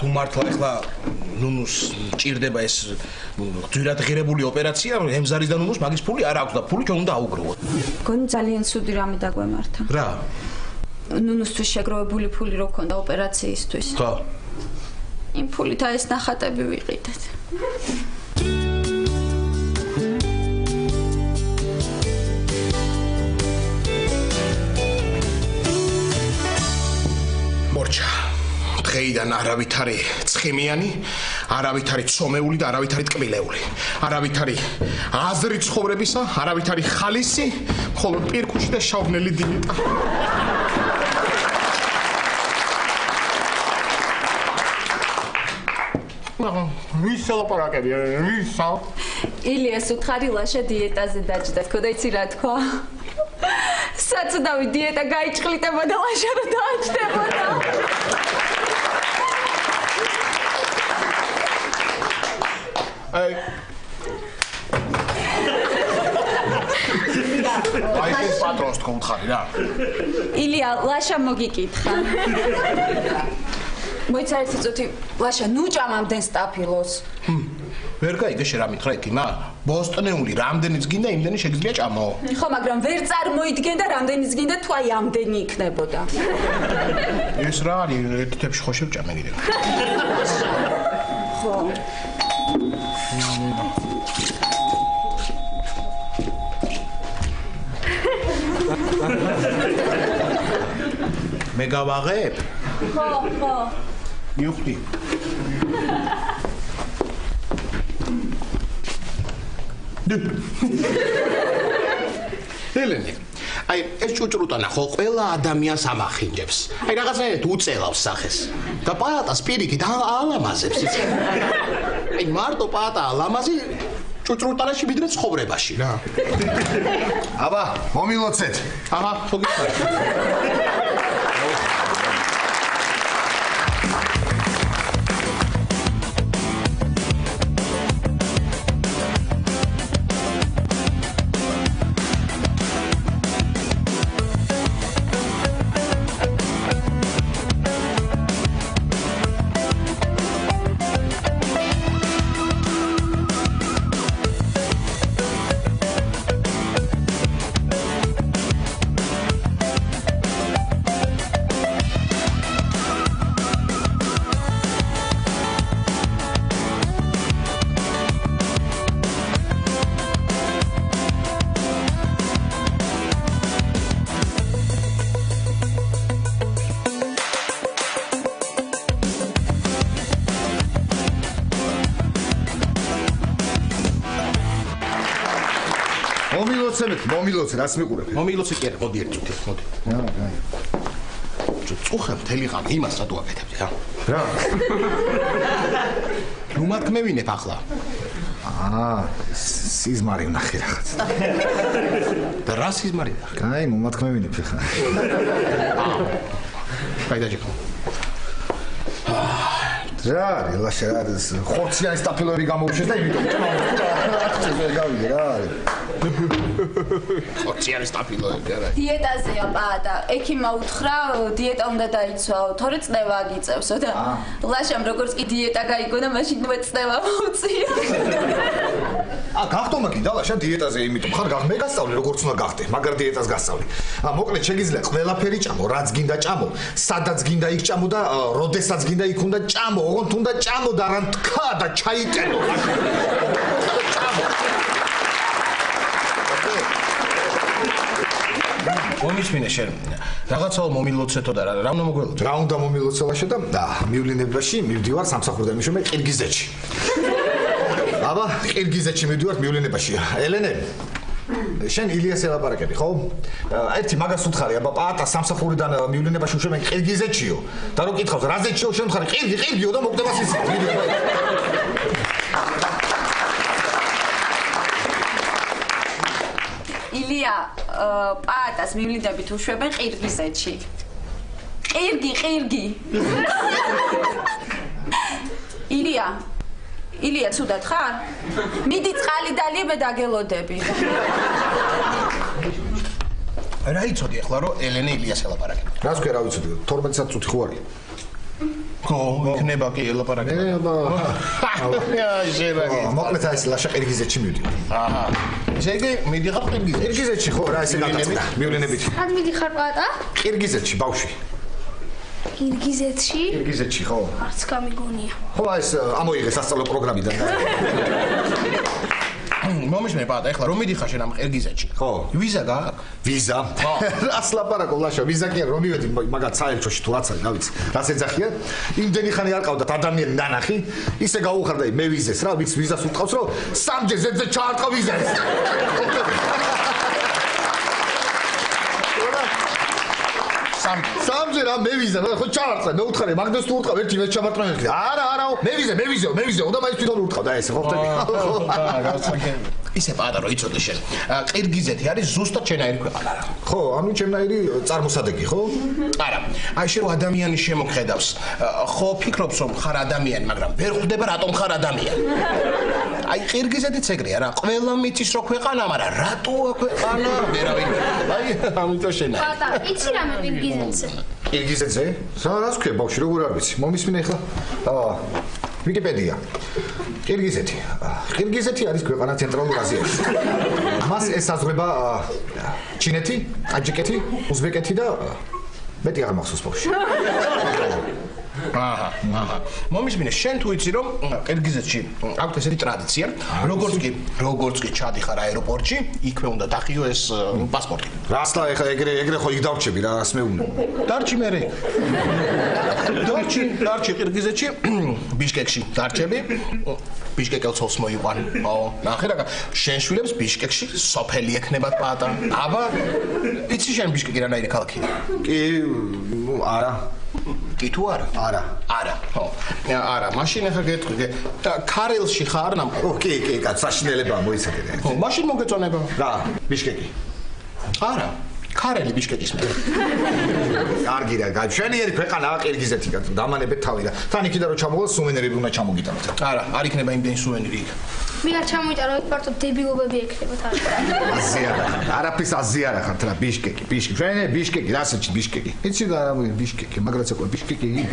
თუ მართლა ეხლა ნუნუს ჭირდება ეს ძვირად ღირებული ოპერაცია, ემზარის და ნუნუს მაგის ფული არ აქვს და ფული ჩვენ უნდა აუგროვოთ. გონი ძალიან ცუდი რამე დაგვემართა. რა? ნუნუსთვის შეგროვებული ფული რო ქონდა ოპერაციისთვის. ხო. იმ ფულით ეს ნახატები ვიყიდეთ. მორჩა. დღეიდან არავითარი ცხიმიანი, არავითარი ცომეული და არავითარი ტკბილეული. არავითარი აზრი ცხოვრებისა, არავითარი ხალისი, მხოლოდ პირქუში და შავნელი დიეტა. ვის ლაპარაკები? ვისა? ილიას უთხარი ლაშა დიეტაზე დაჭდა. თქო და იცი რა თქვა? საწდავი დიეტა გაიჭყლიტებოდა ლაშა და დააჭდებოდა. აი ეს პატრონს თქო უთხარი რა. ილია, ლაშა მოგიკითხა. მოიცა ერთი წუთი ლაშა ნუ ჭამამდენ სტაფილოს. ვერ გაიგე შე რა მითხრა ეთიმა? ბოსტნეული რამდენიც გინდა, იმდენი შეგიძლია ჭამო. ხო, მაგრამ ვერ წარმოიდგენდა რამდენიც გინდა თუ აი ამდენი იქნებოდა. ეს რა არის? ერთ თებში ხო შევჭამე კიდევ. ხო. მე გავაღებ? ხო, ხო. მივხვდი. ელენე, აი ეს ჭუჭრუტანა ხო ყველა ადამიანს ამახინჯებს. აი რაღაცნაირად უწელავს სახეს. და პაატას პირიქით ალამაზებს იცი. აი მარტო პაატა ალამაზი ჭუჭრუტანაში ვიდრე ცხოვრებაში რა. აბა, მომილოცეთ. აჰა, ხო გითხარი. მომილოცე, რას მიყურებ? მომილოცე კი არა, მოდი ერთ წუთი, მოდი. წუხე მთელი ღამე იმას რა დუაკეთებდი რა? რა? ნუ მათქმევინებ ახლა. სიზმარი ვნახე რაღაც. და რა სიზმარი ნახე? კაი, მომათქმევინებ ახლა. კაი დაჭიქო. რა არის ლაშა რა ეს ხორციანი სტაფილოები გამოუშვეს და იმიტომ წავიდე გავიდე რა არის ხორციანი სტაფილოები არა დიეტაზეა პაატა ექიმა უთხრა დიეტა უნდა დაიცვაო თორე წნევა აგიწევსო და ლაშამ როგორც კი დიეტა გაიგო და მაშინ მე წნევა მოუწია გახტომა კიდე ლაშა დიეტაზე იმიტომ ხარ მე გასწავლე როგორც უნდა გახდე მაგარ დიეტას გასწავლე მოკლედ შეგიძლია ყველაფერი ჭამო რაც გინდა ჭამო სადაც გინდა იქ ჭამო და როდესაც გინდა იქ უნდა ჭამო ოღონდ უნდა ჭამო და რა თქვა და ჩაიტენო ჭამო მომიჩვენე შენ რაღაცაო მომილოცეთო და რა უნდა მოგველოდო რა უნდა მომილოცო ლაშა და მივლინებაში მივდივარ სამსახურიდან მიშომე ყირგიზეთში აბა ყირგიზეთში მივდივარ მივლინებაში ელენე შენ ილიას ელაპარაკები ხო? ერთი მაგას უთხარი აბა პაატა სამსახურიდან მივლინებაში მიშომე ყირგიზეთშიო და რო კითხავს რაზეჩიო შენ უთხარი ყირგიო და მოგდება სისი ილია პაატას მივლინებით უშვებენ ყირგიზეთში ყირგი ილია ცუდად ხარ? მიდი წყალი დალიებ და დაგელოდები. რა იცოდი ახლა რომ ელენე ილიას ელაპარაკება? რას ქვია რა ვიცოდი 12 საათი ხო არის? ხო, იქნება კი ელაპარაკე. მოკლედ ეს ლაშა ყირგიზეთში მივდივარ. აჰა. ესე იგი, მიდიხარ ყირგიზეთში. ყირგიზეთში ხო, რა ესე გაგაცდა. მივლინებით. რად მიდიხარ პატა? ყირგიზეთში ბავშვი. ყირგიზეთში? ყირგიზეთში ხო. არც გამიგონია. ხო, ეს ამოიღე სასწავლო პროგრამიდან. მომიშნე პატა, ეხლა რომ მიდიხარ შენ ამ ყირგიზეთში? ხო. ვიზა გააქვს? ვიზა? რას ლაპარაკობ ლაშა, ვიზა კი არ რომ მივედი მაგათ საელჩოში თუ რაც არის, რა ვიცი. რას ეძახიან? იმდენი ხანი არ ყავდათ ადამიანი ნანახი, ისე გაუხარდა მე ვიზეს რა, ვიც ვიზას უტყავს, რომ სამჯერ ზედზე ჩაარტყა ვიზას. სამჯერ მე ვიზა, ხო ჩაარტყა, მე უთხარი, მაგდას თუ უტყავ ერთი მე ჩამარტყა ერთი. არა, მე ვიზა, და მაინც თვითონ უტყავ და ესე ხო ხტები. ისე პატა რო იცოდე შენ. ყირგიზეთი არის ზუსტად შენაირი ქვეყანა რა. ხო, ანუ ჩემნაირი წარმოსადეგი, ხო? არა, აი შენ რო ადამიანი შემოხედავს, ხო ფიქრობს რომ ხარ ადამიანი, მაგრამ ვერ ხვდება რატომ ხარ ადამიანი. აი ყირგიზეთიც ეგრეა რა, ყველა მიცის რო ქვეყანა, მაგრამ რატოა ქვეყანა? ვერავინ. აი ამიტომ შენ. პატა, იცი რამე ყირგიზეთზე? ყირგიზეთზე? რას ქვია ბავშვი, როგორ არ ვიცი? მომისმინე ახლა. ვიკიპედია. ყირგიზეთი არის ქვეყანა ცენტრალურ აზიაში. მას ესაზღვრება ჩინეთი, ტაჯიკეთი, უზბეკეთი და მეტი არ მახსოვს ბავშვი. აჰა. მომისმინე, შენ თუ იცი რომ ყირგიზეთში აქვს ესეთი ტრადიცია, როგორც კი ჩადიხარ აეროპორტში, იქვე უნდა დახიო ეს პასპორტი. რასლა ეხლა ეგრე ხო იქ დავრჩები რა, რას მე უნდა. დარჩი მე. დარჩი ყირგიზეთში, ბიშკეკში დარჩები. ბიშკეკელცოს მოიყვან. ნახე რა, შენ შვილებს ბიშკეკში სოფელი ექნებათ პატა. აბა, იცი შენ ბიშკეკი რანაირი ქალაქია? კი, არა. კი თუ არა? არა. ხო. არა, მაშინ ახლა გეტყვი, ქარელში ხარ ნამ? კი, კაც საშინელებაა მოიცადე. ხო, მაშინ მოგეწონება. რა, ბიშკეკი. არა. ქარელი ბიშკეკის მე. კარგი რა, გაჩვენიერი ქვეყანაა ყირგიზეთი, დამანებეთ თავი და თან იქიდან რომ ჩამოვალ სუვენირები უნდა ჩამოგიტანოთ. არა, არ იქნება იმდენი სუვენირი იქ. მე არ ჩამოიტარო, მარტო დებილობები ექნება თან. არაფრის აზიარა ხართ რა, ბიშკეკი. ჩვენ ბიშკეკი, რასეჩი ბიშკეკი. იცი და რა ბიშკეკი, მაგრაც აკვა ბიშკეკი. აი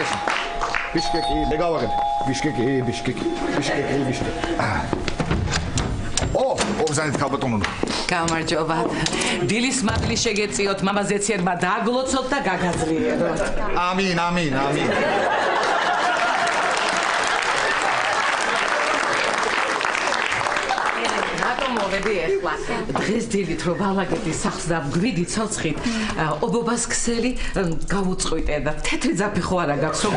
ეს ბიშკეკი, მეგავაგებ. ბიშკეკი. ობზანით ქალბატონო. გამარჯობა. დილის მადლი შეგეწიოთ, მამა ზეციერმა დააგლოცოთ და გაგაძლიეროთ. ამინ. რატომ მოვედი ახლა? დღეს დილით რო ვალაგედი სახლს და გვიდი ცოცხით, ობობას ქსელი გავუწყვიტე და თეთრი ძაფი ხო არა გაქვს რომ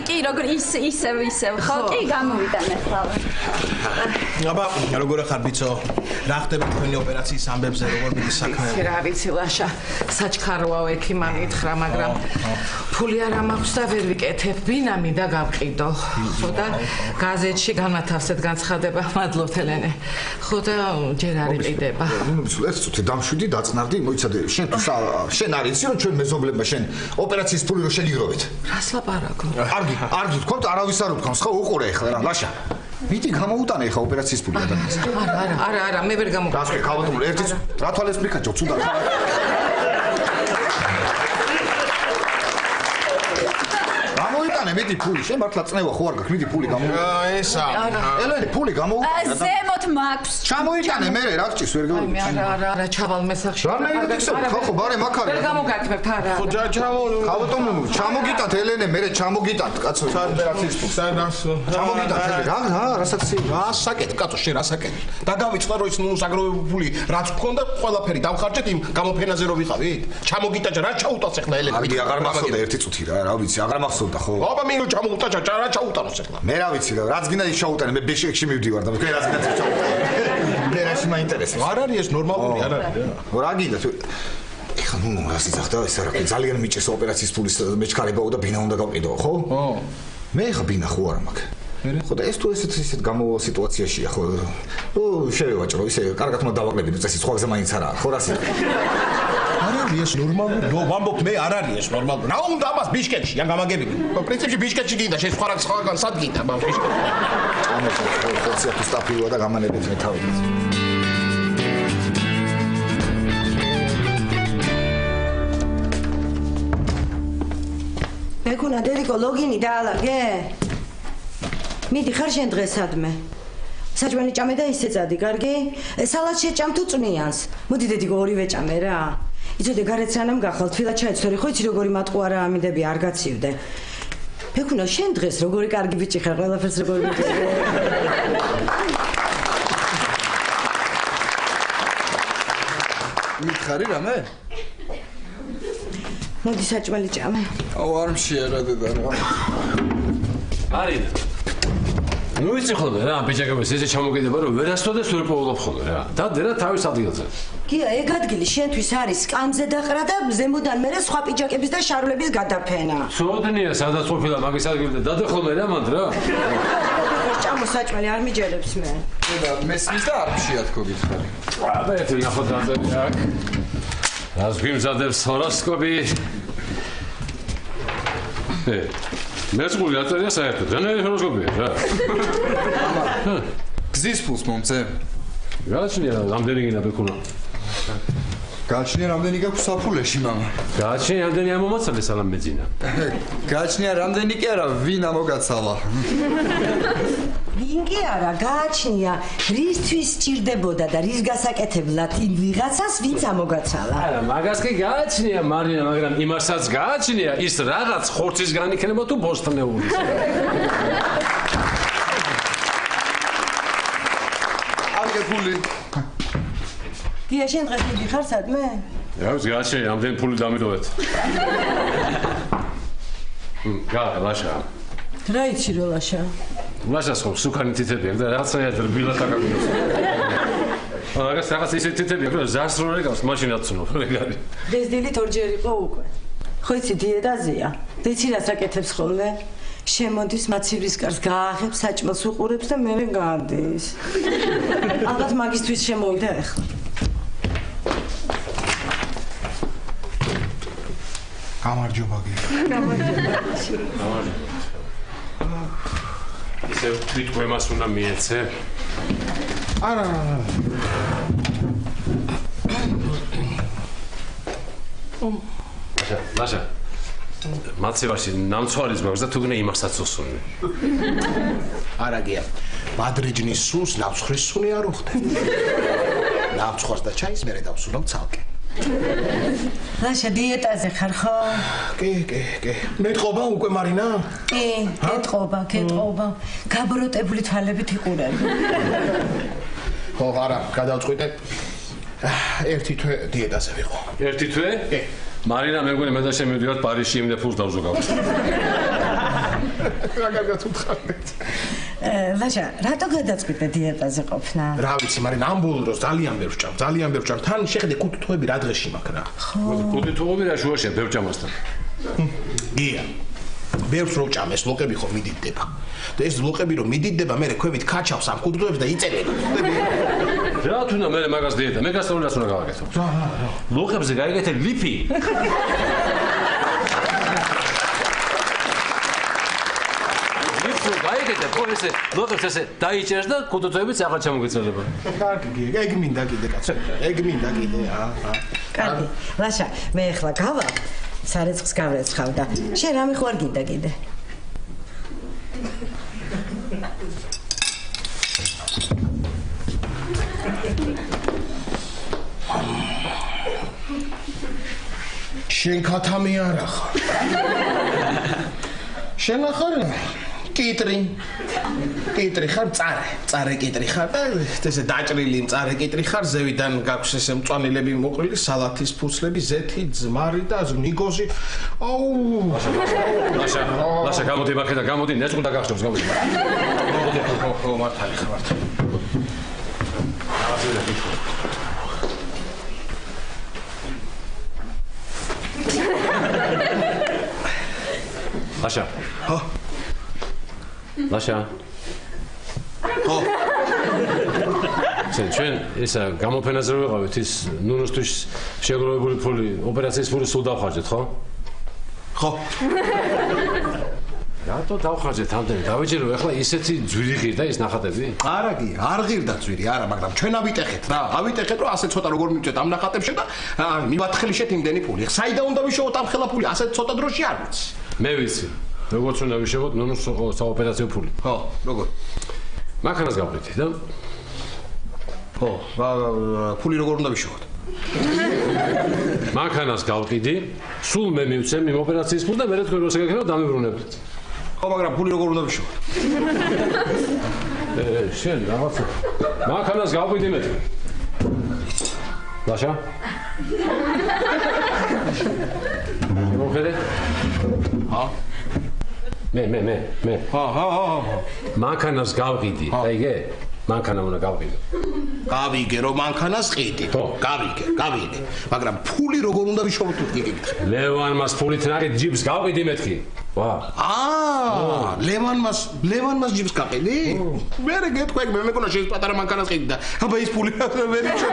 კი, როგორ ისევ, ხო, კი გამოვიდა ახლა. აბა, როგორ ხარ ბიცო? რა ხდება თქვენი ოპერაციის ამბებზე, როგორ მიდის საქმე? რა ვიცი ლაშა, საჩქაროა ექიმანი ითხრა, მაგრამ ფული არ მაქვს და ვერ ვიკეთებ, ვინა მინდა გავყიდო. ხო და გაზეთში განათავსეთ განცხადება, მადლობთ ელენე. ხო და ჯერ არ იყიდება. ეს წუთი დამშვიდი, დაწნარდი, მოიცადე, შენ არ იცი რომ ჩვენ მეზობლებმა შენ ოპერაციის ფული რო შეგიგროვეთ? რას ლაპარაკო? არგი თქვით, არავის არ უთქვამს, ხო უყურე ახლა რა, ლაშა. მიდი გამოუტანე ახლა ოპერაციის ფული ადამიანს. არა, მე ვერ გამოგა. გასვე ქალბატონო, ერთი რა თვალეს მიქაჭო, ცუდა. გამოიტანე, მიდი ფული, შენ მართლა წნევა ხო არ გაქვს, მიდი ფული გამოუტანე. ესა. ელენე, ფული გამოუტანე. ზემოთ მაქვს. ჩამოიტანე მე რა გჭირს ვერ გავიგე. არა, ჩავალ მესახში. რა მე გიქცევ, ხო, ბარე მაქარი. ვერ გამოგაკეთებ, არა. ხო, ჩამო. ქალბატონო, ჩამოგიტანთ ელენე, მე ჩამოგიტანთ, კაცო. ოპერაციის ფული. ჩამოგიტანთ, რა, რასაკეთე? რასაკეთე, კაცო, შენ რასაკეთე? დაგავიწყდა რომ ის საგროვებული რაც გქონდა, ყველაფერი დავხარჯეთ იმ გამოფენაზე რო ვიყავით? ჩამოგიტაჭა, რა ჩაუტაც ახლა ელენე? აი, აღარ მახსოვდა ერთი წუთი რა ვიცი, აღარ მახსოვდა ხო? აბა მე ჩამოუტაჭა, რა ჩაუტანოს ახლა? მე რა ვიცი, რაც გინდა ის ჩაუტანე, მე ბიშკეკში მივდივარ და თქვენ რაც გინდა ჩაუტანე. მე რაში მაინტერესებს. არ არის ეს ნორმალური, არ არის. რა გინდა თუ ეხლა ნუ რას იცახდა ეს რა ძალიან მიჭეს ოპერაციის ფულის მეჩქარებაო და ბინა უნდა გავყიდო, ხო? მე ხა ბინა ხო არ მაქვს. ხო და ეს თუ ესეთ გამო სიტუაციაშია ხო? შევევაჭრო, ისე კარგად უნდა დავაყრები, წესი სხვა გზა მაინც არა, ხო რასი? არ არის ეს ნორმალური. ნო, ვამბობ მე არ არის ეს ნორმალური. რა უნდა ამას ბიშკეკში, ან გამაგებინე. პრინციპში ბიშკეკში გინდა, შენ სხვაგან სად გინდა, მაგრამ ბიშკეკში. ამას ხო ხოცია თუ სტაფილოა და გამანებეთ მე თავი. მეკუნა დედიკო ლოგინი დაალაგე? მიდი ხარ შენ დღეს სადმე? საჭმელი ჭამე და ისე წადი, კარგი? სალატს შეჭამ თუ წვნიანს? მოდი დედიკო ორივე ჭამე რა. იცოდე გარეთ სანამ გახვალ თვილად ჩაეცვერი ხო იცი როგორი მატყუარა ამიდები არ გაცივდე. მეკუნა შენ დღეს როგორი კარგი ბიჭი ხარ, ყველაფერს როგორი ბიჭი. მითხარი რამე? მოდი საჭმელი ჭამე. აუ არ მშიერა დედა რა. არის. ნუ იცი ხოლმე რა ბიჭაკების ესე ჩამოგედება რომ ვერასოდეს ვერ პოულობ ხოლმე რა. დადე რა თავის ადგილზე. გია ეგ ადგილი შენთვის არის სკამზე დაყრა და ზემოდან მერე სხვა პიჯაკების და შარვლების გადაფენა. სოდნია სადაც ყოფილა მაგის ადგილზე დადე ხოლმე რა მანდ რა. ჭამო საჭმელი არ მიჯერებს მე. დედა მესმის და არ მშიათქო გითხარი. აბა ერთი ნახო დადე აქ. რას გვიმზადებს ჰოროსკოპი? მეწყული აწერია საერთოდ, რანაირი ჰოროსკოპია რა. გზის ფულს მომწე? გააჩნია რამდენი გინდა ბექუნა? გააჩნია რამდენი გაქვს საფულეში მამა? გააჩნია რამდენი ამომაცალე სალამ მეძინა? გააჩნია რამდენი კი არა, ვინ ამოგაცალა? ვინ კი არა, გააჩნია რისთვის სჭირდებოდა და რის გასაკეთებლად იმ ვიღაცას ვინც ამოგაცალა. არა, მაგას კი გააჩნია მარინა, მაგრამ იმასაც გააჩნია ის რაღაც ხორცისგან იქნება თუ ბოსტნეულის. აგე ფული. გია შენ დღეს მიდი ხარ სადმე? რა ვიცი გააჩნია რამდენი ფული დამიდოვეთ. გალაშა. რა იცი რო ლაშა? ლაშას ხო სუკანი თითები აქვს და რაღაცა რბილად აკაკუნოს. მაგას რაღაც ისეთი თითები აქვს რომ ზარს რო რეგავს მაშინაც ცნო რეგარი. დღეს დილით ორჯერ იყო უკვე. ხო იცი დიეტაზია. დეცი რას აკეთებს ხოლმე? შემოდის მაცივრის კარს გააღებს საჭმელს უყურებს და მერე გადის. ალბათ მაგისთვის შემოვიდა ახლა. გამარჯობა გია. გამარჯობა. ისე თვითგვემას უნდა მიეცე? არა. ლაშა. მაცივაში ნამცვარის მაქვს და თუ გინდა იმასაც უსუნი. არა გია. მადრიჯნის სულს ნამცხვრის სუნი არ უხდე. ნამცხვარს და ჩაის მერე დავსუნავ ცალკე. ლაშა დიეტაზე ხარ ხო? კი. მეტყობა უკვე მარინა? კი, კეთყობა. გაბროტებული თვალებით იყურები. ხო, არა, გადავწყვიტე. ერთი თვე დიეტაზე ვიყო. ერთი თვე? კი. მარინა მეგონი მე და შემივიდივართ პარიზში იმდე ფულს დავზოგავთ. რა კარგად უთხარით. ლაშა, რატო გადაწყვიტე დიეტაზე ყოფნა? რა ვიცი, მარინა, ამ ბოლო დროს ძალიან ბევრ ვჭამ. თან შეხედე კუთი თვეები რა დღეში მაქვს რა. კუთი თვეები რა შუაშია ბევრ ჭამასთან. გია. ბევრს რო ჭამეს, ლოყები ხო მიდიდდება. და ეს ლოყები რომ მიდიდდება, მე ქვევით ქაჩავს ამ კუთდოებს და იწერება. რა თუნდა მე მაგას დიეტა, მე გასწავლებას უნდა გავაკეთო. რა. ლოყებზე გაიგეთე ლიფი. გაიგეთე პროფესე ლოყებს ესე დაიჭერს და კუთუთოებიც აღარ ჩამოგეწელებოდა. კარგი გია, ეგ მინდა კიდე კაცო. ეგ მინდა კიდე. კარგი. ლაშა, მე ახლა გავა სარეცხს გავრეცხავ და შენ რამე ხო არ გინდა კიდე? შენ ქათამი არა ხარ. შენ ახარ კიტრი ხარ, წარე კიტრი ხარ და ესე დაჭრილი წარე კიტრი ხარ, ზევიდან გაქვს ესე მწვანილები მოყრილი, სალათის ფუცლები, ზეთი, ძმარი და ნიგოზი. აუ! ლაშა, გამოდი მაქედან, გამოდი, ნეწყვი და გახსოვს, გამოდი. ხო, მართალი ხარ, მართალი. ლაშა. ხო. ლაშა. ხო. ჩვენ ესა გამოფენაზე რო ვიყავით ის ნუნუსთვის შეგროვებული ფული, ოპერაციის ფული სულ დავხარჯეთ, ხო? ხო. რატო დავხარჯეთ ამდენი? დავეჯერო ახლა ისეთი ძვირი ღირდა ის ნახატები? არა კი, არ ღირდა ძვირი, არა, მაგრამ ჩვენ ავიტეხეთ რა. ავიტეხეთ რომ ასე ცოტა როგორ მივწეთ ამ ნახატებში და მივათხელიშეთ იმდენი ფული. საიდან უნდა ვიშოვოთ ამ ხელა ფული? ასე ცოტა დროში არ ვიცი. მე ვიცი. როგორც უნდა ვიშევოთ ნუნუს საოპერაციო ფული. ხო, როგორ? მანქანას გავყიდე და ხო, ფული როგორ უნდა ვიშოვოთ? მანქანას გავყიდი, სულ მე მივცემ იმ ოპერაციის ფულს და მე თქვენ როცა გეკეთებთ დამებრუნებთ. ხო, მაგრამ ფული როგორ უნდა ვიშოვოთ? შენ რაღაცა. მანქანას გავყიდი მე. ლაშა? მოხედე? ჰა? მე. ჰა. მანქანას გავყიდი, აიგე? მანქანა უნდა გავყიდო. გავიგე რომ მანქანას ყიდი. გავიგე. მაგრამ ფული როგორ უნდა ვიშოვოთ თუ გიგიქრე? ლევანმას ფულით ნახეთ ჯიპს გავყიდი მეთქი. ვა. ლევანმას ჯიპს გაყიდი? მე გეტყვი მე მეკონა შენ პატარა მანქანას ყიდი და აბა ის ფული ვერ იშოვ.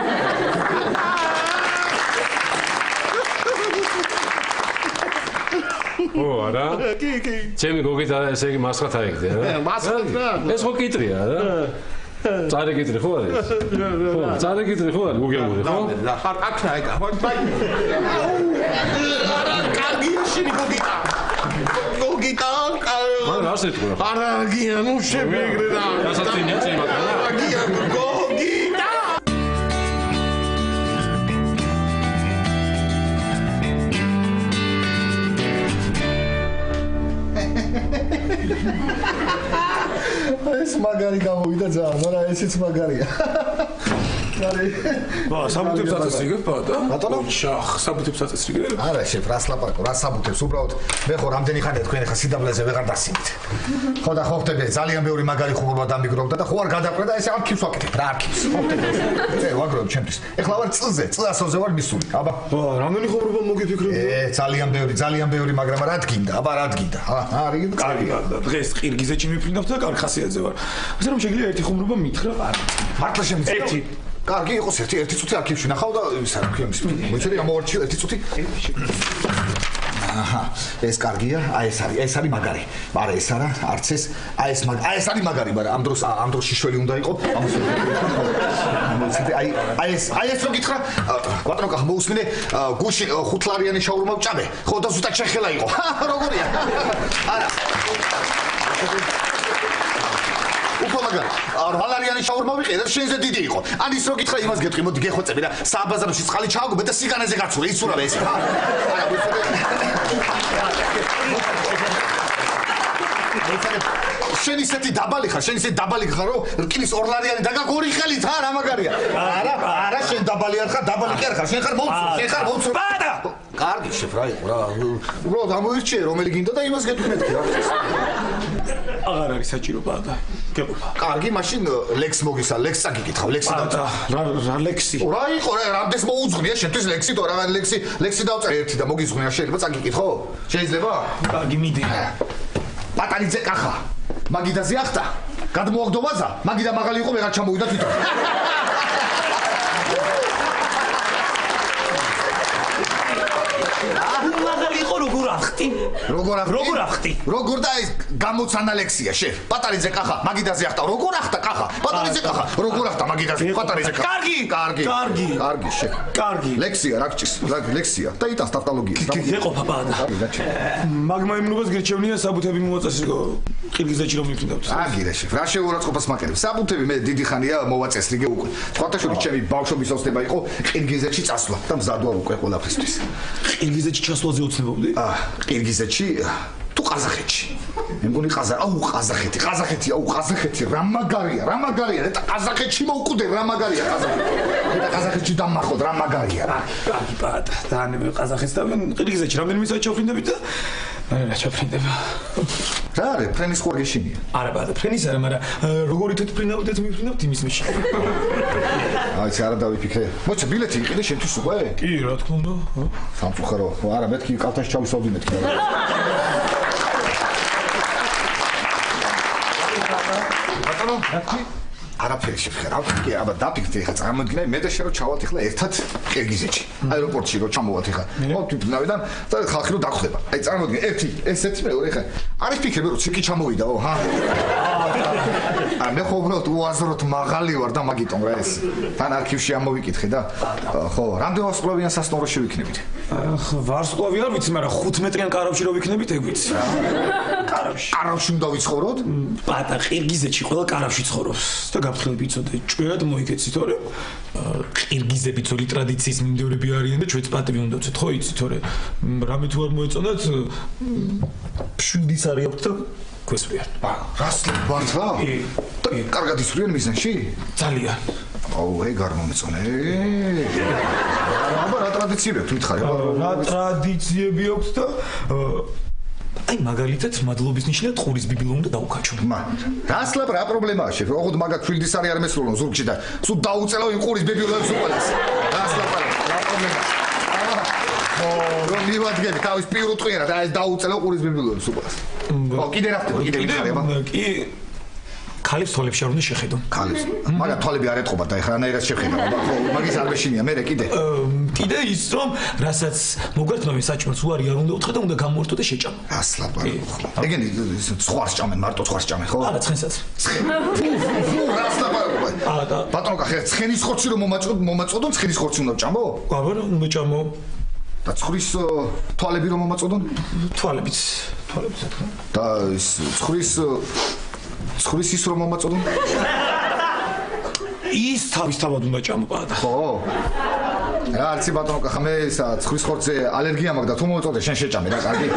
ო არა? კი. ჩემი გოგით ესე იგი მასხათ აიგდე რა? მასხათ რა? ეს ხო კიტრია რა? წარე კიტრი ხო არის? ხო, წარე კიტრი ხო არის? გუგებული ხო? აქ აიგა. არა, კარგია შენი გოგიტა. მაგრამ არ სიტყვა. არა, გია, ნუ შემიგრე და. დასაცინია წინ მაგალა. გია, გოგიტა. ეს მაგარი გამოვიდა ძალიან, მაგრამ ესეც მაგარია. საბუთებს აწესრიგებ პატა? ბატონო? შახ, საბუთებს აწესრიგებ? არა, შეფ, რას ლაპარაკო, რა საბუთებს, უბრალოდ მე ხო რამდენი ხანია თქვენ ახლა სიდაბლეზე ვეღარ დასინით. ხო და ხო ხტები, ძალიან ბევრი მაგარი ხუმრობა დამიგროვდა და ხო არ გადაყრა და ესე არქივს ვაკეთებ, რა არქივს. ხო ხტები. წე ვაგროვებ ჩემთვის. ეხლა ვარ წლზე, წლასოვზე ვარ მისული. აბა. რამდენი ხუმრობა მოგიფიქრებია? ძალიან ბევრი, მაგრამ რა დგინდა? აბა რა დგინდა? არის კარგი, დღეს ყირგიზეთში მიფრინავთ და კარგ ხასიათზე ვარ. ასე რომ შეგიძლია ერთი ხუმრობა მითხრა? მართლა შემიძლია? ერთი. კარგი იყოს ერთი წუთი არქივში ნახავ და ის არქივში. მოიცადე გამოვარჩიო ერთი წუთი. აჰა, ეს კარგია, ეს არის მაგარი. არა ეს არა, არც ეს, ეს არის მაგარი, მაგრამ ამ დროს შიშველი უნდა იყო. ეს რო გითხრა, ბატონო კახა მოусმინე, გუში 5 ლარიანი შაურმა ვჭამე. ხო და ზუსტად შეხელა იყო. როგორია? არა. უპომაგარი, რვალარიანი შაურმა ვიყიდე და შენზე დიდი იყო. ან ის რო გითხრა იმას გეტყვი, მოდი გეხვეწები და საბაზარში წყალი ჩააგობე და სიგანეზე გაცურე, იცურავე ესე. არა, შენ ისეთი დაბალი ხარ, რომ რკინის 2 ლარიანი დაგაგორი ხელით, რა მაგარია. არა, შენ დაბალი არ ხარ, დაბალი კი არ ხარ, შენ ხარ მოუწრო. პატა! კარგი შეფ რა იყო რა. უბრალოდ ამოირჩიე რომელი გინდა და იმას გეტყვი მეთქი რა. აღარ არის საჭირო პატა. გეყოფა. კარგი, მაშინ ლექს მოგისა, ლექს წაგიკითხავ, ლექსი დავწერე. რა ლექსი? რა იყო რა, რამდენს მოუძღვნია შენთვის ლექსი თუ რა ლექსი დავწერე ერთი და მოგიზღვნია, შეიძლება წაგიკითხო? შეიძლება? კარგი, მიდი. პატარიძე კახა. მაგიდაზე ახტა. გადმოაგდო ვაზა, მაგიდა მაღალი იყო, ვეღარ ჩამოვიდა თვითონ. მაღალი იყო როგორ ახტი? როგორ ახტი? როგორ და ეს გამოცანა ლექსია, შეფ. პატარიძე კახა, მაგიდაზე ახტა. როგორ ახტა კახა? პატარიძე კახა. როგორ ახტა მაგიდაზე? პატარიძე კახა. კარგი, შეფ. კარგი. ლექსია, რა გჭირს? ლექსია და იტანს ტავტოლოგიას. გეყოფა პატა. მაგმა იმნობას გირჩევნია საბუთები მოაწესრიგო. ყირგიზეთში რომ მიფრინავთ. კარგი რა შეფ, რა შეურაცხყოფას მაკერებ. საბუთები მე დიდი ხანია მოვაწესრიგე უკვე. სხვათა შორის ჩემი ბავშვობის ოცნება იყო ყირგიზეთში წასვლა და მზად ვარ უკვე ყველაფრისთვის. ყირგიზეთში ჩასვლაზე ოცნებობდი? ყირგიზეთში თუ ყაზახეთში. მე მგონი ყაზახეთი, რა მაგარია, და ყაზახეთში მოვკვდე, რა მაგარია ყაზახეთი. და ყაზახეთში დამახოდ, რა მაგარია. კარგი პატა, დაანებე ყაზახეთს და მე ყირგიზეთში რამდენიმე საათი ჩავფრინდებით და რა ჩავფრინდება. რა არის, ფრენის ხო გეშინია? არა პატა, ფრენის არა, მაგრამ როგორ ითეთფრინავთ და მიფრინავთ იმის ნიში. აი, არა დავიფიქრე. მოიცა ბილეთი იყიდე შენთვის უკვე? კი, რა თქმა უნდა. სამწუხარო, არა მეთქი კალთაში ჩავისავდი მეთქი. ბატონო, არაფერი შეფხერავ. კი, აბა დაფიქრე ხა წარმოიდგინე მე და შე რო ჩავალთ ახლა ერთად ყირგიზეთში. აეროპორტში რო ჩამოვალთ ახლა. მოვთვითნავიდან და ხალხი რო დაგხვდება. აი წარმოიდგინე ერთი ესეთი მეორე ხა. არის ფიქრები რომ ციკი ჩამოვიდაო, ჰა? მე ხო უბრალოდ უაზროდ მაღალი ვარ და მაგიტომ რა ეს. თან არქივში ამოვიკითხე და ხო, რამდენი ვარსკვლავიან სასტუმროში ვიქნებით? ვარსკვლავი არ ვიცი, მაგრამ 5 მეტრიან კარავში რო ვიქნებით, ეგ ვიცი. კარავში უნდა ვიცხოვროთ? პატა, ყირგიზეთში ყველა კარავში ცხოვრობს და გაფრთხილები იცოდე. ჭკვერად მოიგეცი, თორე ყირგიზები ძველი ტრადიციის მიმდევრები არიან და ჩვენც პატივი უნდა ვცეთ, ხო იცი, თორე რამე თუ არ მოეწონათ, მშვიდის არის აქვთ და გვესვრიან. რას ლებართ რა? კარგად ისვრიან მიზანში? ძალიან. აუ, ეგ არ მომეწონა. აბა რა ტრადიციები აქვს მითხარი? რა ტრადიციები აქვს და აი მაგალითად მადლობის ნიშნად ყურის ბიბილო უნდა დაუკაჩო. რას ლაპ რა პრობლემაა შე? ოღონდ მაგათ ფილდის არის არ მესრულო ზურგში და სულ დაუწელავ იმ ყურის ბიბილოებს უყოლეს. რას ლაპ რა პრობლემაა? რომ მივადგები თავის პირუტყვიერად და ეს დაუწელავ ყურის ბიბილოებს უყოლეს. ო კიდე რა ხდება? კიდე ვიხარება? კი ქალებს თვალებში არ უნდა შეხედონ. ქალებს. მაგრამ თვალები არ ეთყობათ და ეხლა რანაირად შეხედა. მაგის არ მეშინია, მე კიდე. კიდე ის რომ რასაც მოგერთმევენ საჭმელს უარი არ უნდა უთხრა და უნდა გამოვართო და შეჭამო. რას ლაპარაკობ? ეგენი ცხوارს ჭამენ, მარტო ცხوارს ჭამენ, ხო? არა, ცხენსაც. რას ლაპარაკობ? ბატონო კახე, ცხენის ხორცი რომ მომაწოდონ, ცხენის ხორცი უნდა ჭამო? აბა, უნდა ჭამო. და ცხრის თვალები რომ მომაწოდონ? თვალებიც. და ცხრის ის რომ მომაწოდონ? ის თავისთავად უნდა ჭამო პატა. ხო. რა არცი ბატონო კახა, მე ისა ცხრის ხორცზე ალერგია მაქვს და თუ მოწოდე შენ შეჭამე რა, კარგი?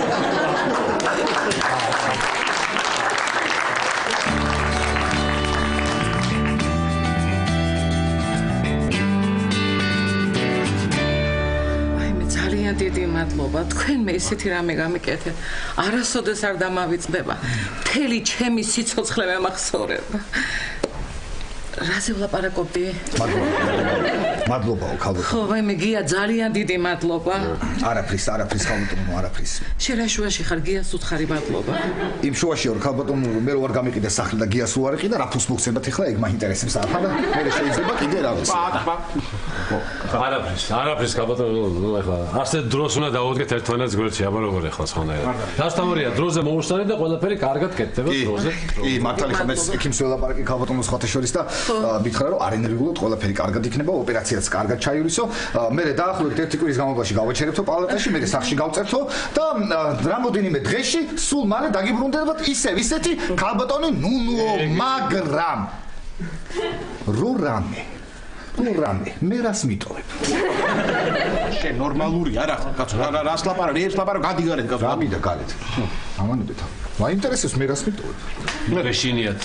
დიდი მადლობა. თქვენ მე ისეთი რამე გამიკეთეთ. არასოდეს არ დამავიწყდება. მთელი ჩემი სიცოცხლე მემახსოვრება. რაზე ვლაპარაკობდი? მადლობა, ქალბატონო. ხო, მე გია ძალიან დიდი მადლობა. არაფრის, ქალბატონო, არაფრის. შენ რა შუაში ხარ, გიას უთხარი მადლობა. იმ შუაში ვარ, ქალბატონო, მე რო არ გამიყიდე სახლი და გიას რო არ იყიდა, რა ფულს მოგცემათ ახლა, ეგ მაინტერესებს ახლა და მე შეიძლება კიდე რა ვიცი. არაფრის ქალბატონო, ნუ ახლა ასეთ დროს უნდა დავუდგეთ ერთმანეთს გვერდში, აბა როგორ ახლა სხვანაირად. დასტამორია დროზე მოუსწარი და ყველაფერი კარგად კეთდება დროზე. კი, მართალი ხომ ეს ექიმს ველაპარაკი ქალბატონო სხვათა შორის და მითხრა რომ არენერგულად ყველაფერი კარგად იქნება, ოპერაციაც კარგად ჩაივირისო. მე დაახლოებით 1 კვირის განმავლობაში გავაჩერებთო პალატაში, მე სახში გავწერთო და რამოდენიმე დღეში სულ მალე დაგიბრუნდებათ ისევ ისეთი ქალბატონი ნუნუო, მაგრამ რამე მე რას მიტოვებ? შენ ნორმალური არა ხარ კაცო, რას ლაპარაკი, ეს ლაპარაკი გადიგარეთ კაცო. გამიდა გარეთ. ამანებეთ. მაინტერესებს მე რას მიტოვებ?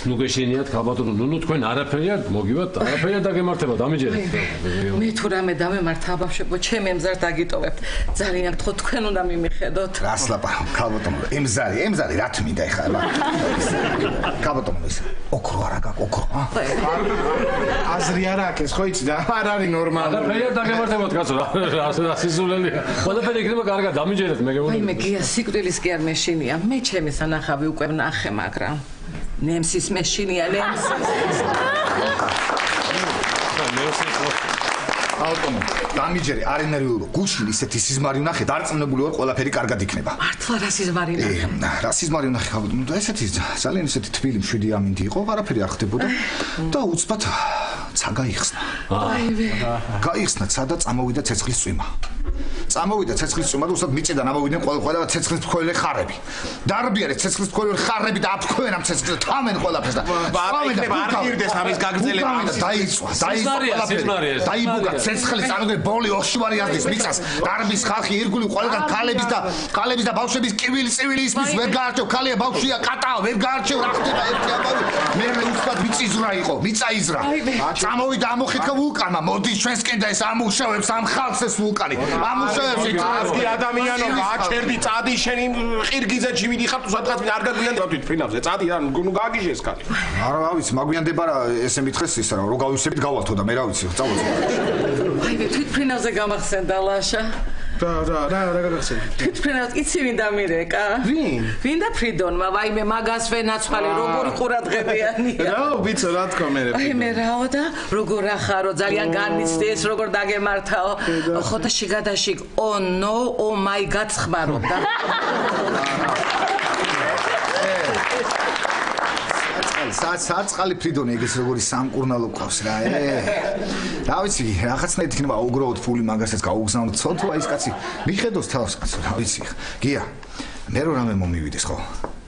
ნუ გეშინიათ ქალბატონო, ნუ თქვენ არაფერი არ მოგივათ, არაფერი არ დაგემართება, დამიჯერეთ. მე თუ რამე დამემართა აბავშებო, ჩემი ემზარ დაგიტოვებთ. ძალიან გთხოვთ, თქვენ უნდა მიმიხედოთ. რას ლაპარაკობ ქალბატონო? ემზარი რა თმინდა ეხლა? ქალბატონო ის ოქრო არა გაქვს, ოქრო. აზრი არა აქვს, ხო იცი და არ არის ნორმალური. არაფერი არ დაგემართებათ კაცო, რა სიზულელია. ყველაფერი იქნება კარგად, დამიჯერეთ მე გეუბნები. მე გია სიკვდილის კი არ მეშინია. მე ჩემი სანახავი უკვე ვნახე, მაგრამ ნემსის მეშინია, ნემსის. ავტომო, დამიჯერე, არენერვიულო, გუშინ ისეთი სიზმარი ვნახე, დარწმუნებული ვარ, ყველაფერი კარგად იქნება. მართლა რა სიზმარი ვნახე? რა სიზმარი ვნახე, ხალხო, და ესეთი ძალიან ისეთი თბილი მშვიდი ამინდი იყო, არაფერი არ ხდებოდა და უცბად ცა გაიხსნა. გაიხსნა ცა და წამოვიდა ცეცხლის წვიმა. წამოვიდა ცეცხლის წვიმა და უბრალოდ მიწიდან ამოვიდნენ ყველა ცეცხლის მქონე ხარები. დარბიარე ცეცხლის მქონე ხარები და აფქვენ ამ ცეცხლს, თამენ ყველაფერს და არ გირდეს ამის გაგრძელება. დაიწვა ყველაფერი. დაიბუგა ცეცხლის წარმოგე ბოლი ოშვარი აზდის მიწას. დარბის ხალხი ირგული ყველგან ქალების და ბავშვების კივილი-წივილი ისმის ვერ გაარჩევ. ქალია ბავშვია, კატაა ვერ გაარჩევ. რა ხდება ერთი ამბავი. მე უცბად მიწიზრა იყო, მიწაიზრა. წამოვიდა ამოხეთქა ვულკანმა. მოდის ჩვენსკენ და ეს ამუშავებს ამ ხალხს ეს ვულკანი. ამუშავებს კი ადამიანო, გააჩერდი წადი შენი ყირგიზეთში მიდიხარ თუ სადღაც არ გაგვიანდება თვით ფინავზე. წადი რა, ნუ გააგიჟეს კაცი. არა ვიცი, მაგვიანდება რა, ესე მითხეს ის რა, რომ გავივსებით გავალთო და მე რა ვიცი, წავოწე. აი მე თვით ფინავზე გამახსენდა ლაშა. რა გაგახსენე? თვით ფინავს იცი ვინ დამირეკა? ვინ და ფრიდონმა, ვაიმე მაგას ვენაცვალე, როგორი ყურადღებიანია. რა ვიცი რა თქმა მე. აი მე რაო და როგორ ახარო, ძალიან განიცდი ეს როგორ დაგემართაო. ხო და შიგადაშიგ oh no, oh my god ხმარობდა. საწყალი ფრიდონი ეგეც როგორი სამკურნალო ყავს რა რა ვიცი რაღაცნაირად იქნება უგროვოთ ფული მაგასაც გაუგზავნოთ ცოტა ის კაცი მიხედოს თავს კაცო რა ვიცი კი მე რო რამე მომივიდეს ხო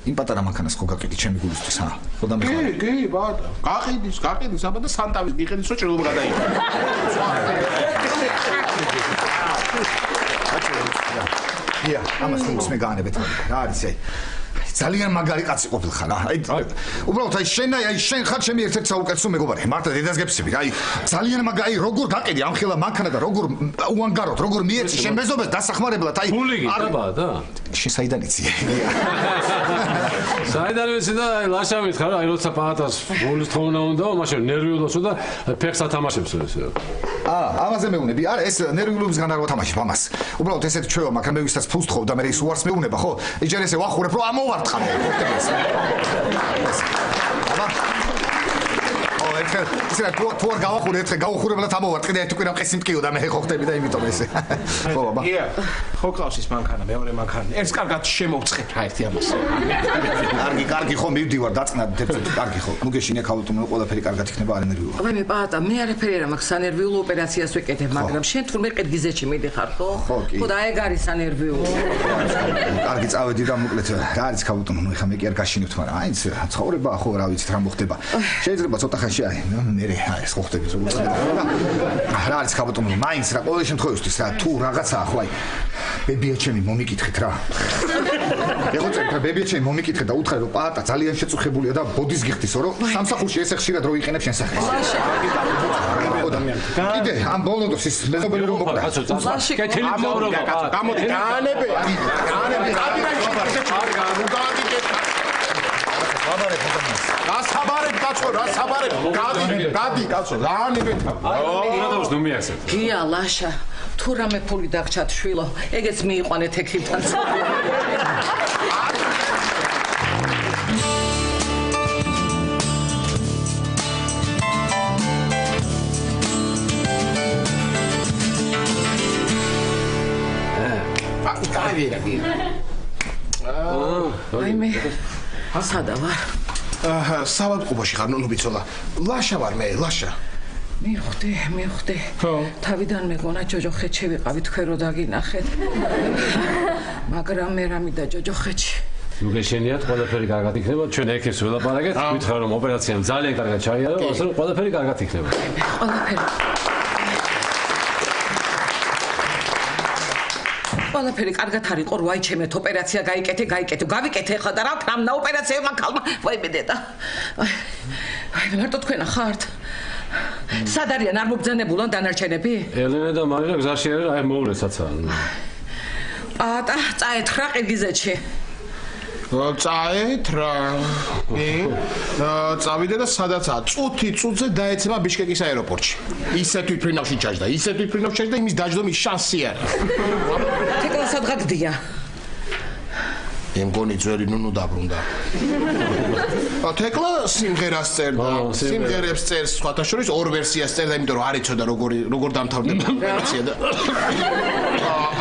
იმ პატარა მანქანას ხო გაყიდი ჩემი გულისთვის ხო და მე კი ბატა გაყიდის აბა და სანტავის გიყიდის რომ ჭრილობა გადაიყვანო ია ამას თუნდაც მე გაანებეთ რა არის აი ძალიან მაგარი კაცი ყოფილხარ აი უბრალოდ აი შენ ხარ ჩემი ერთ-ერთი საუკეთესო მეგობარი მარტო დედას გეფსები აი ძალიან მაგარი როგორ გაყიდი ამ ხელა მანქანა და როგორ უანგაროთ როგორ მიეცი შენ მეზობელს დასახმარებლად აი ფული გიტაბა და შენ საიდან იცი საიდან ვიცი და აი ლაშავით ხარ აი როცა პატას გოლის თხოვნა უნდა მაშინ ნერვიულობსო და ფეხს ათამაშებს ესე ამაზე მეუბნები არა ეს ნერვიულობისგან არ ვათამაშებ ამას უბრალოდ ესეთი ჩვევა მაგრამ მე ვისაც ფულს თხოვ და მე ის უარს მეუბნება ხო იჯერ ესე ვახურებ რომ ამოვარ ხამე ხოხტებს აბა ისე თუ არ გავახურე ერთხელ გავახურებლად ამოვარ კიდე ერთი კვირა მყესი მტკიო და მე ხოხტები და იმიტომ ესე ხო აბა ხო ყავს ის მანქანა მეორე მანქანა ეს კარგად შემოვწყეთ რა ერთი ამას კარგი ხო მივდივარ დაწნად კარგი ხო ნუ გეშინე ქალტუმ ყველაფერი კარგად იქნება არ ენერგიულობა მე პატა მე არაფერი არ მაქვს სანერვიულო ოპერაციას ვეკეთებ მაგრამ შენ თურმე ყირგიზეთში მიდიხარ ხო ხო და ეგ არის სანერვიულო კარგი წავედი და მოკლედ რა არის ქალტუმ ნუ ეხა მე კი არ გაშინებთ მაგრამ აი ცხოვრებაა ხო რა ვიცით რა მოხდება შეიძლება ცოტა ხანში აი მე ეს ხოხტები როგორ წადება რა არის ქალტუმ მაინც რა ყოველ შემთხვევაში რა თუ რაღაცაა ხო აი ბებია ჩემი მომიკითხეთ რა ეხლა წერდა ბებია ჩემი მომიკითხეთ და უთხრე რომ პატა ძალიან შეწუხებულია და ბოდის გიხდისო რომ სამსახურში ესე ხშირად რო იყენებ შენ სახეს კიდე ამ ბოლოდოს ის მეზობელი რომ მოკლა კეთილი მოგრობა გამოდი გაანებე გასაბარებ კაცო გადი კაცო გაანებეთ რატოს ნუ მიახსენე გია ლაშა თუ რამე ფული დაგჭათ შვილო ეგეც მიიყვანეთ ექიმთან აი მე სადა ვარ სავადმყოფოში ხარ ნუ ბიცოლა ლაშა ვარ მე ლაშა მივხვდი თავიდან მეგონა ჯოჯოხეთში ვიყავი თქვენ რო დაგინახეთ მაგრამ მე რამიდა ჯოჯოხეთში ნუ გეშენიათ ყველაფერი კარგად იქნება ჩვენ ექებს ველაპარაკეთ გითხრა რომ ოპერაციამ ძალიან კარგად ჩაიარა ასე რომ ყველაფერი კარგად იქნება ყველაფერი კარგად არ იყო რო აი ჩემეთ ოპერაცია გაიკეთე გავიკეთე ხა და რა ქნა ოპერაცია მაქალმა ვაიმე დედა აი მარტო თქვენა ხართ სად არიან არ მობძანებულან დანარჩენები ელენე და მარია გზაში არის აი მოვლესაცა პატა წაეთხრა ყირგიზეთში წაეთრა წავიდე და სადაცაა წუთზე დაეცემა ბიშკეკის აეროპორტში ისე თვითფრინავში ჩაჯდა და იმის დაჯდომის შანსი არ თეკლა სადღაგდია ემგონი ძველი ნუნუ დაბრუნდა თეკლა სიმღერას წერდა სიმღერებს წერს სხვათა შორის ორ ვერსიას წერდა იმიტომ რომ არ იცოდა როგორ დამთავრდება ოპერაცია და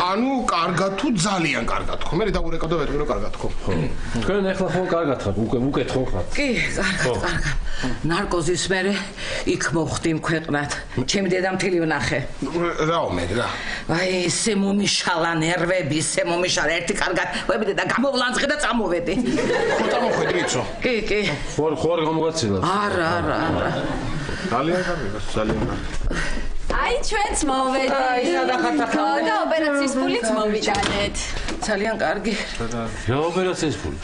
ანუ კარგად თუ ძალიან კარგად ხო მე დაურეკავ და ვეტყვი რომ კარგად ხო თქვენ ახლა ხო კარგად ხართ უკეთ ხო ხართ კი კარგად ნარკოზის მერე იქ მოხდი ქვეყნად ჩემი დედამთილი ვნახე რაო მე რა აი ესე მომიშალა ნერვები ისე მომიშალა ერთი კარგად ვები და გამოვლანძღე და წამოვედი ხო წამოხვედრი იცო კი ხوار გამოგაცილა არა ძალიან კარგი აი ჩვენც მოვედი და ოპერაციის ფულიც მოვიტანეთ ძალიან კარგი რა ოპერაციის ფული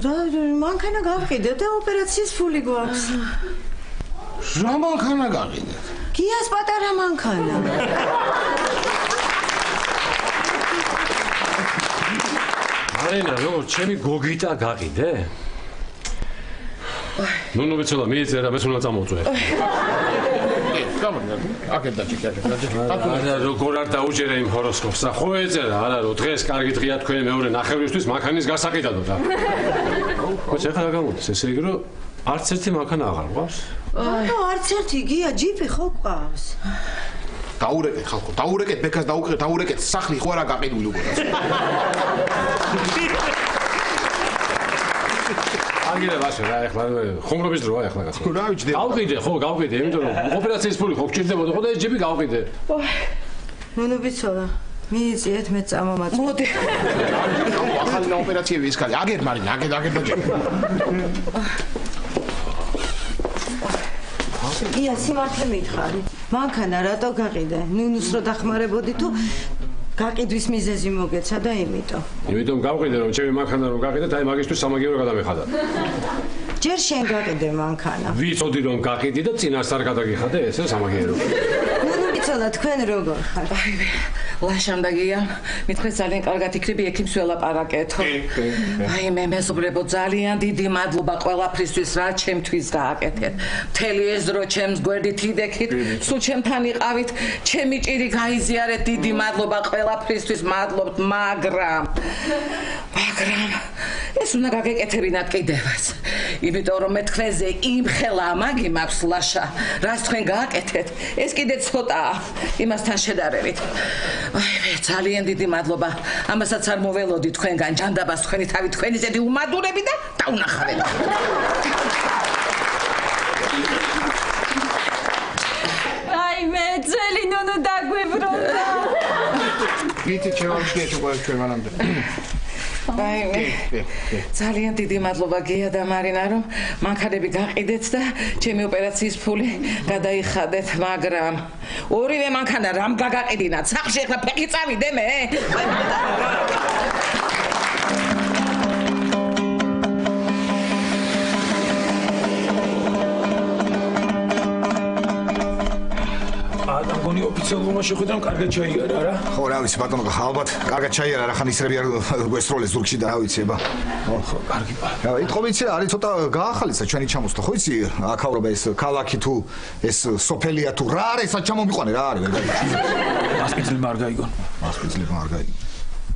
რა მანქანა გავყიდეთ და ოპერაციის ფული გვაქვს რა მანქანა გავყიდეთ გიას პატარა მანქანა მარინა როგორ ჩემი გოგიტა გაყიდე ნუ ვიცოლა მიეწერა მე უნდა წამოვწვე აკეთ დაჭიკე როგორ არ დაუჯერე იმ ჰოროსკოპს ხო ეწერა არა რომ დღეს კარგი დღეა თქვენი მეორე ნახევრისთვის მანქანის გასაყიდადო და ხო შეხა გამოდის ესე იგი რომ არც ერთი მანქანა აღარ ყავს არც ერთი გია ჯიპი ხო ყავს დაურეკეთ ხალხო დაურეკეთ ბექას დაურეკეთ სახლი ხო არა გაყიდული უკვე აგირე ვასე რა ეხლა ხუმრობის დროა ეხლა კაცო. რა ვიცი. გავყიდე ხო, გავყიდე, იმიტომ რომ ოპერაციის ფული ხო გჭირდებოდა ხო და ეს ჯიბი გავყიდე. ნუნუ ბიცოლა. მიიწიეთ მე წამომაწ. მოდი. ახალი ოპერაციები ის ხალხი. აგერ მარინა, აგერ დაჭერ. ია სიმართლე მითხარი. მანქანა რატო გაყიდე? ნუნუს რო დახმარებოდი თუ გაყიდვის მიზეზი მოგეცა და იმიტომ. იმიტომ გავყიდე რომ ჩემი მანქანა რომ გაყიდეთ, აი მაგისთვის სამაგიერო გადამეხადა. ჯერ შენ გაყიდე მანქანა. ვიცოდი რომ გაყიდი და წინასწარ გადაგიხადე ესე სამაგიერო. ნუნუ ბიცოლა თქვენ როგორ ხარ? ლაშამ და გია, მithქვენ ძალიან კარგად იქნები ექიმს ველაპარაკეთო. აი მე მეზობლებო ძალიან დიდი მადლობა ყველაფრისთვის რა ჩემთვის გააკეთეთ. მთელი ეს დრო ჩემს გვერდით იდექით, სულ ჩემთან იყავით, ჩემი ჭირი გაიზიარეთ, დიდი მადლობა ყველაფრისთვის, მადლობთ, მაგრამ ეს უნდა გაგეკეთებინათ კიდევაც. იმიტომ რომ მე თქვენზე იმხელა ამაგი მაქვს ლაშა, რაც თქვენ გააკეთეთ, ეს კიდე ცოტაა იმასთან შედარებით. აი, ძალიან დიდი მადლობა. ამასაც არ მოველოდი თქვენგან ჯანდაბას თქვენი თავი თქვენი ზედი უმადურები და დაუნახავენ. აი მე ძელი ნუნუ დაგვიბრუნდა. ვიცი შევამჩნიეთ უკვე ჩვენ მანამდე. აი მე ძალიან დიდი მადლობა გია და მარინა რომ მანქანები გაყიდეთ და ჩემი ოპერაციის ფული გადაიხადეთ, მაგრამ ორივე მანქანა რამ გაგაყიდინათ? სახლში ახლა ფეხი წავიდე მე. მგონი ოფიციალურმა შეხვედრამ კარგად ჩაიარა რა? ხო, რა ვიცი ბატონო, ალბათ კარგად ჩაიარა, რა ხან ისრები არ გვესროლეს ზურგში და რა ვიცი ება. ხო, კარგი პარა. რა, იტყობ იცი, არის ცოტა გაახალისა ჩვენი ჩამოსვლა, ხო იცი? აქავრობა ეს ქალაქი თუ ეს სოფელია თუ რა არის, სად ჩამომიყვანე რა არის, ვერ გაიგე. მასპინძლებმა არ გაიგონ. მასპინძლებმა არ გაიგონ.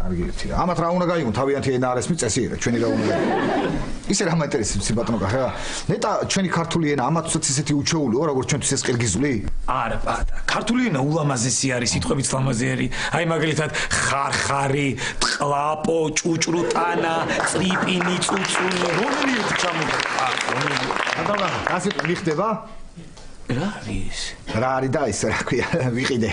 კარგი ერთი რა. ამათ რა უნდა გაიგონ, თავიანთი ენა არის მიწესიერა, ჩვენი რა უნდა გაიგონ. ისე რა მაინტერესებს ბატონო ხა? ნეტა ჩვენი ქართული ენა ამათაც ისეთი უჩვეულიო, როგორც ჩვენთვის ეს ყირგიზული? არა, პატა. ქართული ენა ულამაზესი არის, სიტყვებიც ლამაზიერი. აი მაგალითად ხარხარი, ტყლაპო, ჭუჭრუტანა, წრიპინი, წუწუნი, რომელი ერთი ჩამოვა? ბატონო, ასე მიხდება? რა არის? რა არის და ის რა ქვია, ვიყიდე.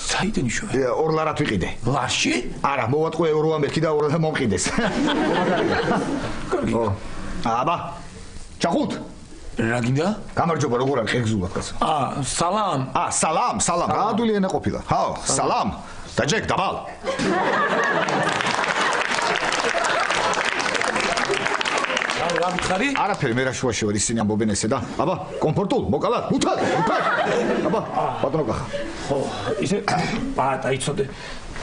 საიდან შევე? ორლარად ვიყიდე. ლაში? არა, მოვატყვე ორვა მერქი და ორლა მომყიდეს. კარგი. აბა. ჩახუთ. რა გინდა? გამარჯობა, როგორ არის ყირგიზულად კაცო? სალამ. სალამ, სალამ. გაადვილი ენა ყოფილა. ჰაო, სალამ. დაჯეკ, დაბალ. რა მითხარი? არაფერი, მე რა შუაში ვარ, ისინი ამბობენ ესე და აბა, კომფორტულ, მოკალად, უთად. აბა, ბატონო გახა. ხო, ისე პატა იცოდე.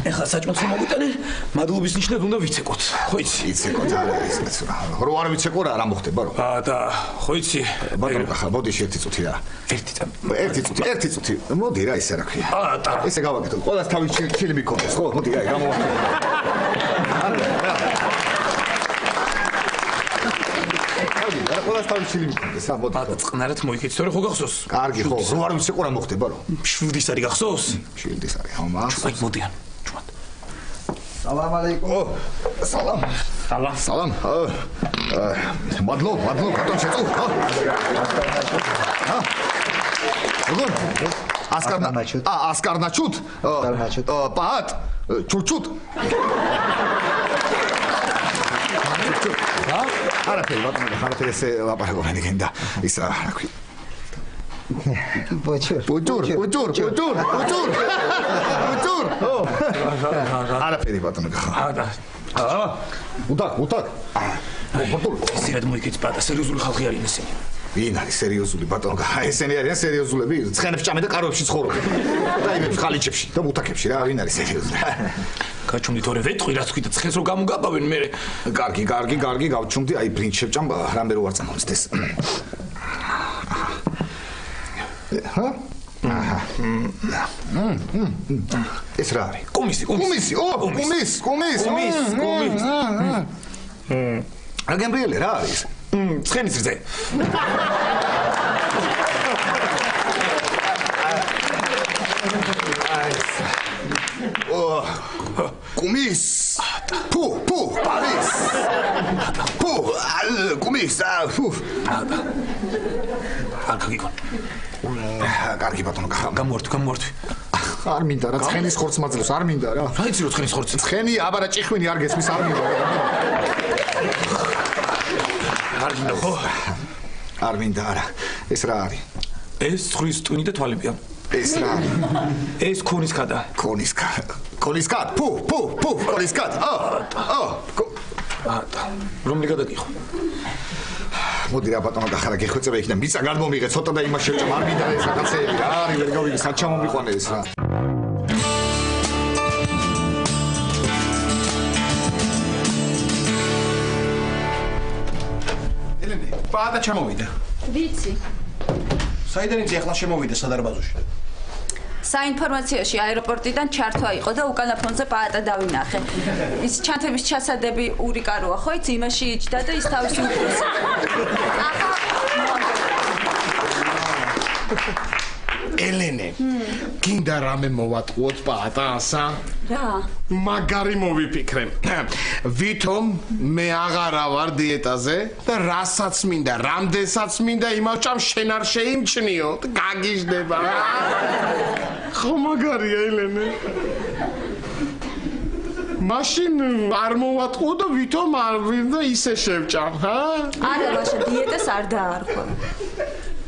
ეხლა საჭმელს მოგვიტანე, მადლობის ნიშნად უნდა ვიცეკოთ. ხო იცი? ვიცეკოთ არა ის კაცო. რო არ ვიცეკო რა მოხდება რო? პატა, ხო იცი? ბატონო გახა, მოდი ერთი წუთი რა. ერთი წუთი. მოდი რა ისე რა ქვია. პატა. ესე გავაკეთო. ყველას თავის ჩილი მიქონდეს, ხო? მოდი აი, გამოვაკეთე. არა, ყველას თავის ჩილი მიქონდეს, რა მოდი. პატა, წყნარად მოიქეცი, თორე ხო გახსოვს? კარგი, ხო. რო არ ვიცეკო რა მოხდება რო? მშვილდის არის გახსოვს? მშვილდის არის, ხო, მას. აი, მოდიან. ჩუმად. სალამ ალეიკუმ. სალამ. სალამ. სალამ. მადლობ, ბატონ შეწუ. როგორ? ასკარნაჩუტ? პაატ? ჩურჩუტ? რა? არაფერი, ბატონო, ხარაფერი ესე ლაპარაკობენ იქენ და ის რა ქვია. ბოჭურ. არაფერი ბატონო ხა. უტაკ. ბოჭურ. სერად მოიქეცი პატა, სერიოზული ხალხი არიან ესენი. ვინ არის სერიოზული ბატონო? ესენი არიან სერიოზულები, ცხენებს ჭამენ და კაროებში ცხოვრობენ. და იმებს ხალიჩებში და უტაკებში რა, ვინ არის სერიოზული? გაჩუმდი თორე ვეტყვი რაც თქვი და ცხენს რო გამოგაბავენ მე. კარგი, გავჩუმდი, აი ბრინჯ შევჭამ, რამე რო არ წამოვწდეს. ჰა? აჰა. ეს რა არის? კუმისი. აგემბრიელი რა არის? ცხენის რძე. კუმის. Пу, Борис. Пу, კუმის, ფუ. აკაკიკონ. კარგი ბატონო, გამორთვი. არ მინდა რა ცხენის ხორცს მაძლევს, არ მინდა რა. რა იცი რო ცხენის ხორცი? ცხენი, აბა რა ჭიხვინი არ გესმის, არ მინდა. არ მინდა ხო? არ მინდა არა. ეს რა არის? ეს ცხრის ტვინი და თვალებია. ეს რა არის? ეს ქონისკადა. ქონისკა? Пу, ქონისკა. რომლი გადაგიხო? მოდი რა ბატონო გახარა გეხვეწება იქიდან მიწა გადმომიღე ცოტა და იმას შევჭამ არ მინდა ეს რაღაცეები რა არის ვერ გავიგე საჩამო მიყვანე ეს რა ელენე პაატა ჩამოვიდა ვიცი საიდან იცი ახლა შემოვიდა სადარბაზოში საინფორმაციოში აეროპორტიდან ჩართვა იყო და უკანა ფონზე პაატა დავინახე. ის ჩანთების ჩასადები ურიკაროა, ხო იცი, იმაში იჯდა და ის თავისი უფროსი. ელენე, გინდა რამე მოვატყუოთ პაატასა? რა? მაგარი მოვიფიქრე. ვითომ მე აღარა ვარ დიეტაზე და რასაც მინდა, რამდენსაც მინდა იმავჭამ შენ არ შეიმჩნიო. გაგიჟდება რა. ხო მაგარია ელენე. მაშინ არ მოვატყუო და ვითომ არ მინდა ისე შევჭამ, ჰა? არა, ლაშა, დიეტას არ დაარქვა.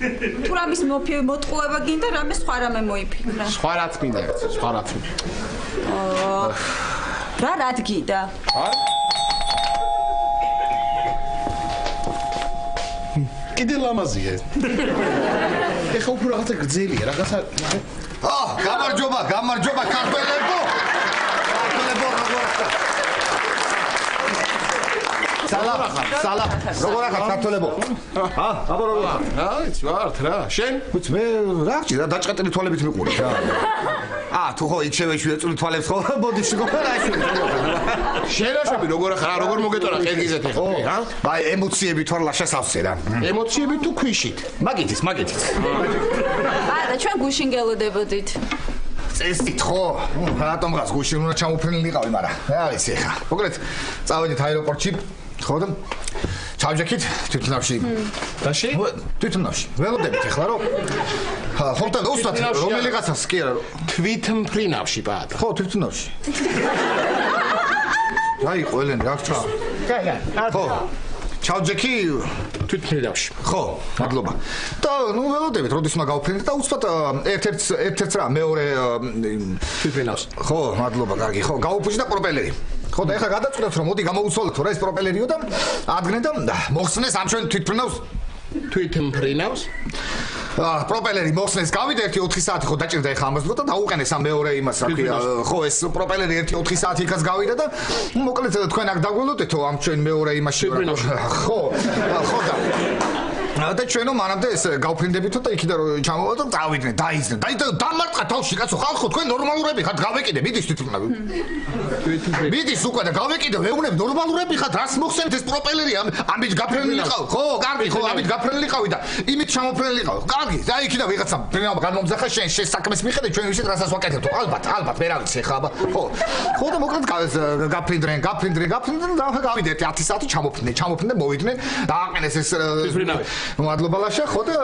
თუ რამის მოტყუება გინდა, რამე სხვა რამე მოიფიქრა. სხვა რაც მინდა, სხვა რაც. რა რად გიდა? კიდე ლამაზია. ეხა უფრო რაღაცა გრძელია, რაღაცა გამარჯობა ქართველებო. სალამ. როგორ ახალ ქართველებო? აბა როგორ? იცი ვართ რა. შენ? უც მე რა გჭირ და დაჭყეტილი თვალებით მიყურე რა. თუ ხო იქ შევეშვი ეწული თვალებს ხო? მოდი შეგოფერაში. შენაშები როგორ ახლა როგორ მოგეწონა ყელგიზეთ ეხლა რა? აი ემოციები თორ ლაშას ავსე რა. ემოციები თუ ქვიშით? მაგითის. არა, ჩვენ გუშინ გელოდებოდით. წესით ხო? რატომ გას გუშინ უნდა ჩამოფრენილიყავი, მაგრამ რა ვიცი ეხა. მოკლედ წავედით აეროპორტში, ხო და ჩავჯექით თვითნავში. დაში? თვითნავში. ველოდებით ეხლა რომ ხო და უბრალოდ რომელიღაცას კი არა თვითმფრინავში პაატა. ხო თვითნავში. აი ყველენი რა გჭა? ხო. ჩავჯექი თვითმფრინავში. ხო, მადლობა. და ნუ ველოდებით, როდის უნდა გავფრინდეთ და უცბად ერთ-ერთ რა მეორე თვითმფრინავს. ხო, მადლობა, კარგი. ხო, გავუფუჭი და პროპელერი. ხო და ეხლა გადაწყვეტთ რომ მოდი გამოვუცვალოთ რა ეს პროპელერიო და ადგნენ და მოხსნეს ამ ჩვენ თვითმფრინავს. პროპელერი მოხსნეს გავიდა 1-4 საათი ხო დაჭირდა ეხლა ამას და დაუყენეს ამ მეორე იმას რა ქვია ხო ეს პროპელერი 1-4 საათი იქაც გავიდა და მოკლედ თქვენ აქ დაგველოდეთო ამ ჩვენ მეორე იმაში ხო და ჩვენო მანამდე ეს გავფრინდებითო და იქიდან რომ ჩამოვიდეთ და წავიდნენ დაიზდნენ დამარტყა თავში კაცო ხალხო თქვენ ნორმალურები ხართ გავეკიდე მიდის თვითმფრინავი მიდის უკვე და გავეკიდე ვეუბნები ნორმალურები ხართ რას მოხსენეთ ეს პროპელერი ამით გაფრენილიყავ ხო კარგი ხო ამით გაფრენილიყავი და იმით ჩამოფრენილიყავ კარგი და იქიდან ვიღაცა ფრენა განმომძახა შენ საქმეს მიხედე ჩვენ ვისით რასაც ვაკეთებთ ალბათ მე რა ვიცი ხა ხო და მოკლედ გაფრინდნენ და გავიდეთ 10 საათი ჩამოფრინდნენ მოვიდნენ დააყენეს ეს მადლობა ლაშა ხო და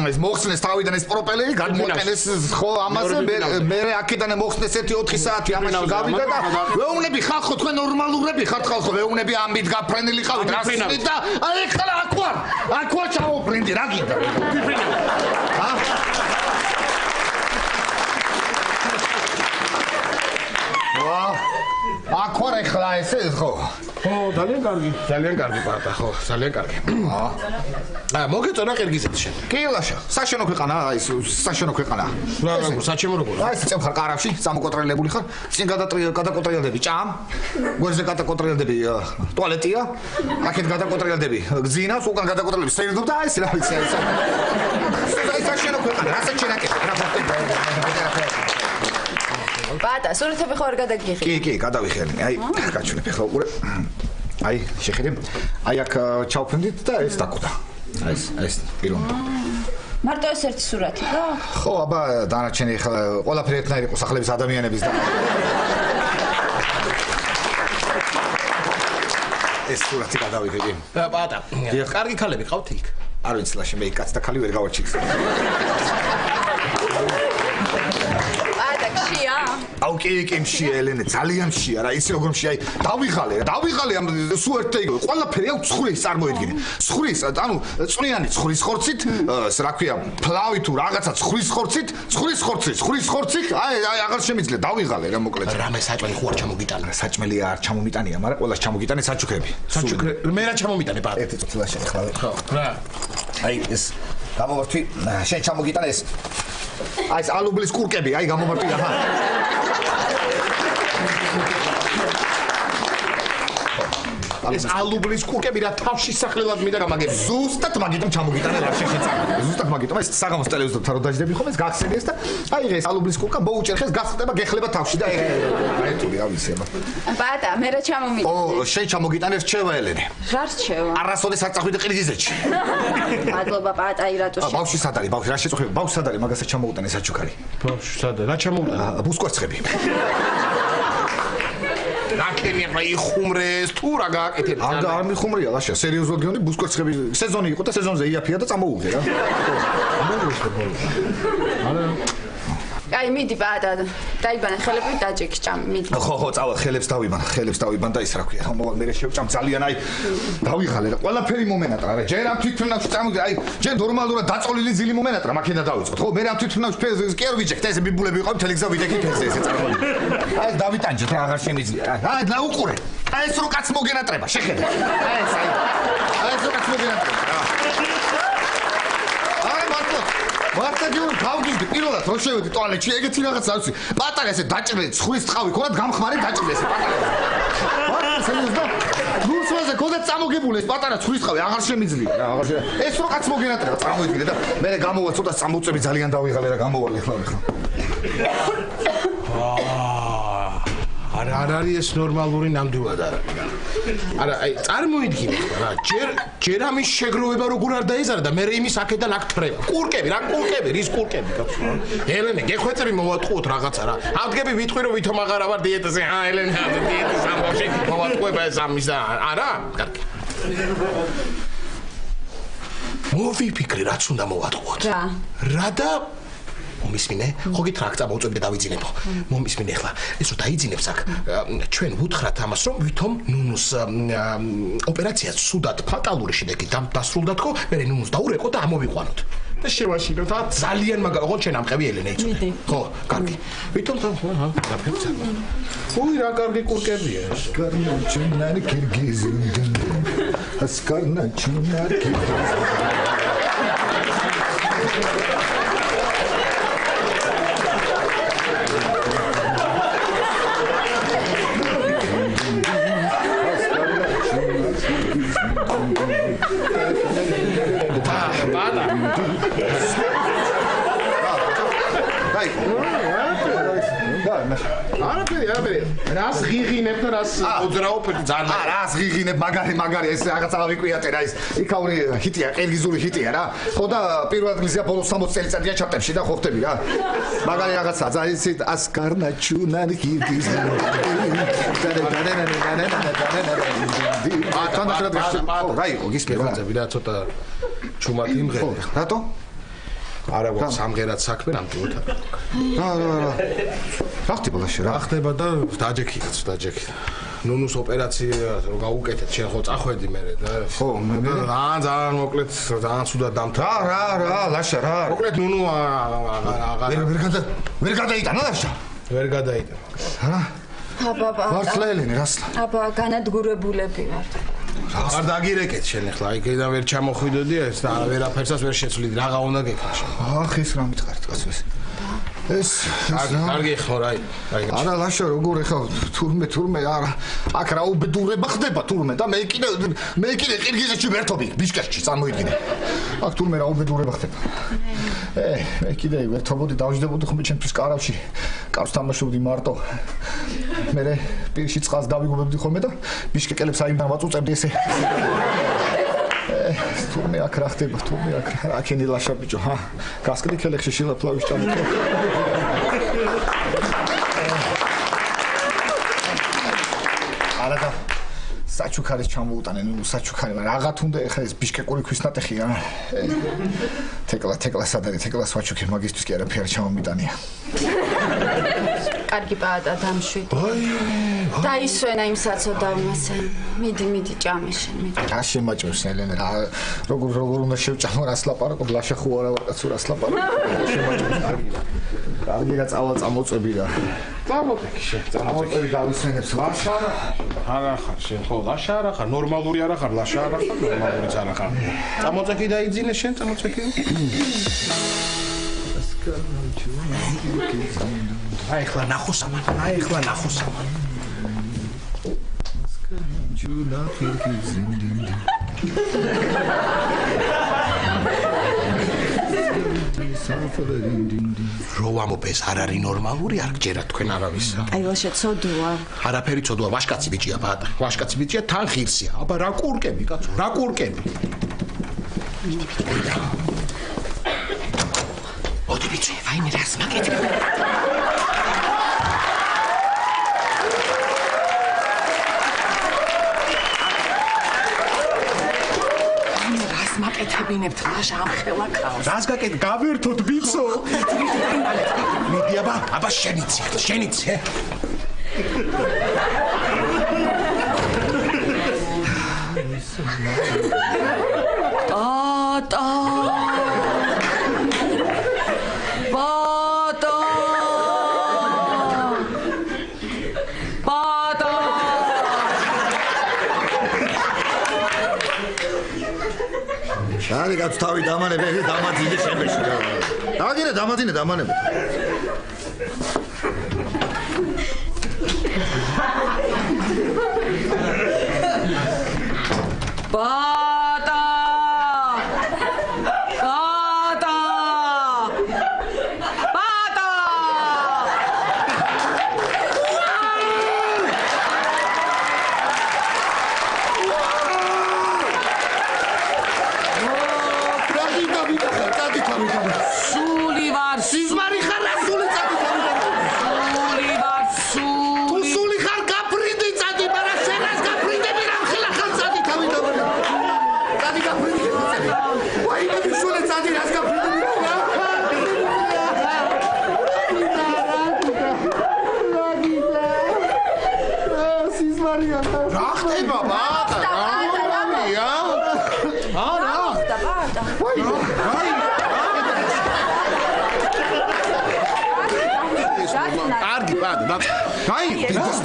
ეს მოხსნეს თავიდან ეს პროპელერი გადმოყენეს ხო ამაზე მე აქედან მოხსნეს 1-4 საათი ამაში გავიდა და ვეუბნები ხალხო თქვენ ნორმალურები ხართ ხალხო ვეუბნები ამით გაფრენილიყავით რასწრით და აი ხლა აქ ვარ ჩამოფრინდი რა გინდა აქ ვარ ახლა ესე ხო ხო ძალიან კარგი პაატა ხო ძალიან კარგი მოგეწონა ყირგიზეთი შენ კი ლაშა საშენო ქვეყანა აი საშენო ქვეყანა რა საჩემო როგორ აი წემ ხარ კარავში სამოკოტრელებული ხარ წინ გადაკოტრელდები ჭამ გვერდზე გადაკოტრელდები ტუალეტია აქეთ გადაკოტრელდები გზინავს უკან გადაკოტრელდები სერდობ და აი ეს რა ვიცი აი საშენო ქვეყანა რასაც შენაკეთებ რა პაატა, სურათები ხო არ გადაგიღე? კი, გადავიხერნი. აი, გაჩვენებ ახლა უყურე. აი, შეხედე. აი აქ ჩავფრინდით და ეს დაკუდა. აი ეს პიროვნი. მარტო ეს ერთი სურათი, რა? ხო, აბა დანარჩენი ახლა ყველაფერი ერთნაირი იყო სახლების ადამიანების და ეს სურათი გადავიღე. პატა, კარგი ქალები ყავთ იქ? არ ვიცი ლაშე მე კაც და ქალი ვერ გავაჩიქს. პატა ხშია? აუ კი მშია ელენე ძალიან მშია რა იცი როგორ მშია დავიღალე ამ სულ ერთე იგო ყველაფერი აქვს ცხრის წარმოიდგინე ცხრის ანუ წვნიანი ცხრის ხორცით რა ქვია ფლავი თუ რაღაცა ცხრის ხორცით აი აღარ შემიძლია დავიღალე რა მოკლედ რამე საჭმელი ხო არ ჩამოგიტანა საჭმელი არ ჩამომიტანია მაგრამ ყველას ჩამოგიტანე საჩუქრები მე რა ჩამომიტანე პატა ერთი წუთი ლაშე ხლა ხო რა აი ეს გამოვართვი შენ ჩამოგიტანე ეს აი ეს ალუბლის კურკები აი გამოვარტვი აჰა ეს ალუბლის კურკები რა თავში სახელად მინდა გამაგები ზუსტად მაგიტომ ჩამოგიტანე რა შეხეცა ზუსტად მაგიტომ ეს საღამოს ტელევიზორთან რო დაждები ხომ ეს გახსენდეს და აი ეს ალუბლის კურკა მოუჭერხეს გახსდება გეხლება თავში და აი თუ რა ვიცი აბა პატა მე რა ჩამომიტანე ო შენ ჩამოგიტანე რჩევა ელენე რა რჩევა არასოდეს არ წახვიდე ყირგიზეთში მადლობა პატა აი რატო ბავშვი სად არის ბავშვი რა შეწუხები ბავშვი სად არის მაგასაც ჩამოუტანე საჩუქარი ბავშვი სად არის რა ჩამოუტანე ბუსკვერცხები რაკენი რა იხუმრეს თუ რა გააკეთეთ არ მიხუმრია ლაშა სერიოზულად გეუბნები ბუსკვერცხები სეზონი იყო და სეზონზე იაფია და წამოუღე რა აი მიდი პატა დაიბანა ხელები დაჭექი ჭამ მიდი ხო წავალ ხელებს დავიბან და ის რა ქვია ხომ მე შევჭამ ძალიან აი დავიღალე რა ყველაფერი მომენატრა რა ჯერ ამ თვითმფრინავში წამოდი აი ჯერ ნორმალურად დაწოლილი ძილი მომენატრა მაქენა დავიწყოთ ხო მე ამ თვითმფრინავში ფერზე კი არ ვიჯექთ ესე ბიბულები ვიყავ მთელი გზა ვიჯექი ფერზე ესე წარმოიდგინე აი დავიტანჯეთ რა აღარ შემიძლია აი დაუყურე აი ეს რო კაც მოგენატრება შეხედე აი ეს რო კაც მოგენატრება რა მარტო გიო გავგიჟდი პირველად რო შევედი ტუალეტში ეგეთი რაღაც არ ვიცი პატარა ესე დაჭრილი ცხრის ტყავი ქონდა გამხმარი დაჭრილი ესე პატარა სერიოზულად რუსვაზე ქონდა წამოგებული ეს პატარა ცხრის ტყავი აღარ შემიძლია რა აღარ ეს რო კაც მოგენატრება წარმოიდგინე და მე გამოვა ცოტა წამოწები ძალიან დავიღალე რა გამოვალი ხლა არ არის ეს ნორმალური ნამდვილად არა აი წარმოიდგინე რა ჯერ ამის შეგროვება როგორ არ დაიზარა და მე იმის აქედან აქ თრება კურკები რა კურკები რის კურკები ელენე გეხვეწები მოვატყუოთ რაღაცა რა ადგები ვიტყვი რომ ვითომ აღარა ვარ დიეტაზე ელენე დიეტის ამბავში მოვატყუება ეს ამის და არა კარგი მოვიფიქრე რაც უნდა მოვატყუოთ რა და მომისმინე, ხო გით რა წამოვწევდი და დავიძინებო. მომისმინე ახლა, ეს რომ დაიძინებს აქ, ჩვენ ვუთხრათ ამას, რომ ვითომ ნუნუს ოპერაცია სუდად ფატალური შედეგი დასრულდათ ხო, მე ნუნუს დაურეკო და ამოვიყვანოთ. და შევაშინოთ, ძალიან მაგარი, ოღონდ შენ ამყევი ელენე იცოდე. ხო, კარგი. ვითომ დაფერცა. უი რა კარგი კურკებია ეს. კარგი ჩუნარი კირგიზი. ასკარნა ჩუნარი კირგიზი. არაფერი. რას ღიღინებ და რას მოძრაობ ძალიან. რას ღიღინებ მაგარი ეს რაღაც ავიკვიატე რა ის. იქაური ჰიტია, ყირგიზული ჰიტია რა. ხო და პირველ ადგილზეა ბოლოს 60 წელიწადია ჩარტებში და ხო ხტები რა. მაგარი რაღაცა. ზაიცით ასკარნა ჩუნარი ყირგიზი. რა იყო გისმენდა რა ცოტა ჩუმად იმღერე. რატო? არა ვარ სამღერად საქმე ნამდვილად. რა. რა ხდება ლაშე რა? ხდება და დაჯექი. ნუნუს ოპერაცია რო გაუკეთეთ შენ ხო წახვედი მე და ხო მე ძალიან მოკლედ ძალიან სულად დამთა. რა ლაშა რა. მოკლედ ნუნუ ვერ გადაიტანა ლაშა. ვერ გადაიტანა. რა? აბა. მართლა ელენე რასლა? აბა განადგურებულები ვართ. არ დაგირეკეთ შენ ახლა იქიდან ვერ ჩამოხვიდოდი ეს და ვერაფერსას ვერ შეცვლიდი რაღა უნდა გეკეთე შენ ახ ეს რა მითხარით კაცო ეს კარგი ხო რა არა ლაშა როგორ ახლა თურმე არა აქ რა უბედურება ხდება თურმე და მე კიდე ყირგიზეთში ვერთობი ბიშკეში წარმოიდგინე აქ თურმე რა უბედურება ხდება მე კიდე ვერთობოდი დავждდებოდი ხომ ჩემთვის კარავში კარს თამაშობდი მარტო მე პირში წყალს დავიგობებდი ხოლმე და ბიშკეკელებს აიმდან ვაწუწებდი ესე თურმე აქ რა ხდება თურმე აქ აქენი ლაშა ბიჭო ჰა გასკდი ქელეხში შილაფლავის ჩამოწევ არა და საჩუქარის ჩამოუტანენ, საჩუქარი, მაგრამ აღათ უნდა ეხლა ეს ბიშკეკური ქვის ნატეხია. თეკლა სად არის? თეკლას ვაჩუქი მაგისტვის კი არაფერი ჩამომიტანია. კარგი პაატა დამშვიდ. დაისვენა იმ საცოდავნასე. მიდი ჭამეშენ, მიდი. რა შემაჭროს ელენე რა როგორ უნდა შევჭამო რას ლაპარაკობ ლაშა ხო არა ვაკაცო რას ლაპარაკობ შემაჭროს კარგი რა წამოწები რა წამოწები გავისვენებს ლაშა არა ხარ შენ ხო ლაშა არა ხარ ნორმალური არა ხარ ლაშა არა ხარ ნორმალურიც არა ხარ წამოწეკი დაიძინე შენ წამოწეკი აი ხლა ნახო სამან Juna filki zindin. რო ამოფეს არ არის ნორმალური არ გჯერა თქვენ არავისა. აი ვაშა ცოდოა. არაფერი ცოდოა, ვაშკაცი ბიჭია ბატა. ვაშკაცი ბიჭია თან ღირსია. აბა რა კურკები კაცო, რა კურკები. ოდი ბიჭი, ვაიმე რას მაგეთქე. ეთებინებთ ლაშა ამ ხელა ქავს. რას გაკეთ გავერთოთ ბიცო? მიდი აბა შენიცი. Shari gat თავი დამანებები დამაძინე შემეში. დაგირე დამანები.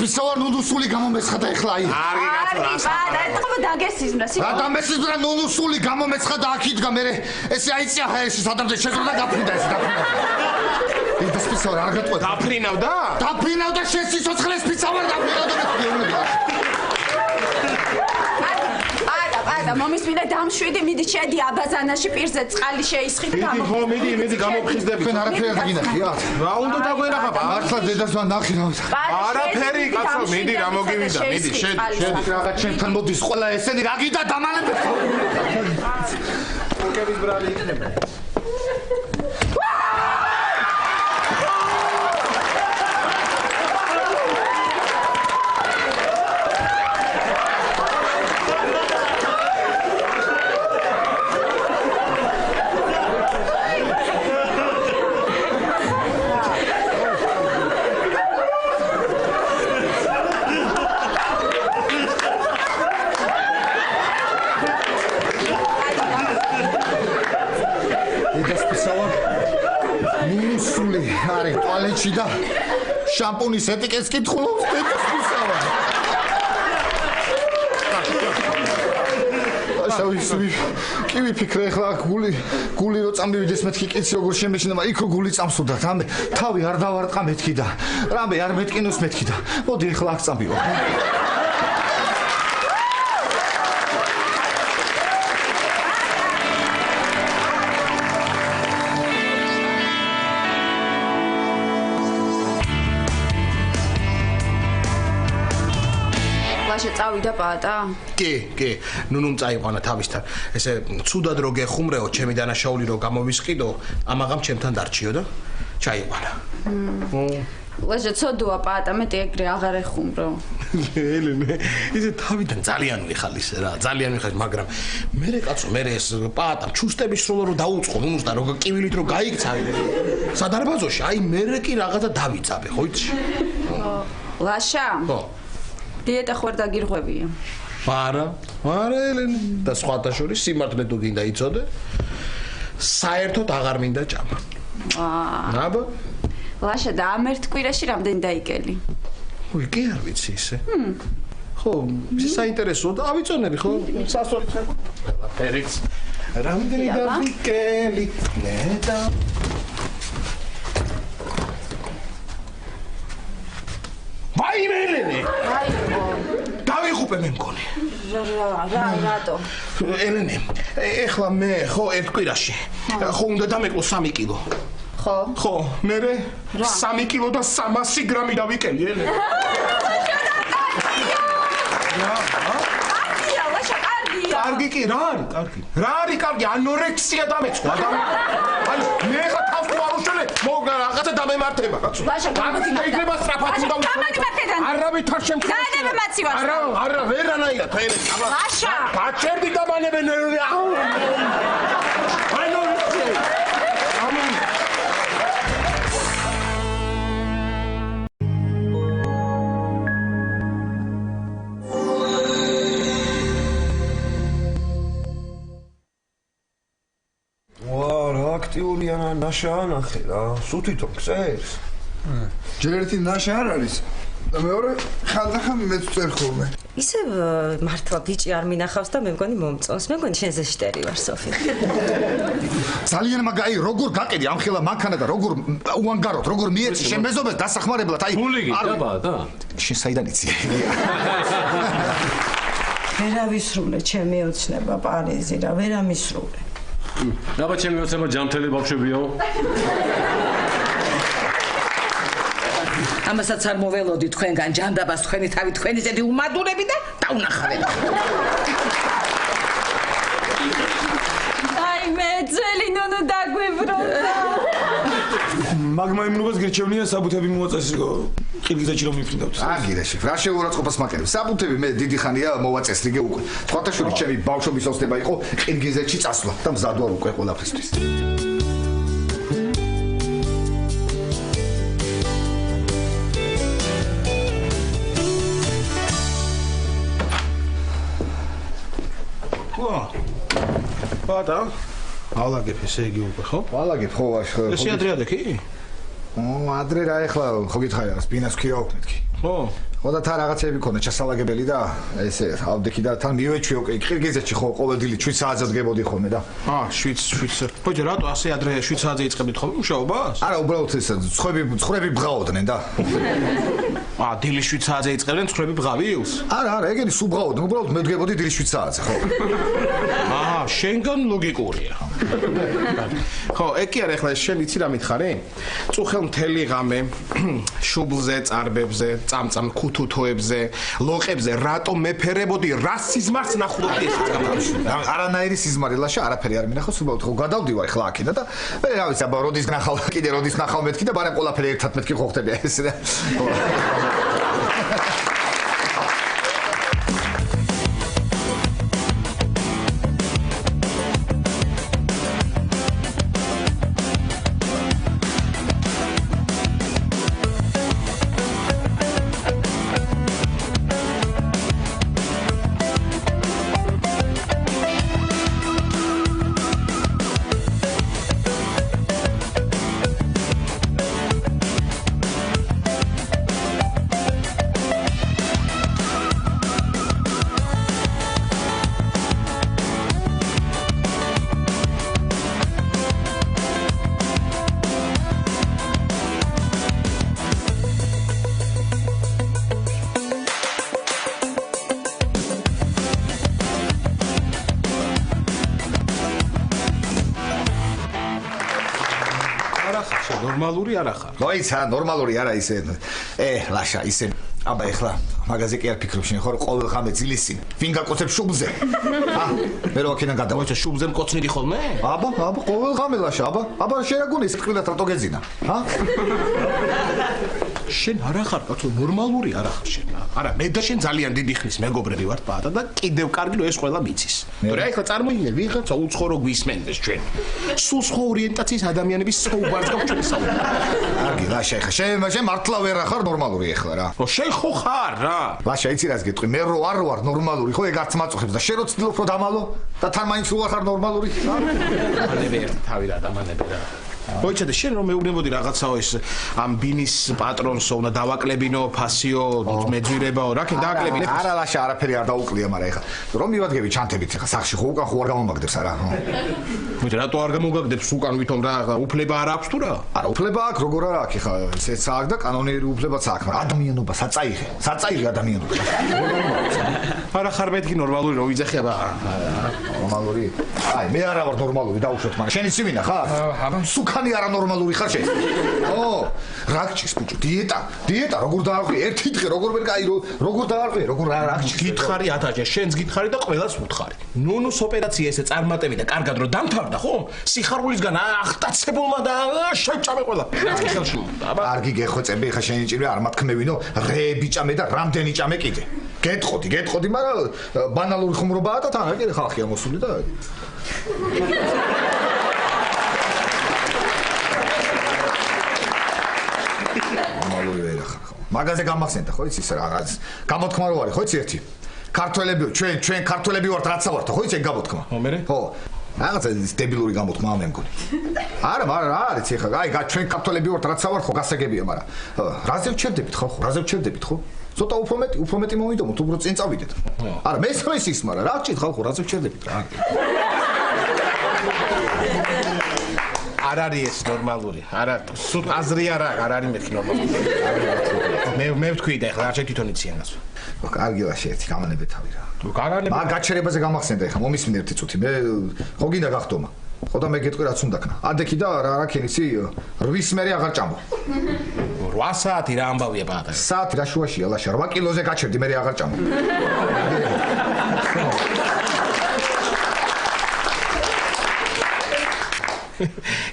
Bisawar nunusuli გამომეცხადა ეხლა აი. კარგი კაცო რა. ეთქობა დაგესიზმრა. რა დამესიზმრა ნუნუსული გამომეცხადა აქ იდგა მე ესე აიწია ეს სადამდე შეგროდა დაფრინდა ეს დაფრინდა. ეს ბისავარ არ გეტყვი. დაფრინავდა შენ სიცოცხლეს ბისავარ დაფრინავდა. და მომის მინდა დამშვიდი მიდი შედი აბაზანაში პირზე წყალი შეისხი და მიდი გამოფხიზდები თქვენ არაფერი არ დაგინახია რა უნდა დაგვერახა მართლა დედას მან ნახი რა არაფერი კაცო მიდი რა მოგივიდა მიდი შედი რაღაც ჩემთან მოდის ყველა ესენი რა გიდა დამალები ოკევის ბრალი იქნება და შამპუნის ეტიკეტს კითხულობს დედას მისავა. შავი კი ვიფიქრე ახლა გული რო წამივიდეს მეთქი კიცი როგორ შემეშინა მაგრამ იქ რო გული წამსუდა რამე თავი არ დავარტყა მეთქი და რამე არ მეტკინოს მეთქი და მოდი ახლა აქ წამივა. წავიდა პაატა? კი, ნუნუმ წაიყვანა თავისთან. ესე ცუდად რო გეხუმრეო, ჩემი დანაშაული რო გამოვისყიდო, ამაღამ ჩემთან დარჩიო და ჩაიყვანა. ლაშა ცოდუა პატა მეტი ეგრე აღარ ეხუმრო. ელენე, ისე თავიდან ძალიან ვიხალისე რა, ძალიან ვიხალისე, მაგრამ მერე კაცო, მერე ეს პატა ჩუსტების სროლა რო დაუწყო, ნუნუს და რო კივილით რო გაიქცავი. სადარბაზოში, აი მერე კი რაღაცა დავიცაბე, ხო იცი? ლაშა? ხო. დიეტა ხوار დაგირღვევია. არა ელენე, და სხვათა შორის სიმართლე თუ გინდა იცოდე, საერთოდ აღარ მინდა ჭამა. აბა ლაშა და ამ ერთ კვირაში რამდენი დაიკელი? ой, კი არ ვიცი ისე. ხო, ის საინტერესოა და ავიწონები ხო? სასწორით ხება. ფერიც. რამდენი დაიკელი? ნეტა. ვაიმელენე. დავიღუპე მე მგონი. რატო? ელენე, ეხლა მე ხო ერთ კვირაში. ხო უნდა დამეკლო 3 კილო. ხო, მერე 3 კილო და 300 გრამი დავიკელი, ელენე. კარგი კი, რა არის კარგი? რა არის კარგი? ანორექსია დამეწყვა და აი მე ხა თავს არ უშველე, მოგა რაღაცა დამემართება, კაცო. შეიძლება სწრაფად უნდა უშველო. არავით არ შემთხვევაში. დაადები მაცივას. არა, ვერანაირად, ელენე. ლაშა. გაჩერდი და მანებენ. ანორექსია. აქტიურია ნაშა ანახე რა, სულ თვითონ გწერს. ჯერ ერთი ნაშა არ არის და მეორე ხანდახან მეც წერ ხოლმე. ისე მართლა ბიჭი არ მინახავს და მე მგონი მომწონს. მე მგონი შენზე შტერი ვარ, სოფი. ძალიან მაგარი, როგორ გაყიდი ამ ხელა მანქანა და როგორ უანგაროთ, როგორ მიეცი შენ მეზობელს დასახმარებლად, აი. ფულიგი, დაბა და. შენ საიდან იცი? ვერავისრულე ჩემი ოცნება პარიზი რა, ვერამისრულე. დაბა ჩემი ოცნება ჯანმრთელი ბავშვებიო. ამასაც არ მოველოდი თქვენგან ჯანდაბას თქვენი თავი თქვენი ზედი უმადურები და დაუნახავენ. აი მე ძველი ნუნუ დაგვიბრუნდა. მაგმა იმნობას გირჩევნია საბუთები მოაწესრიგო. ყირგიზეთში რომ მიფრინდავთ. აგირეში, რა შეურაცხყოფას მაკერებ. საბუთები მე დიდი ხანია მოვაწესრიგე უკვე. სხვათა შორის ჩემი ბავშვობის ოცნება იყო ყირგიზეთში წასვლა და მზად ვარ უკვე ყველაფრისთვის. პატა, ალაგებ ესე იგი უკვე ხო? ალაგებ ხო ვაშ. ესე ადრეადე კი? ადრე რა ეხლა ხო გითხარი რა სპინას კი ავკნით კი. ხო. ხო და თან რაღაცები ქონდა ჩასალაგებელი და ესე ავდექი და თან მივეჩვი ოკეი ყირგიზეთში ხო ყოველდღე 7 საათზე დგებოდი ხოლმე და 7 ბოჭე რატო ასე ადრე 7 საათზე იწყებდით ხოლმე მუშაობას? არა უბრალოდ ეს ცხვრები ბღაოდნენ და დილის 7 საათზე იწყებდნენ ცხვრები ბღავილს? არა ეგენი სულ ბღაოდნენ უბრალოდ მე დგებოდი დილის 7 საათზე ხო შენგან ლოგიკურია ხო ეგ კი არა ეხლა შენ იცი რა მითხარი? წუხელ მთელი ღამე შუბლზე წარბებზე წამწამ თუთოებზე, ლოყებზე, რატომ მეფერებოდი რა სიზმარს ნახულობდი ესეც გამარჯვე. არანაირი სიზმარი ლაშა, არაფერი არ მინახავს, უბრალოდ ხო გადავდივარ ხლა აქედან და მე რა ვიცი, აბა როდის ნახავ, კიდე როდის ნახავ მეთქი და ბარემ ყველაფერი ერთად მეთქი ხო ხდება ეს რა. ნორმალური არ ახარ. მოიცა, ნორმალური არა ისე. ლაშა, ისე. აბა ეხლა მაგაზე კი არ ფიქრობ შენ ხო ყოველ ღამე ძილისინ. ვინ გაკოცებს შუბლზე? მე რო აქედან გადავაჭა შუბლზე მკოცნილი ხოლმე? აბა, ყოველ ღამე ლაშა, აბა შენ რა გონი ეს ტყილად რატო გეძინა? შენ არა ხარ კაცო, ნორმალური არა ხარ შენ. არა, მე და შენ ძალიან დიდი ხნის მეგობრები ვართ პაატა და კიდევ კარგი რომ ეს ყველა მიცის. თორე აი ხა წარმოიდგინე ვიღაცა უცხორო გვისმენდეს ჩვენ. სულ სხვა ორიენტაციის ადამიანების საუბარს გაქვს ჩვენ საუბარი. კარგი, ლაშა ხა შენ მართლა ვერ ხარ ნორმალური ეხლა რა. ო შენ ხო ხარ რა. ლაშა იცი რას გეტყვი, მე რო არ ვარ ნორმალური, ხო ეგ არც მაწუხებს და შენ რო ცდილობ რომ დამალო და თან მაინც რო ხარ ნორმალური. ამანები ერთი თავი რა დამანები რა. მოიჩადე შენ რომ მეუბნებოდი რაღაცაო ეს ამ ბინის პატრონსო უნდა დავაკლებინო ფასიო მეძვირებაო რა ქენ დააკლებინე არა ლაშა არაფერი არ დაუკლია მაგრამ ეხა რომ მივადგები ჩანთებით ეხა სახში ხო უკან ხო არ გამომაგდებს არა მოიჩადე რატო არ გამომაგდებს უკან ვითომ რა უფლება არ აქვს თუ რა არა უფლება აქვს როგორ არ აქვს ეხა ესეც აქვს და კანონიერი უფლებაც აქვს მაგრამ ადამიანობა საწაიღე ადამიანობა არა ხარ მეთქი ნორმალური რომ ვიძახება ნორმალური აი მე არა ვარ ნორმალური დაუშვეთ მაგრამ შენ იცი ვინა ხარ სუკანი არანორმალური ხარ შენ ო რაგჭის ბიჭო დიეტა როგორ დააღვი ერთი დღე როგორ ვერ გაირო როგორ დააღვი როგორ რაგჭის გითხარი ათაჯა შენს გითხარი და ყველას ვუთხარი ნუნუს ოპერაცია ესე წარმატები და კარგად რომ დამთავრდა ხო სიხარულისგან აღტაცებულმა და შეჭამე ყველა რაც კი ხელში აბა კარგი გეხვეწები ხა შენი ჭირვე არ მათქმევინო რეები ჭამე და რამდენი ჭამე კიდე გეტყოდი მაგრამ ბანალური ხუმრობაა და თან კიდე ხალხი ამოსული და მაგაზე გამახსენდა ხო იცი რაღაც გამოთქმა რო არის ხო იცი ერთი ქართველები ჩვენ ქართველები ვართ რაცა ვართ ხო იცი ეგ გამოთქმა ხო მე ხო რაღაცა დებილური გამოთქმა მე მგონი არა მაგრამ რა არის ეხლა აი ჩვენ ქართველები ვართ რაცა ვართ ხო გასაგებია მაგრამ რაზე ვჩერდებით ხო რაზე ვჩერდებით ხო ცოტა უფრო მეტი მომიდომოთ უფრო წინ წავიდეთ არა მე ის მაგრამ რა გჭირთ ხალხო რაზე ვჩერდებით რა არ არის ეს ნორმალური. არა, სულ აზრი არ არის მეთქი ნორმალური. მე ვთქვი და ეხლა არჩევ თვითონ იციან გასვა. კარგი ლაშე ერთი გამანებე თავი რა. გაგანებე. მაგ გაჩერებაზე გამახსენდა ეხლა მომისმინე ერთი წუთი. მე ხო გინდა გახდომა. ხო და მე გეტყვი რაც უნდა ქნა. ადექი და რა ქენ იცი 8-ის მერე აღარ ჭამო. 8 საათი რა ამბავია პაატა. საათი გაშუაშია ლაშა 8 კილოზე გაჩერდი მე აღარ ჭამო.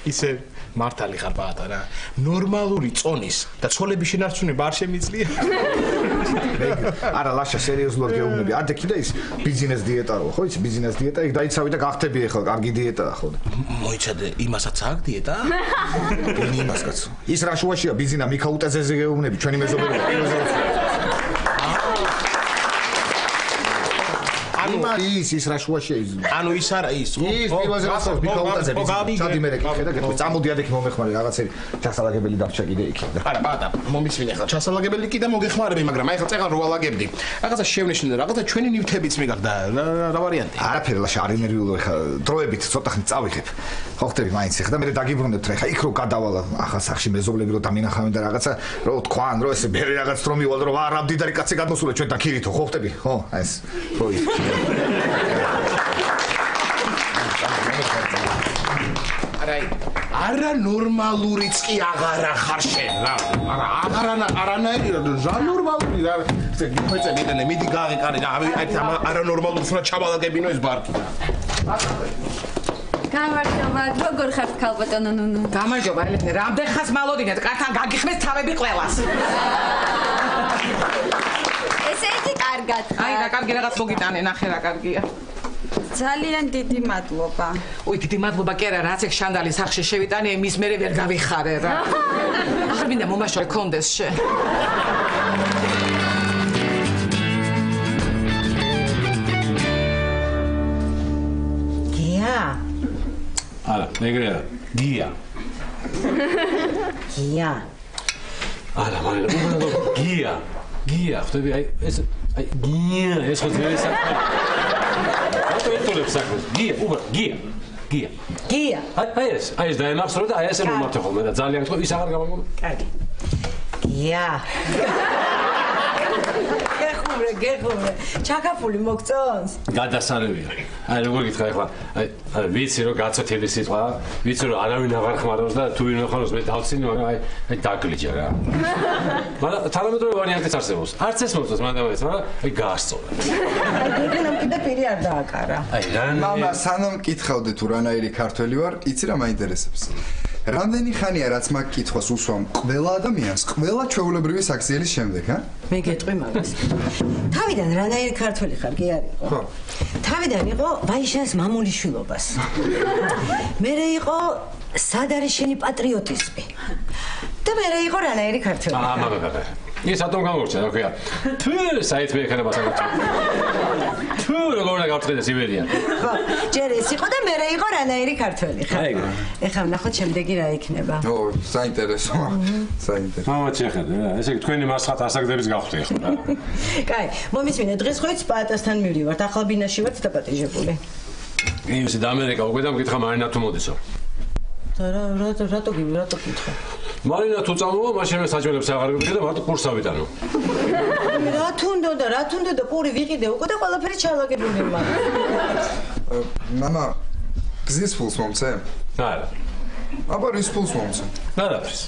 ისე მართალი ხარ პაატა რა ნორმალური წონის და ცოლების შენარჩუნება არ შემიძლია არა ლაშა სერიოზულად გეუბნები ადექი და ის ბიზნეს დიეტა რო ხო იცი ბიზნეს დიეტა იქ დაიცავი და გახტები ახლა კარგი დიეტაა ხო მოიცადე იმასაც აქვს დიეტა იმას კაცო ის რა შუაშია ბიზნა მიქაუტეზეზე გეუბნები ჩვენი მეზობელია ის რა შუაშია ის ანუ ის არა ის ის პირველზე გასავს მიქაუტაზე ჩადი მე კითხე და გეტყვი წამოდი ადექი მომეხმარე რაღაცები ჩასალაგებელი დარჩა კიდე იქ არა პატა მომისმინე ხა ჩასალაგებელი კიდე მოგეხმარები მაგრამ აი ხა წეღან რო ალაგებდი რაღაცა შევნიშნე რაღაცა ჩვენი ნივთებიც მიგახდა რა ვარიანტი არაფერი ლაშა არ ინერვიულო ხა დროებით ცოტა ხნით წავიღებ ხო ხტები მაინც ხა და მე დაგიბრუნებთ ხა იქ რო გადავალა ახლა სახში მეზობლები რო დამინახავენ და რაღაცა რო თქვან რო ესე მე რაღაც რო მივალ რო რა მდიდარი კაცი გადმოსულა ჩვენ და ქირითო ხო ხტები ხო აი ეს ხო არა ნორმალურიც კი აღარა ხარ შენ რა არანაირი რა ნორმალური რა გიხვეწები და მიდი გააღიყარე და არა ნორმალურს უნდა ჩავალაგებინო ეს ბარკი გამარჯობა როგორ ხართ ქალბატონო ნუნუ გამარჯობა ელენე რამდენ ხანს მალოდინეთ კართან გაგიხმეს თავები ყველას ესე იგი კარგად აი რა კარგი რაღაც მოგიტანე ნახე რა კარგია ძალიან დიდი მადლობა. ой, დიდი მადლობა კი არა, რაც ეგ შანდალი სახში შევიტანე, მის მერე ვერ გავიხარე რა. ახლა მინდა მომაშორე კონდეს შე. გია? არა, მეგრე გია. გია. არა, მაგრამ გია, ხტები აი ეს აი გია, ეს ხო ძველი საქმე. რატო ეთოლებს საქმეს? გია. აი ეს დაემახსოვრე და აი ესე მომართე ხოლმე და ძალიან გთხოვ ის აღარ გამოგონა. კარგი. გია. გეხუმრე. ჩაკაფული მოგწონს? გადასარევია. აი როგორ გითხრა ახლა? აი ვიცი რომ გაცოთილი სიტყვა, ვიცი რომ არავინ აღარ ხმარობს და თუ ვინმე ხაროს მე დავცინო, აი დაგლიჯა რა. მაგრამ თანამედროვე ვარიანტიც არსებობს. არც ეს მომწონს მანდამაიც, მაგრამ აი გაასწორა. გეგენამ კიდე პირი არ დააკარა. აი რა. მამა სანამ მკითხავდე თუ რანაირი ქართველი ვარ, იცი რა მაინტერესებს? რამდენი ხანია რაც მაგ კითხვას უსვამ ყველა ადამიანს, ყველა ჩვეულებრივი საქციელის შემდეგ, ჰა? მე გეტყვი მაგას. თავიდან რანაირი ქართველი ხარ, კი არ იყო? ხო. თავიდან იყო ვაიშას მამულიშვილობას. მერე იყო სად არის შენი პატრიოტიზმი? და მერე იყო რანაირი ქართველი. მამამა. ის ატომ გამორჩა, რა ქვია. თუ საერთოდ ეხება საკუთარ. თუ როგორ გავწყვეტე სიბერია. ხო, ჯერ ეს იყო და მერე იყო რანაირი ქართველი ხარ. ეხლა ვნახოთ შემდეგი რა იქნება. ო, საინტერესო. საინტერესო. მამაც შეხედე, ესე იგი თქვენი მასხათ ასაგდების გავხდი ხო რა. კაი, მომისმინე, დღეს ხო იცი პაატასთან მივდივართ, ახალ ბინაში ვართ დაპატიჟებული. ის და ამერიკა უკვე და მკითხა მარინა თუ მოდისო. რატო გითხა? მარინა თუ წამოვა, მაშინ საჯელებს აღარ გიყიდე და მარტო კურს ავიტანო. რა თუნდო და პური ვიყიდე უკვე და ყველაფერი ჩალაგებული მაქვს. მამა, გზის ფულს მომცე? არა. აბა რის ფულს მომცე? არაფრის.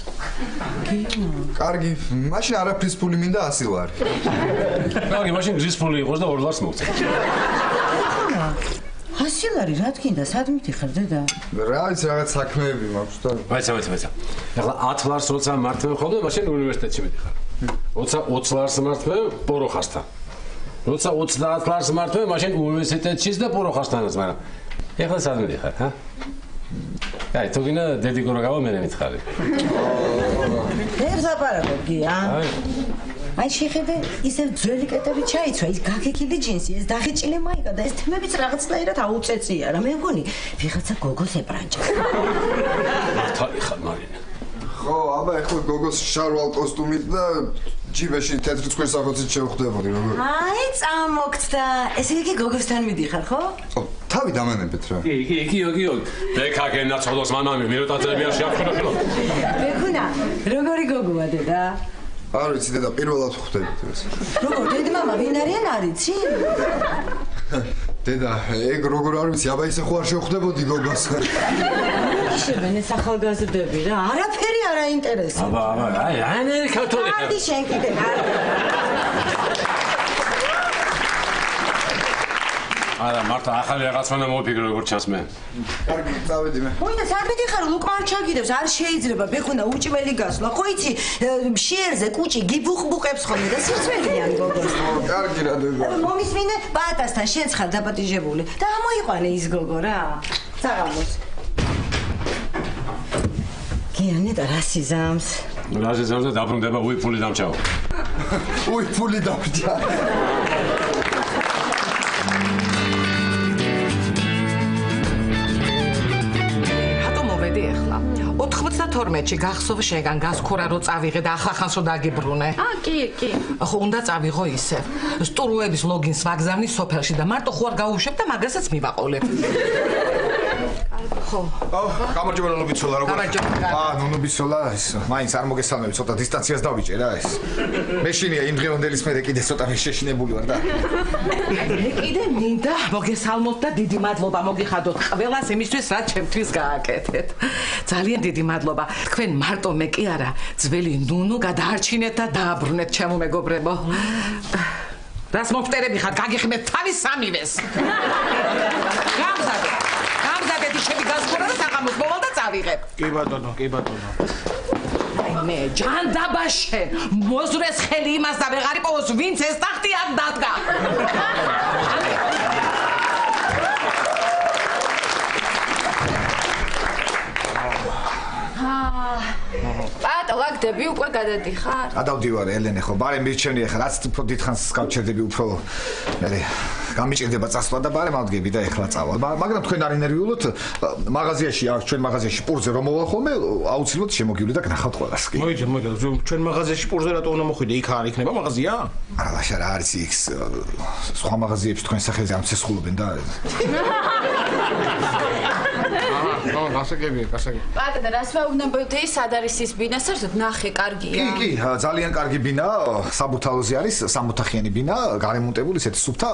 კარგი, მაშინ არაფრის ფული მინდა 100 ლარი. კარგი, მაშინ გზის ფული იყოს და 2 ლარს მოგცე. 100 ლარი რა თქინდა, სად მიდიხარ დედა? რა ვიცი, რაღაც საქმეები მაქვს და ვაიცა. ეხლა 10 ლარს როცა მართმევ ხოლმე, მაშინ უნივერსიტეტში მიდიხარ. როცა 20 ლარს მართმევ პოროხასთან. როცა 30 ლარს მართმევ, მაშინ უნივერსიტეტშიც და პოროხასთანაც, მაგრამ ეხლა სად მიდიხარ, ჰა? აი, თუ გინდა დედი გორა გავა მე მითხარი. ვერ ზაპარაკობ გია. აი შეხედე, ისევ ძველი კეტები ჩაიცვა, ის გაგეკიდი ჯინსი, ეს დაღიჭილი მაიკა და ეს თემებიც რაღაცნაირად აუწეწია რა. მე მგონი, ვიღაცა გოგოს ებრანჭა. მართალი ხარ, მარინა. ხო, აბა ეხლა გოგოს შარვალ კოსტუმით და ჯიბეში თეთრი წყვილს ახოცით შევხვდებოდი როგორ. აი, წამოგწდა. ესე იგი გოგოსთან მიდიხარ, ხო? ო, თავი დამანებით რა. კი. ბექა გენაცოდოს მამამი, მიროტაძები არ შეაფრთხილო. ბექუნა, როგორი გოგოა დედა? არ ვიცი დედა, პირველად ხვდებით ეს. როგორ დედმამა ვინ არიან არიცი? დედა, ეგ როგორ არ ვიცი, აბა ისე ხო არ შევხვდებოდი გოგოს. შევენ ეს ახალგაზრდები რა, არაფერი არ აინტერესებს. აბა, აი, ანერი ქართული. კარგი შენ კიდე, კარგი. არა, მართა ახალი რაღაც უნდა მოვიფიქრო როგორ ჩასმე. კარგი, წავედი მე. მოიდა სად მიდიხარ, ლუკმა არ ჩაგიდებს, არ შეიძლება, ბექუნა უჭმელი გასვლა. ხო იცი, შიერზე კუჭი გიბუხბუყებს ხოლმე და სიცველიან გოგოს. კარგი რა დედა. მომისმინე პაატასთან შენ ხარ დაპატიჟებული და ამოიყვანე ის გოგო რა. საღამოს. გიანეტა რა სიზამს? რა სიზამს და დაბრუნდება უიფული დამჭაო. უიფული დამჭა. რატომ მოვედი ახლა? 92-ში გახსოვ შეგან გასქურა რო წავიღე და ახახანს რო დაგიბრუნე. კი. ხო, უნდა წავიღო ისე. სტურუების ლოგინს ვაგზავნი სოფელში და მარტო ხო არ გაუშვებ და მაგასაც მივაყოლებ. ხო. გამარჯობა ნუნუბიცოლა როგორ? გამარჯობა. ნუნუბიცოლა, ის მაინც არ მოგესალმები, ცოტა დისტანციას დავიჭე რა ეს. მეშინია იმ დღევანდელის მერე კიდე ცოტა შეშინებული ვარ და. მე კიდე მინდა მოგესალმოთ და დიდი მადლობა მოგიხადოთ ყველას იმისთვის, რაც ჩემთვის გააკეთეთ. ძალიან დიდი მადლობა. თქვენ მარტო მე კი არა, ძველი ნუნუ გადაარჩინეთ და დააბრუნეთ ჩემო მეგობრებო. რას მოფტერები ხარ, გაგიხმეთ თავის სამივეს. გამზადეთ ისეთი გასკურა და საღამოს მოვალ და წავიღებ. კი ბატონო. მე ჯანდაბაშენ მოზრეს ხელი იმას და ვეღარ იპოვოს ვინც ეს ტახტი არ დადგა. პატა ლაგდები უკვე გადადიხარ? გადავდივარ ელენე ხო, ბარემ მირჩენია ხა რაც უფრო დიდხანს გავჩერდები უფრო მე გამიჭირდება წასვლა და ბარემ ავდგები და ეხლა წავალ. მაგრამ თქვენ არ ინერვიულოთ, მაღაზიაში აქვს ჩვენ მაღაზიაში პურზე რომ მოვალ ხოლმე, აუცილებლად შემოგივლი და გნახავთ ყველას კი. მოიჯე, ჩვენ მაღაზიაში პურზე რატო უნდა მოხვიდე? იქ არ იქნება მაღაზია? არა, ლაშა რა არის იქ სხვა მაღაზიებში თქვენ სახელზე ამ ცესხულობენ და გასაგებია. პატა და რას ვაუნებოდი, სად არის ის ბინა? საერთოდ ნახე, კარგია. კი, ძალიან კარგი ბინა, საბურთალოზე არის, სამოთახიანი ბინა, გარემონტებული ისეთი სუფთა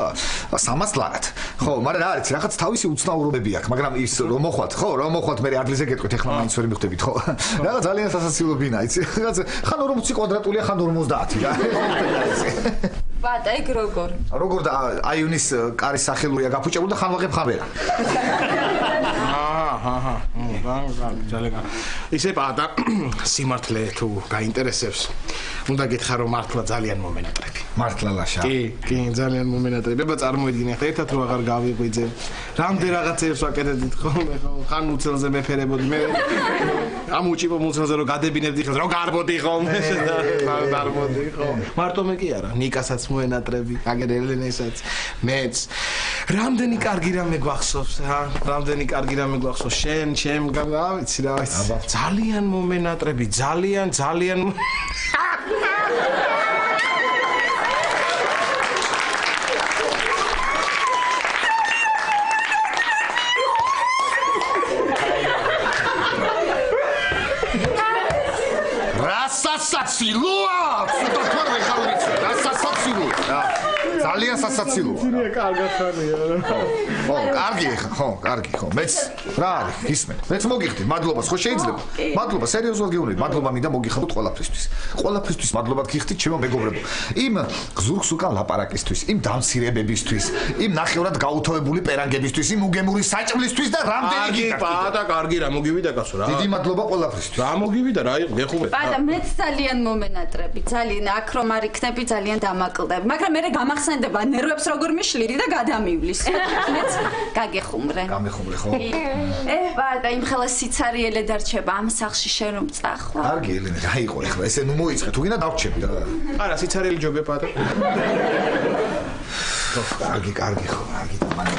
300 ლარად. ხო, მაგრამ რა არის, რაღაც თავისი უცნაურობები აქვს, მაგრამ ის რომ მოხვათ, ხო, რომ მოხვათ მე ადრეზე გეტყვით, ეხლა მაინც ვერ მიხვდებით, ხო? რაღაც ძალიან სასაცილო ბინა, იცი? რაღაც ხან 40 კვადრატულია, ხან 50 რა. პატა, ეგ როგორ? როგორ და აიუნის კარის სახელურია გაფუჭებული და ხან ვაღებ ხან ვერა. ძალიან. ისე პატა სიმართლე თუ გაინტერესებს. უნდა გითხრა რომ მართლა ძალიან მომენატრები. მართლა ლაშა. კი, ძალიან მომენატრები. აბა წარმოიდგინე ხა ერთად რო აღარ გავიღვიძე. რამდენ რაღაცებს ვაკეთებდით ხოლმე ხო? ხან უცელზე მეფერებოდი მე. ამ უჭიბო უცელზე რო გადებინებდი ხელს, რო გარბოდი ხოლმე და გარბოდი ხო? მარტო მე კი არა, ნიკასაც მოენატრები, აგერ ელენესაც, მეც. რამდენი კარგი რამე გვახსოვს, რა? რამდენი კარგი რამე გვახსოვს შენ, ჩემ, რა ვიცი, რა ვიცი. ძალიან მომენატრები, ძალიან სასაცილოა! ცოტა თორე ხალხი, სასაცილოა. ძალიან სასაცილოა. ძინია კარგად ხარია რა. ხო, კარგი ხა, ხო. მეც რა არის? გისმენთ. მეც მოგიხდით. მადლობა, ხო შეიძლება? მადლობა, სერიოზულად გეუბნებით. მადლობა მინდა მოგიხადოთ ყველაფრისთვის. ყველაფრისთვის მადლობა გიხდით ჩემო მეგობრებო. იმ ზურგს უკან ლაპარაკისთვის, იმ დამცირებებისთვის, იმ ნახევრად გაუთავებული პერანგებისთვის, იმ უგემური საჭმლისთვის და რამდენი გიტაკი. პატა, კარგი რა მოგივიდა კაცო რა. დიდი მადლობა ყველაფრისთვის. რა მოგივიდა რა იყო, გეხუბეთ. პატა, მეც ძალიან მომენატრები, ძალიან აქ რომ არ იქნები, ძალიან დამაკლდები. მაგრამ მე გამახსენდება ნერვებს როგორ მიშლირი და გადამივლის. მეც გაგეხუმრე. გამეხუმრე ხო? პატა, იმ ხელა სიცარიელე დარჩება ამ სახლში შენ რომ წახვა. კარგი ელენე, რა იყო ეხლა? ესე ნუ მოიწყე, თუ გინდა დავრჩები და. არა, სიცარიელი ჯობია პატა. კარგი ხო, კარგი და მან.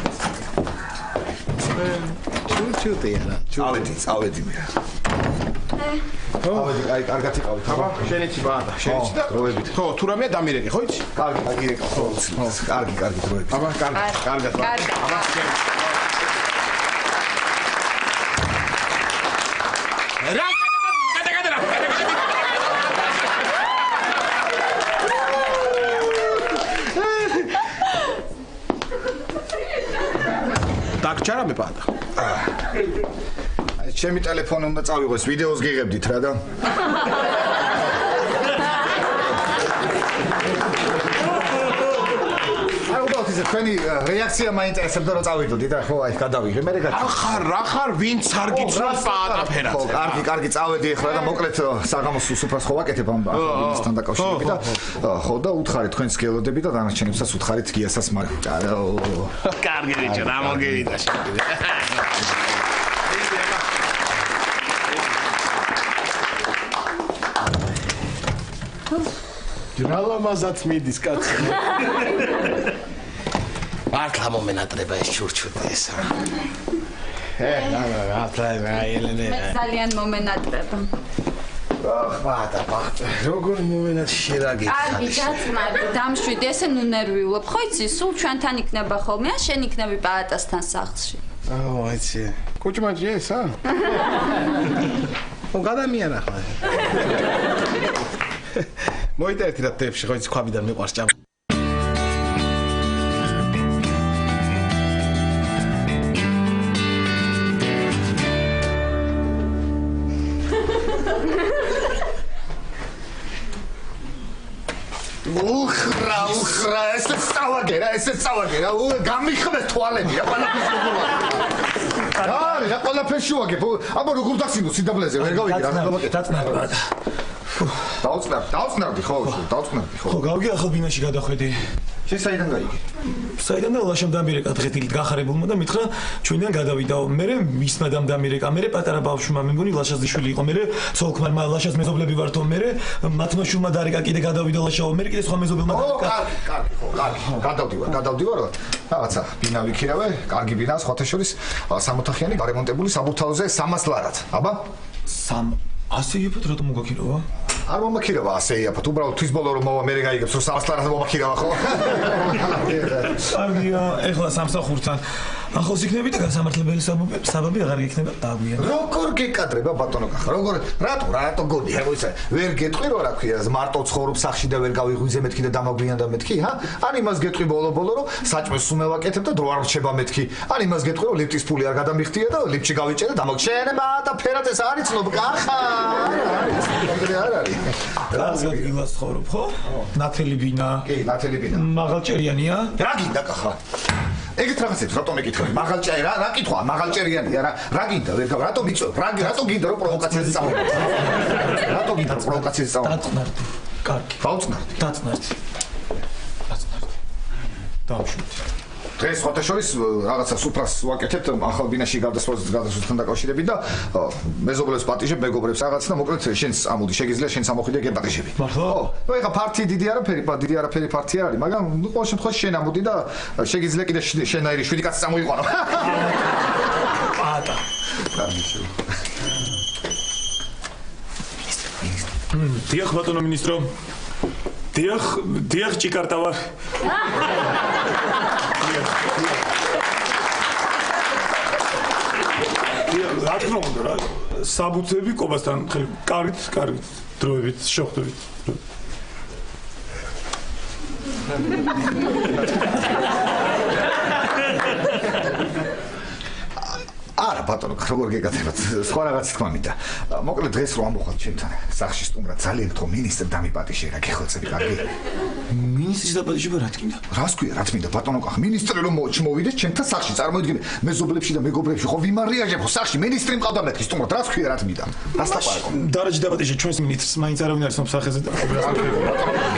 ჩუტი არა. წავედი მე. აი, კარგად იყავით, აბა. შენიცი პატა, შენიცი და დროებით. ხო, თუ რამეა დამირეკე, ხო იცი? კარგი, ირეკე, ხო. კარგი დროებით. აბა, კარგად. აბა, რა დაგჭარა მე პატა. ჩემი ტელეფონი უნდა წავიღოს, ვიდეოს გიღებდით რა და. თქვენი რეაქცია მაინტერესებდა რომ წავიდოდი და ხო აი გადავიღე მე რა ახარ ვინც არ გიცნობს პატა ფერად ხო კარგი წავედი ახლა და მოკლედ საღამოს სუფრას ხო ვაკეთებ ამ ახალისთან დაკავშირებით და ხო და უთხარით თქვენს გელოდები და დანარჩენებსაც უთხარით გიასას მაგრამ კარგი ბიჭო რა მოგივიდა შეგიძლია რალამაზად მიდის კაცი მართლა მომენატრება ეს ჩურჩუტი ესა ელენე მე ძალიან მომენატრება ბატა როგორ მომენათ შერაგი აი დაწმარდი დამშვიდი ესე ნუ ნერვიულობ ხო იცი სულ ჩვენთან იქნება ხოლმე ან შენ იქნები პაატასთან სახლში აუ იცი კუჭმაჯი ესა ო გადამიანა ხო მოიტერთი რა თებში ხო იცი ქვაბიდან მიყვარს ჭამ უხრა ესე წავაგერა გამიხმეს თვალები რა ყველაფერში ვაგებ აბა როგორ დახსინო სიდაბლეზე ვერ გავიგე რა გავაკეთე დაწნარდა დაუწნარდი ხო გავიგე ახალ ბინაში გადახვედი შენ საიდან გაიგე საიდან და ლაშამ დამირეკა დღეთილით გახარებულმა და მითხრა ჩვენიდან გადავიდაო მე მისმა დამირეკა მე პატარა ბავშვმა მე მგონი ლაშაზიშვილი იყო მე ცოლ-ქმარმა ლაშას მეზობლები ვართო მე მათმა შვილმა დარეკა კიდე გადავიდა ლაშაო მე კიდე სხვა მეზობელმა დარეკა კარგი გადავდივარ რაღაცა ბინა ვიქირავე კარგი ბინა სხვათა შორის 3 ოთახიანი გარემონტებული საბურთალოზე 300 ლარად აბა 3 ასე იფოთ რატომ მოგაქირავა არ მომაქირავა ასე იფოთ უბრალოდ თვის ბოლო რომ მოვა მე გაიგებს რომ 300 ლარად მომაქირავა ხო კარგია ეხლა სამსახურთან ახალს იქნები და გასამართლებელი საბაბი აღარ იქნება დაგვია როგორ გეკადრება ბატონო კახა როგორ რატო გონია მოიცა ვერ გეტყვი რა რა ქვია მარტო ცხოვრობ სახში და ვერ გავიღვიძე მეთქი და დამაგვიანდა მეთქი ჰა ან იმას გეტყვი ბოლო რომ საჭმელს სუმე ვაკეთებ და დრო არ რჩება მეთქი ან იმას გეტყვი რომ ლიფტის ფული არ გადამიხდია და ლიფტში გავიჭე და დამოგჩენე და ფერად ეს არ იცნობ კახა არ არის კარგად გილას ცხოვრობ ხო? ნათელი ბინა. კი, ნათელი ბინა. მაღალჭერიანია? რა გინდა კახა? ეგეთ რაღაცებს რატომ ეკითხები? მაღალჭერი რა კითხვა? მაღალჭერიანია რა გინდა? ვერ გავ რატომ იწევ? რატომ გინდა რომ პროვოკაციაზე წავიდე? რატომ გინდა რომ პროვოკაციაზე წავიდე? დაწნარდი. კარგი. დავწნარდი. დაწნარდი. დავშვით. დღეს ხოთაშორის რაღაცა სუფრას ვაკეთებთ ახალ ბინაში გადასვლასთან დაკავშირებით და მეზობლებს პატიჟებ, მეგობრებს რაღაც და მოკლედ შენს ამოდი, შეგიძლია შენს ამოხიდე გეპატიჟები. მართლა? ხო, ეხა პარტია დიდი არაფერი პარტია არის, მაგრამ ყოველ შემთხვევაში შენ ამოდი და შეგიძლია კიდე შენაირი შვიდი კაცი წამოიყვანო. პატა. კარგი შევ. დიახ ბატონო მინისტრო. დიახ ჭიკარტა ვარ. რა თქმა უნდა რა საბუთები კობასთან კარგით დროებით შევხვდებით. არა ბატონო, როგორ გეკეთებათ? სხვა რაღაც თქვა მინდა. მოკლედ დღეს რო ამოხვალ ჩემთან სახში სტუმრად ძალიან გთხოვ მინისტრ დამიპატიჟერა, გეხოცები, კარგი? მინისტრის დაპატიჟება რა თქინდა? რას ქვია, რა თქინდა ბატონო კახ, მინისტრი რომ მოვიდეს ჩემთან სახში, წარმოიდგინე, მეზობლებში და მეგობრებში ხო ვიმარიაჟებ ხო სახში, მინისტრი მყავდა მეთქი სტუმრად, რას ქვია, რა თქინდა? რას ლაპარაკობ? დარაჯი დაპატიჟე ჩვენს მინისტრს, მაინც არავინ არის მომსახეზე და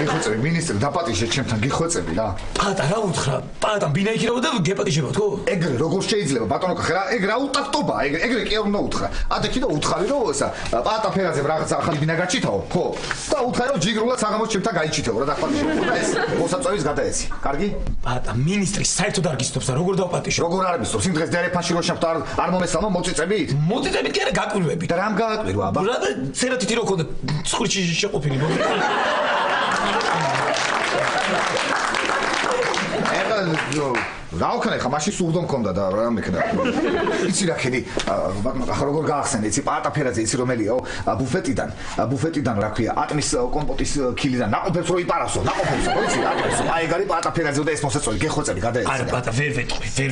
გეხოცები, მინისტრი დაპატიჟე ჩემთან, გეხოცები რა. პატა რა უთხრა? პატა ბინა იქნება და გეპატიჟებათ ხო? ეგრე როგორ შეიძლება ბატონო კახ რა, ეგ რა უტაქტობა, ეგრე კი არ უნდა უთხრა. ათე კიდე უთხარი რომ ესა პატა ფერაზე რაღაცა ახალი ბინა გაჩითაო, ხო? და უთხარი რომ ჯიგრულად საღამოს ჩემთან გაიჩითეო რა დაპატიჟო და ეს მოსაწვევის გადაეცი. კარგი? პატა მინისტრი საერთოდ არ გისწრობს და როგორ დავპატიჟო? როგორ არ მისწრობს? იმ დღეს დერეფანში რო შევხვდა არ მომესალმა მოწიწებით? მოწიწებით კი არა გაკვირვებით. და რამ გააკვირვა აბა? რა და ცერათითი რო ქონდა ცხრიში შეყოფილი მოკლედ. რა ვქნა ხა მაშინ სუღდო მქონდა და რა მექნა იცი რა ხედი ბატონო ახლა როგორ გაახსენე იცი პატა ფერაზე იცი რომელიაო ბუფეტიდან რა ქვია ატმის კომპოტის ქილიდან ნაყოფებს რო იპარასო ნაყოფებს ხო იცი ატმის აი ეგ არის პატა ფერაზე და ეს მოსაწვევი გეხოცები გადაეცი არა პატა ვერ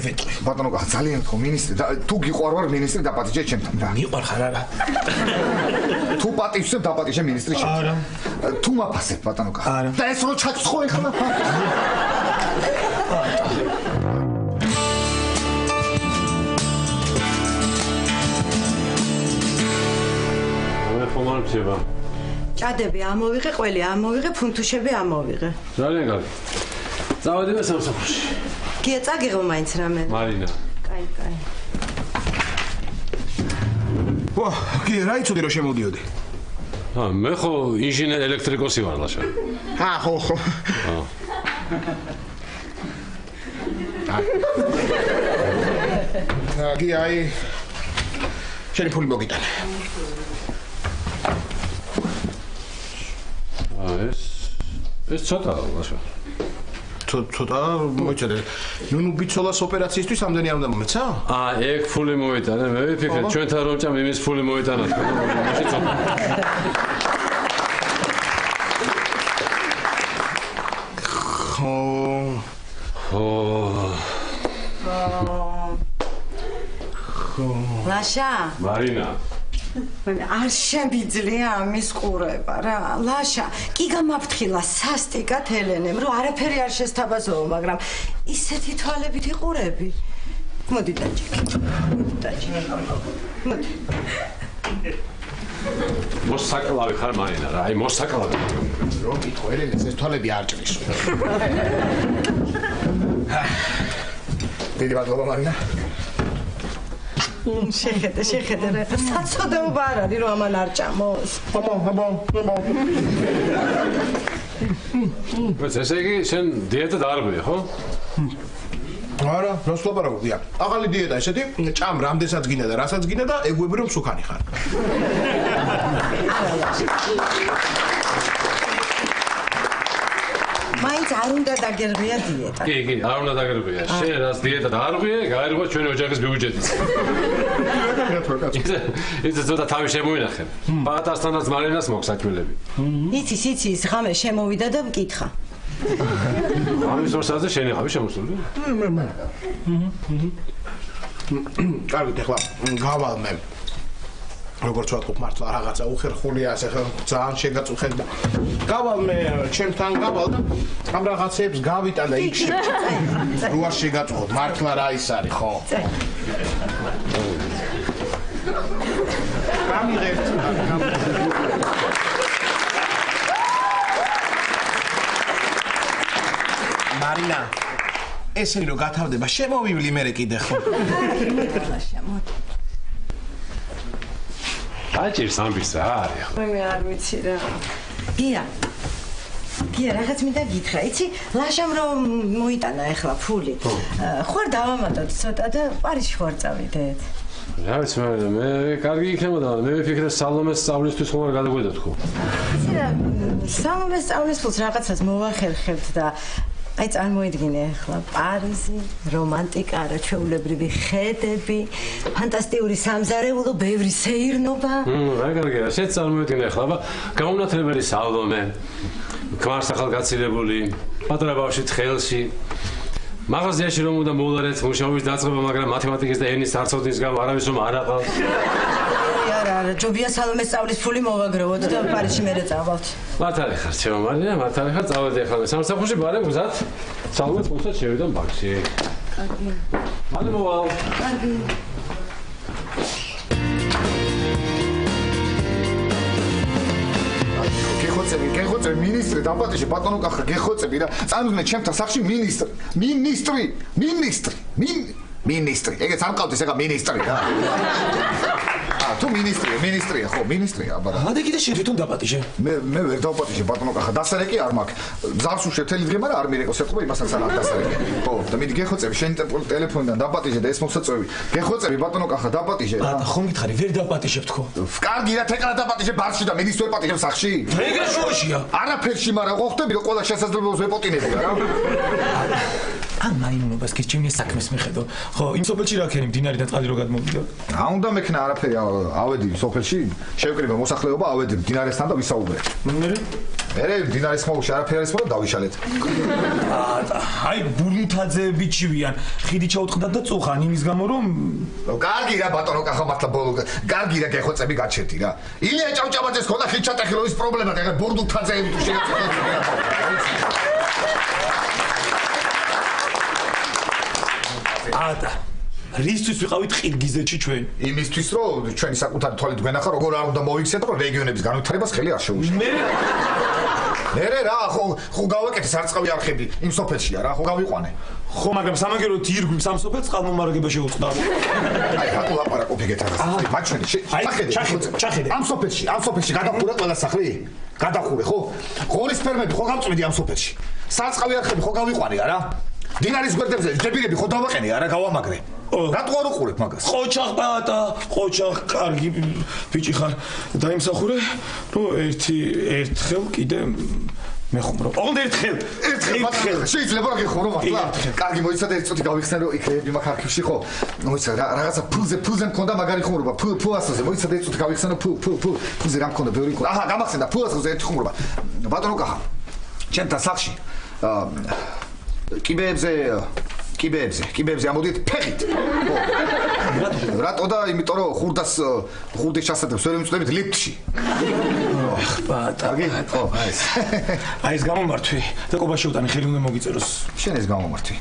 ვეტყვი ბატონო ახლა ძალიან ხო მინისტრი თუ გიყვარ ვარ მინისტრი დაპატიჟე ჩემთან რა მიყვარ ხარ არა თუ პატიჟებ დაპატიჟე მინისტრი ჩემთან არა თუ მაფასებ ბატონო არა და ეს რო ჩაცხო ეხლა ხომარდება. ჭადები ამოვიღე, ყველი ამოვიღე, ფუნთუშები ამოვიღე. ძალიან კარგი. წავედიმე სამსახურში. გია წაგიღო მაინც რამე. მარინა. კაი. ვა, გია რა იცოდი რომ შემოდიოდი? მე ხო ინჟინერ ელექტრიკოსი ვარ ლაშა. ხო. გია აი შენი ფული მოგიტანე. ეს ცოტა ლაშა. ცოტა მოიჭედე. ნუ ბიცოლას ოპერაციისთვის ამდენი არ უნდა მომეცა? ეგ ფული მოიტანე, მე ვიფიქრე ჩვენთან რომ ჭამ იმის ფული მოიტანა. მაშინ ცოტა. ლაშა მარინა არ შემიძლია ამის ყურება რა ლაშა კი გამაფრთხილა სასტიკად ელენემ რომ არაფერი არ შესთავაზოო მაგრამ ისეთი თვალებით იყურები მოდი დაჭი მოდი მოსაკლავი ხარ მარინა რა აი მოსაკლავი რომ კითხო ელენეს ეს თვალები არ ჭრის დიდი მადლობა მარინა შეხედე რა საცოდეობა არ არის რომ ამან არ ჭამოს აბა ესე იგი შენ დიეტა დაარღვია ხო? არა, რას ლაპარაკობია? ახალი დიეტა ესეთი, ჭამ რამდენსაც გინდა და რასაც გინდა და ეგუები რომ სუქანი ხარ. მაინც არ უნდა დაგერღვია დიეტა. კი, არ უნდა დაგერღვია. შენ რას დიეტა დაარღვია, გაერღვა ჩვენი ოჯახის ბიუჯეტიც. იცი ცოტა თავი შემოინახე. პატასთანაც მარინას მოგსაჭმელები. იცი, ღამე შემოვიდა და მკითხა. ამის ორსაზე შენ იყავი შემოსული? მე. კარგი, ახლა გავალ მე. როგორც ვატყობ მართლა რაღაცა უხერხულია ასე ძალიან შეგაწუხეთ და გავალ მე ჩემთან გავალ და ამ რაღაცებს გავიტან და იქ რო არ შეგაწუხოთ მართლა რა ის არის ხო გამიღებთ მარინა ესე რომ გათავდება შემოვივლი მე კიდე ხო აჭირს ამბის რა არის მე არ ვიცი რა გია რაღაც მინდა გითხრა იცი ლაშამ რომ მოიტანა ახლა ფული ხوار დავამატოთ ცოტა და პარიზში ხوار წავიდეთ რა ვიცი მე კარგი იქნებოდა მე ვიფიქრე სალომეს სწავლისთვის ხომ არ გადაგვედა თქო იცი რა სალომეს სწავლის ფულს რაღაცას მოვახერხებთ და აი წარმოიდგინე ახლა პარიზი, რომანტიკა, ჩვეულებრივი ხედები, ფანტასტიკური სამზარეულო, ბევრი სეირნობა. რა კარგია, შენ წარმოიდგინე ახლა, გაუნათლებელი სალომე, ქმარს ახალგაცილებული, პატარა ბავშვი თხელში. მაღაზიაში რომ უნდა მოვლარეთ მუშაობის დაწყება, მაგრამ მათემატიკის და ენის არცოდნის გამო არავის რომ არ აყავს. არა, ჯობია სალომეს სწავლის ფული მოვაგროვოთ და პარიზში მერე წავალთ. მართალი ხარ, ჩემო მარია, მართალი ხარ, წავედი ახლა სამსახურში ბარემ გზად. სალომეს მოხდა შევიდან ბანკში. კარგი. მალე მოვალ. კარგი. გეხოცები მინისტრი დაპატიჟე ბატონო კახა გეხოცები რა წამოდნენ ჩემთან სახში მინისტრი ეგეც არ მყავდეს ეგა მინისტრი რა თუ მინისტრია ხო მინისტრია აბა ადა კიდე შენ თვითონ დაპატიჟე მე ვერ დავპატიჟე ბატონო კახა დასარეკი არ მაქვს ზარს უშევ თელი დღე მაგრამ არ მირეკოს ეთქობა იმასაც არ დასარეკი ხო და მიდი გეხოცები შენ ტელეფონიდან დაპატიჟე და ეს მოსაწვევი გეხოცები ბატონო კახა დაპატიჟე რა ხომ გითხარი ვერ დაპატიჟებ თქო კარგი რა თეკლა დაპატიჟე ბარში და მინისტრი ვერ პატიჟებ სახში ეგრე შუაშია არაფერში მაგრამ ხო ხდები რომ ყველა შესაძლებლობას ვეპოტინები რა ან მაიმუნობას კი ჩემი საქმეს მიხედო ხო იმ სოფელში რა ქენი მდინარე და წყალი რო გადმოვიდა რა უნდა მექნა არაფერი ავედი სოფელში შევკრიბე მოსახლეობა ავედი მდინარესთან და ვისაუბრე მე მდინარის ხმალში არაფერი არის მაგრამ დავიშალეთ აი ბურნთაძეები ჩივიან ხიდი ჩაუტყდათ და წუხან იმის გამო რომ კარგი რა ბატონო კახა მართლა ბოლო კარგი რა გეხოცები გაჩერდი რა ილია ჭავჭავაძეს ხოდა ხიდ ჩატეხილოვის პრობლემა და ბურნთაძეები თუ შეგაწყვეტეთ ატა რისთვის ვიყავით ყირგიზეთში ჩვენ იმისთვის რომ ჩვენი საკუთარი თვალით გვენახა როგორ არ უნდა მოიქცეთ რომ რეგიონების განვითარებას ხელი არ შეუშვა მე რა ხო გავაკეთე სარწყავი არხები იმ სოფელშია რა ხო გავიყვანე ხო მაგრამ სამაგეროდ ირგვი სამ სოფელს წყალმომარაგება შეუწყდა აი ხატო ლაპარაკობ ეგეთ რაღაცას მაჩვენე ჩახედე ამ სოფელში გადახურა ყველა სახლი გადახურე ხო ღორის ფერმები ხო გამწვიდი ამ სოფელში სარწყავი არხები ხო გავიყვანე რა დინარის გვერდებზე ჯებირები ხო დავაყენე არა გავამაგრე რატო არ უყურებ მაგას ყოჩახ პატა ყოჩახ კარგი ბიჭი ხარ დაიმსახურე რომ ერთხელ კიდე მეხუმრო ოღონდ ერთხელ შეიძლება გეხურო მართლა კარგი მოიცადე ერთ წუთი გავიხსენე რომ იქნები მაგ არქივში ხო მოიცა რაღაცა ფულზე მქონდა მაგარი ხუმრობა ფულასზე მოიცადე ერთ წუთი გავიხსენე ფულზე რა მქონდა ბევრი მქონდა აჰა გამახსენდა ფულასზე ერთი ხუმრობა ბატონო კახა ჩემთან სახში კიბეებზე ამოდით ფეხით. რატო და იმიტომ რომ ხურდის ჩასადებს ვერ მიწვდებით ლიფტში. ბატა. ხო, აი ეს გამომართვი და ყობაში უტანი ხელი უნდა მოგიწეროს. შენ ეს გამომართვი.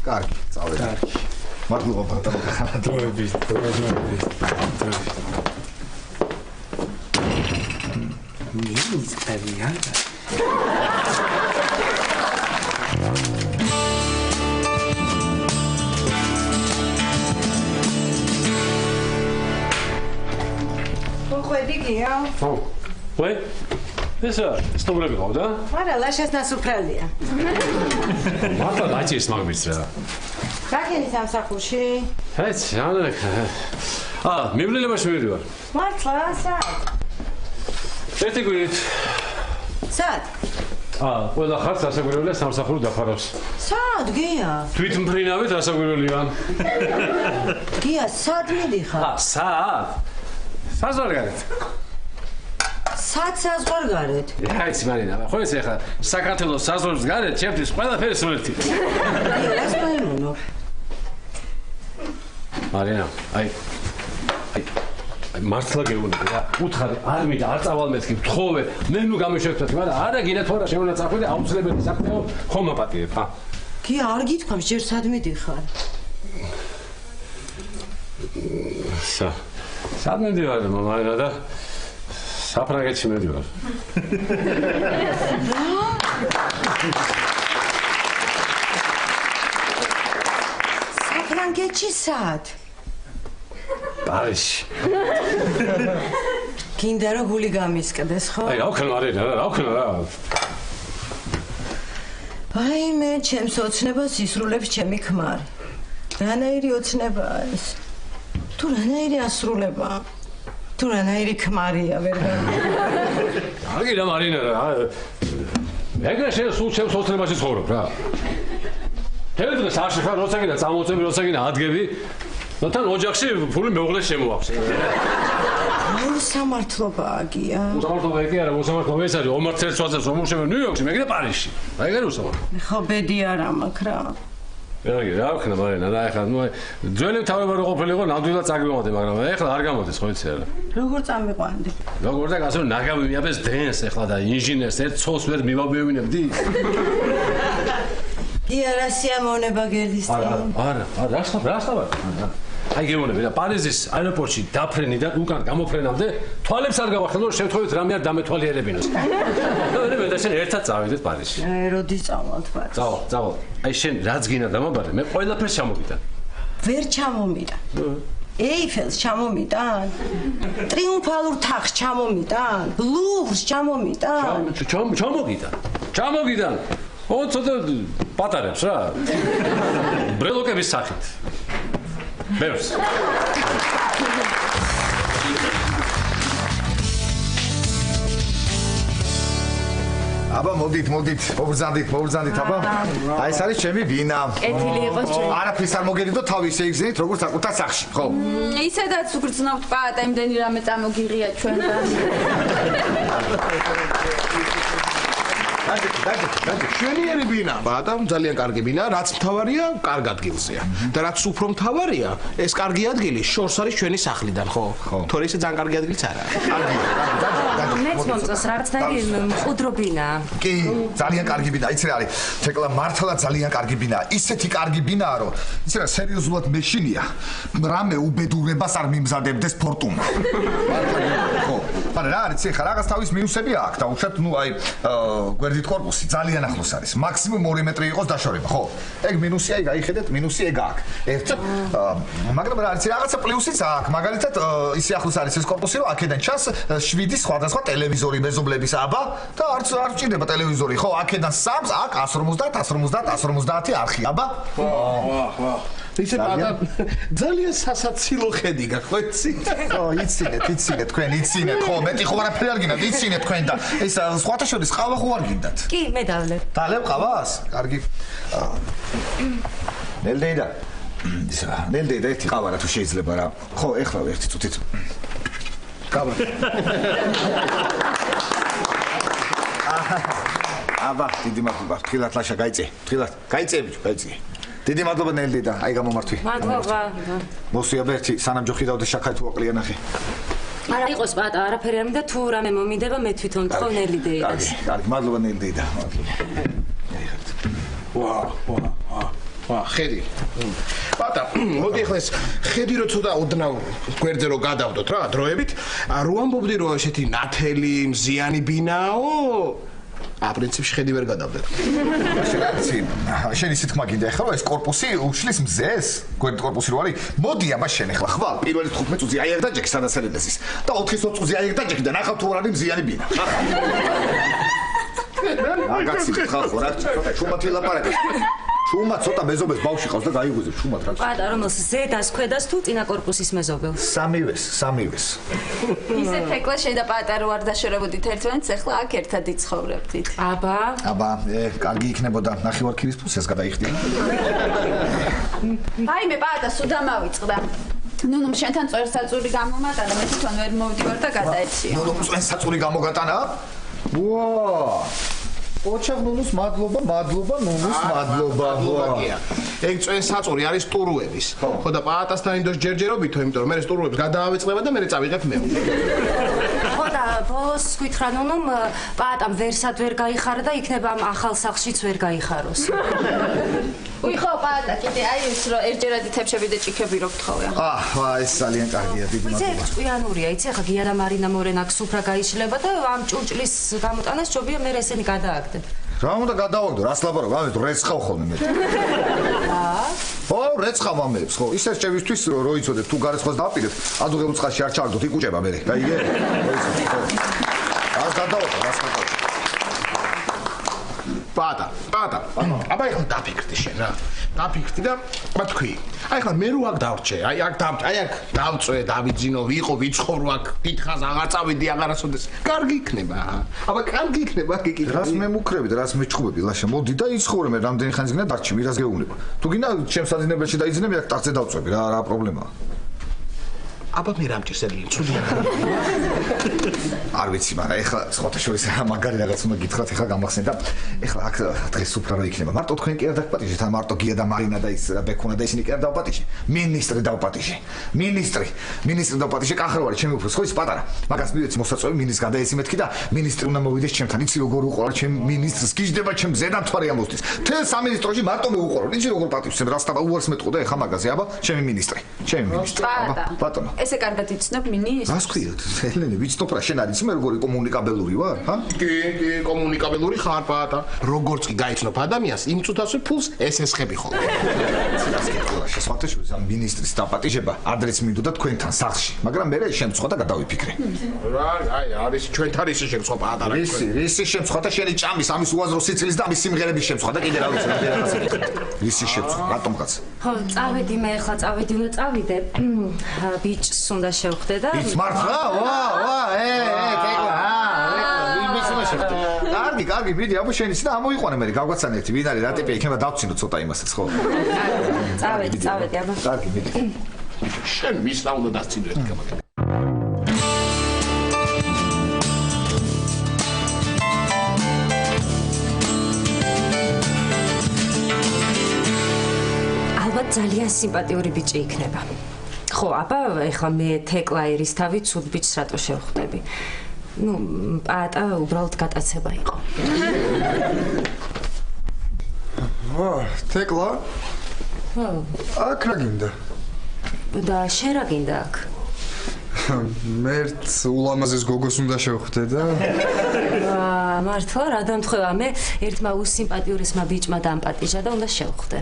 კარგი, წავედი. კარგი. მადლობა ბატა. დროებით. მის წერია. ხვედიგია? ხო. ვე? ესა სტუმრები ყავდა? არა, ლაშას ნასუფრალია. მართლა დაიჭირს მაგბიც რა. გაკენი სამსახურში? ჰეც, ანუ მივლინებაში მივიდივარ. მართლა, სად? ერთი გვირით. სად? ყველა ხარც ასაგვირველია სამსახურო დაფარავს. სად, გია? თვითმფრინავით ასაგვირველია. გია, სად მიდიხარ? სად? საზღვარგარეთ. სად საზღვარგარეთ? აიც მარინა, ხო ეს ახლა საქართველოს საზღვრის გარეთ ჩემთვის ყველაფერი სულეთი. რას მოიმონო? მარინა, აი მართლა გეუბნები რა. უთხარი, არ მინდა, არ წავალ მეთქი, თხოვე, მე ნუ გამიშევთვეთ, მაგრამ არა გინდა თუ არა შემონაწაფე და აუცილებელი საქმეო, ხომ მაპატიებ, ხა? კი, არ გითქვამს, ჯერ სად მიდიხარ? სად მიდივარ, მამაენა და საფრანგეთში მიდივარ. საფრანგეთში სად? პარიზში. გინდა რომ გული გამისკდეს, ხო? აი, რა ვქნა, რა ვქნა რა. აი, მე ჩემს ოცნებას ისრულებს ჩემი ქმარი. რანაირი ოცნებაა ეს? თუ რანაირი ასრულება? თუ რანაირი ქმარია, ვერ გამიგე. აგირა მარინა რა. ეგრე შენ სულ ჩემს ოცნებაში ცხოვრობ რა. თელდრეს არ შეხარ, როცა გინდა წამოწევი, როცა გინდა ადგები. და თან ოჯახში ფული მეუღლე შემოაქვს. მოსამართლობაა გია. მოსამართლობა კი არა, მოსამართლობა ეს არის ომარ ცერცვაძეს ომუშევე ნიუ-იორკში, მე კიდე პარიზში. აი ეგრე მოსამართლობა. ხო ბედი არ ამაქვს რა. რა ვქნა მარინა, რა ეხლა ნუ ძველი მთავრობა რო ყოფილიყო, ნამდვილად წაგმოვადე, მაგრამ ეხლა არ გამოდის ხო იცი არა. როგორ წამიყვანდი? როგორ და გასულ ნაგავი მიაბეს დენს ეხლა და ინჟინერს ერთ ცოლს ვერ მივაბიევინებდი. გია რა სიამოვნება გელის არა, რა აი გეუბნები რა პარიზის აეროპორტში დაფრენი და უკან გამოფრენამდე თვალებს არ გავახელო შემთხვევით რამე არ დამეთვალიერებინოს. მე და შენ ერთად წავედით პარიზში. როდის წავალთ პარიზში? წავალ. აი შენ რაც გინდა დამაბარე, მე ყველაფერს ჩამოვიტან. ვერ ჩამომიტან. ეიფელს ჩამომიტან? ტრიუმფალურ თაღს ჩამომიტან? ლუვრს ჩამომიტან? ჩამოგიტან. ო ცოტა პატარებს რა. ბრელოკების სახით. ბევრს. აბა მოდით, მოვბრძანდით, აბა. აი ეს არის ჩემი ვინა. კეთილი იყოს ჩემი. არაფრის არ მოგერიდო, თავი ისე იგზნით, როგორც საკუთარ სახლში, ხო? ისედაც უგრძნობთ პაატა, იმდენი რამე წამოგიღია ჩვენთან. დაიჯერე. შვენიერი ბინა, პაატა, ძალიან კარგი ბინა, რაც მთავარია, კარგ ადგილზეა. და რაც უფრო მთავარია, ეს კარგი ადგილი შორს არის ჩვენი სახლიდან, ხო? თორე ისე ძალიან კარგი ადგილიც არაა. მეც მომწონს რაღაცნაირი მყუდრობინა. კი, ძალიან კარგი ბინა, იცი რა არის? თეკლა მართლა ძალიან კარგი ბინა. ისეთი კარგი ბინაა, რომ იცი რა, სერიოზულად მეშინია. რამე უბედურებას არ მიმზადებდეს ფორტუნა. ხო. მაგრამ რა არის, ხა რაღაც თავის მინუსები აქვს და უშუალოდ ნუ აი გვერდით корпуსი ძალიან ახლოს არის. მაქსიმუმ 2 მეტრი იყოს დაშორება, ხო? ეგ მინუსია, ეგ აიხედეთ, მინუსი ეგ აქვს. ერთ მაგრამ რა არის, რაღაცა პლუსიც აქვს. მაგალითად, ისე ახლოს არის ეს корпуსი, რომ აქედან ჩანს 7 სხვადასხვა ტელევიზორი მეზობლების აბა და არც არ ჭირდება ტელევიზორი, ხო? აქედან 3-ს აქ 150 არხი, აბა? ვაჰ. ისე პაატა ძალიან სასაცილო ხედი გაქვს, ხო იცი? ხო, იცინეთ, თქვენ იცინეთ, ხო, მეტი ხო არაფერი არ გინდათ, იცინეთ თქვენ და ეს სხვათა შორის ყავა ხო არ გინდათ? კი, მე დავლებ. დავლებ ყავას? კარგი. ნელდეიდა. ნელდეიდა ერთი ყავა რა თუ შეიძლება რა. ხო, ეხლა ერთი წუთით. ყავა. აბა, დიდი მადლობა. ფრთხილად ლაშა გაიწე. გაიწე ბიჭო, გაიწე. დიდი მადლობა ნელდეიდა, აი გამომართვი. მადლობა. მოსვია ერთი სანამ ჯოხი დავდე შაქარი თუ აკლია ნახე. არა იყოს პატა, არაფერი არ მინდა, თუ რამე მომიდება მე თვითონ თქო ნელიდეიდას. კარგი, მადლობა ნელდეიდა. ვაჰ, ხედი. პაატა, მოდი ახლა ეს ხედი რო ცოტა ოდნავ გვერდზე რო გადავდოთ რა, დროებით, რო ამბობდი რომ ესეთი ნათელი, მზიანი ბინაო, პრინციპში ხედი ვერ გადავდეთ. შენ ისე თქმა გინდა ახლა ეს корпуსი უშლის მზეს? გვერდ корпуსი რო არის? მოდი აბა შენ ახლა ხვალ პირველი 15 წუთი აი ერთ დაჯექი სადაც არის ეს და 4 წუთი აი ერთ დაჯექი და ნახავ თუ არ არის მზიანი ბინა. აგაცი ხალხო რა შუმათი ლაპარაკი. შუმა ცოტა მეზობელს ბავშვი ყავს და გაიღვიძებ შუმათ რა. პატა რომელს ზედას ქვედას თუ წინა корпуსის მეზობელს? სამივეს. ისე თეკლა შენ და პაატა რო არ დაშორებოდით ერთმანეთს, ახლა აქ ერთად იცხოვრებდით. აბა, კარგი იქნებოდა ნახევარქირის ფუსეს გადაიხდია. აი მე პაატა სულ დამავიწყდა. ნუ შენთან წვერსაწური გამომატანა, მე თვითონ ვერ მოვდივარ და გადაეცია. ნუ წვერსაწური გამოგატანა? ვა! ოჩახ ნუნუს მადლობა, ნუნუს მადლობა. ეგ წვენ საწური არის სტურუების. ხო და პაატასთან ინდოს ჯერჯერობითო, იმიტომ რომ მე სტურუებს გადაავეწყება და მე წავიღებ მე. ხო და ბოლოს გითხრა ნუნუმ პაატამ ვერსად ვერ გაიხარა და იქნება ამ ახალ სახლშიც ვერ გაიხაროს. უი ხო პაატა კიდე აი ის რომ ერთჯერადი თებშები და ჭიქები რო გთხოვია. ეს ძალიან კარგია, დიდი იცი, მადლობა. ჭკვიანურია, იცი, ახლა გია და მარინა მორენაკ სუფრა გაიშლება და ამ ჭურჭლის გამოტანას ჯობია მე ესენი გადააგდე. რა უნდა გადავაგდო, რას ლაპარაკობ? ამით რეცხავ ხოლმე მე. ხო, რეცხავ ამებს, ხო. ის ერჭევისთვის რო იცოდეთ, თუ გარეცხავს დააპირეთ, აზუღებულ წყალში არ ჩააგდოთ, იკუჭება მე. გაიგე? რას გადავაგდო, რას გადავაგდო? პაატა. აბა ეხლა დაფიქრდი შენ რა. დაფიქრდი და თქვი. აი ხლა მე რო აქ დავრჩე, აი აქ დავწვე, დავიძინო, ვიყო, ვიცხოვრო აქ, დიდხანს აღარ წავიდი, აღარასოდეს. კარგი იქნება. აბა კარგი იქნება, გიკითხე. რას მე მუქრები და რას მეჩხუბები, ლაშა, მოდი და იცხოვრე მე რამდენი ხანი გინდა დარჩი, მირას გეუბნება. თუ გინდა ჩემს საძინებელში დაიძინები, აქ ტახტზე დავწვევი, რა პრობლემაა. აბა მე რამჭირს ეგრე ცუდია. არ ვიცი, მაგრამ ეხლა სხვათა შორის მაგარი რაღაც უნდა გითხრათ, ეხლა გამახსენდა. ეხლა აქ დღეს სუფრა რო იქნება. მარტო თქვენ კი არ დაგპატიჟეთ, ან მარტო გია და მარინა და ის ბექუნა და ისინი კი არ დავპატიჟე. მინისტრი დავპატიჟე. მინისტრი დავპატიჟე, კახროვარი ჩემი უფროს, ხო ის პატარა. მაგას მივეცი მოსაწვევი მინისტრს გადაეცი მეთქი და მინისტრი უნდა მოვიდეს ჩემთან. იცი როგორ უყურებ ჩემ მინისტრს, გიждდება ჩემ ზედამთვარე ამოსთვის. თელ სამინისტროში მარტო მე უყურებ. იცი როგორ პატივცემ, რას და უარს მეტყოდა ეხა მაგაზე, აბა, ჩემი მინისტრი. აბა, ბატონო. ესე კარგად იცნობ მინისტრს? რას ქვიოთ? ელენე, ვიცნობ რა შენ არის მე როგორი კომუნიკაბელური ვარ, ჰა? კი, კომუნიკაბელური ხარ პაატა. როგორც კი გაიცნობ ადამიანს, იმ წუთასვე ფულს ესესხები ხოლმე. ცილას კითხვა, შესაძლოა შევიზ ამ მინისტრის დაპატიჟება ადრეც მინდოდა თქვენთან სახლში, მაგრამ მე შემწყვა და გადავიფიქრე. აი, არის ჩვენთან ისი შემწყვა პაატა რა. ისი შემწყვა და შენი ჭამის, ამის უაზრო სიცილის და ამის სიმღერების შემწყვა და კიდე რა ვიცი, რაღაცა. ისი შემწყვა, რატომღაც? ხო, წავედი მე ახლა, უნდა წავიდე. ბიჭს უნდა შევხვდე და ის მართლა? კარგი, მიდი, აბა შენ ისი და ამოიყვანე მე, გავგვაცანე ერთი, ვინ არის, რა ტიპია, იქნება დავცინო ცოტა იმასაც, ხო? წავედი, აბა. კარგი, მიდი. შენ ვის რა უნდა დასცინო ერთი გამაგე. ალბათ ძალიან სიმპათიური ბიჭი იქნება. ხო, აბა, ეხლა მე თეკლა ერისთავი ცუდ ბიჭს რატო შევხვდები? პაატა უბრალოდ გატაცება იყო. თეკლა? აქ რა გინდა? და შენ რა გინდა აქ? მერც ულამაზეს გოგოს უნდა შევხვდე და მართლა რა დამთხოვა მე ერთმა უსიმპათიურისმა ბიჭმა დამპატიჟა და უნდა შევხვდე.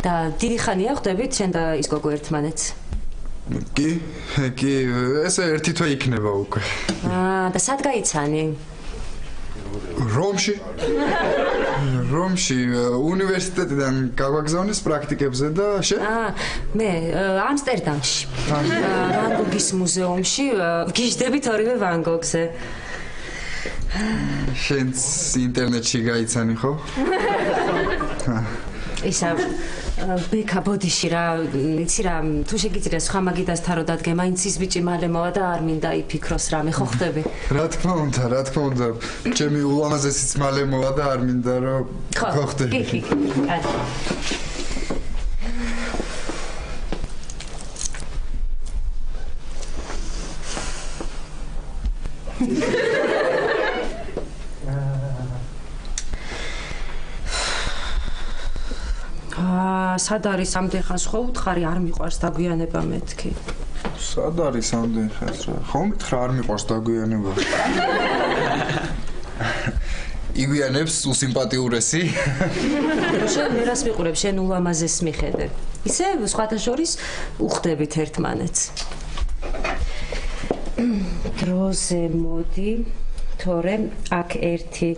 და დიდი ხანია ხვდებით შენ და ის გოგო ერთმანეთს? კი, ესე ერთი თვე იქნება უკვე. და სად გაიცანი? რომში უნივერსიტეტიდან გაგვაგზავნეს პრაქტიკებზე და შენ? მე ამსტერდამში. ვან გოგის მუზეუმში გიждდებით ორივე ვან გოგზე. შენც ინტერნეტში გაიცანი ხო? ისა ბექა ბოდიში რა, იცი რა, თუ შეგიძლია სხვა მაგიდასთან რო დადგე, მაინც ის ბიჭი მალე მოვა და არ მინდა იფიქროს რამე, ხო ხდები? რა თქმა უნდა, ჩემი ულამაზესიც მალე მოვა და არ მინდა რომ ხო ხდები. კი, კარგი. სად არის ამდენ ხანს ხო უთხარი არ მიყვარს დაგვიანება მეთქი. სად არის ამდენ ხანს რა? ხომ მითხრა არ მიყვარს დაგვიანება. იგვიანებს უსიმპათიურესი. შენ მერას მიყურებ, შენ ულამაზეს მიხედე. ისე სხვათა შორის უხდებით ერთმანეთს. დროზე მოდი, თორემ აქ ერთი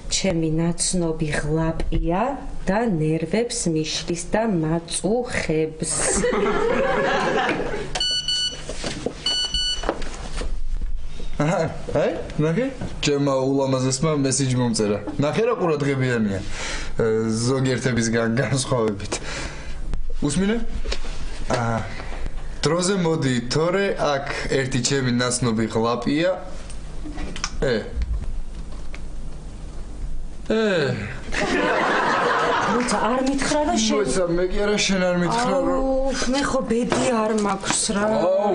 ჩემი ნაცნობი ღლაპია და ნერვებს მიშლის და მაწუხებს. ნახე? ჩემმა ულამაზესმა მესიჯი მომწერა. ნახე რა ყურადღებიანია. ზოგიერთებისგან განსხვავებით. უსმინე? დროზე მოდი, თორე აქ ერთი ჩემი ნაცნობი ღლაპია. როცა არ მითხრა რა შენ მოიცა მე კი არა შენ არ მითხრა რომ მე ხო ბედი არ მაქვს რა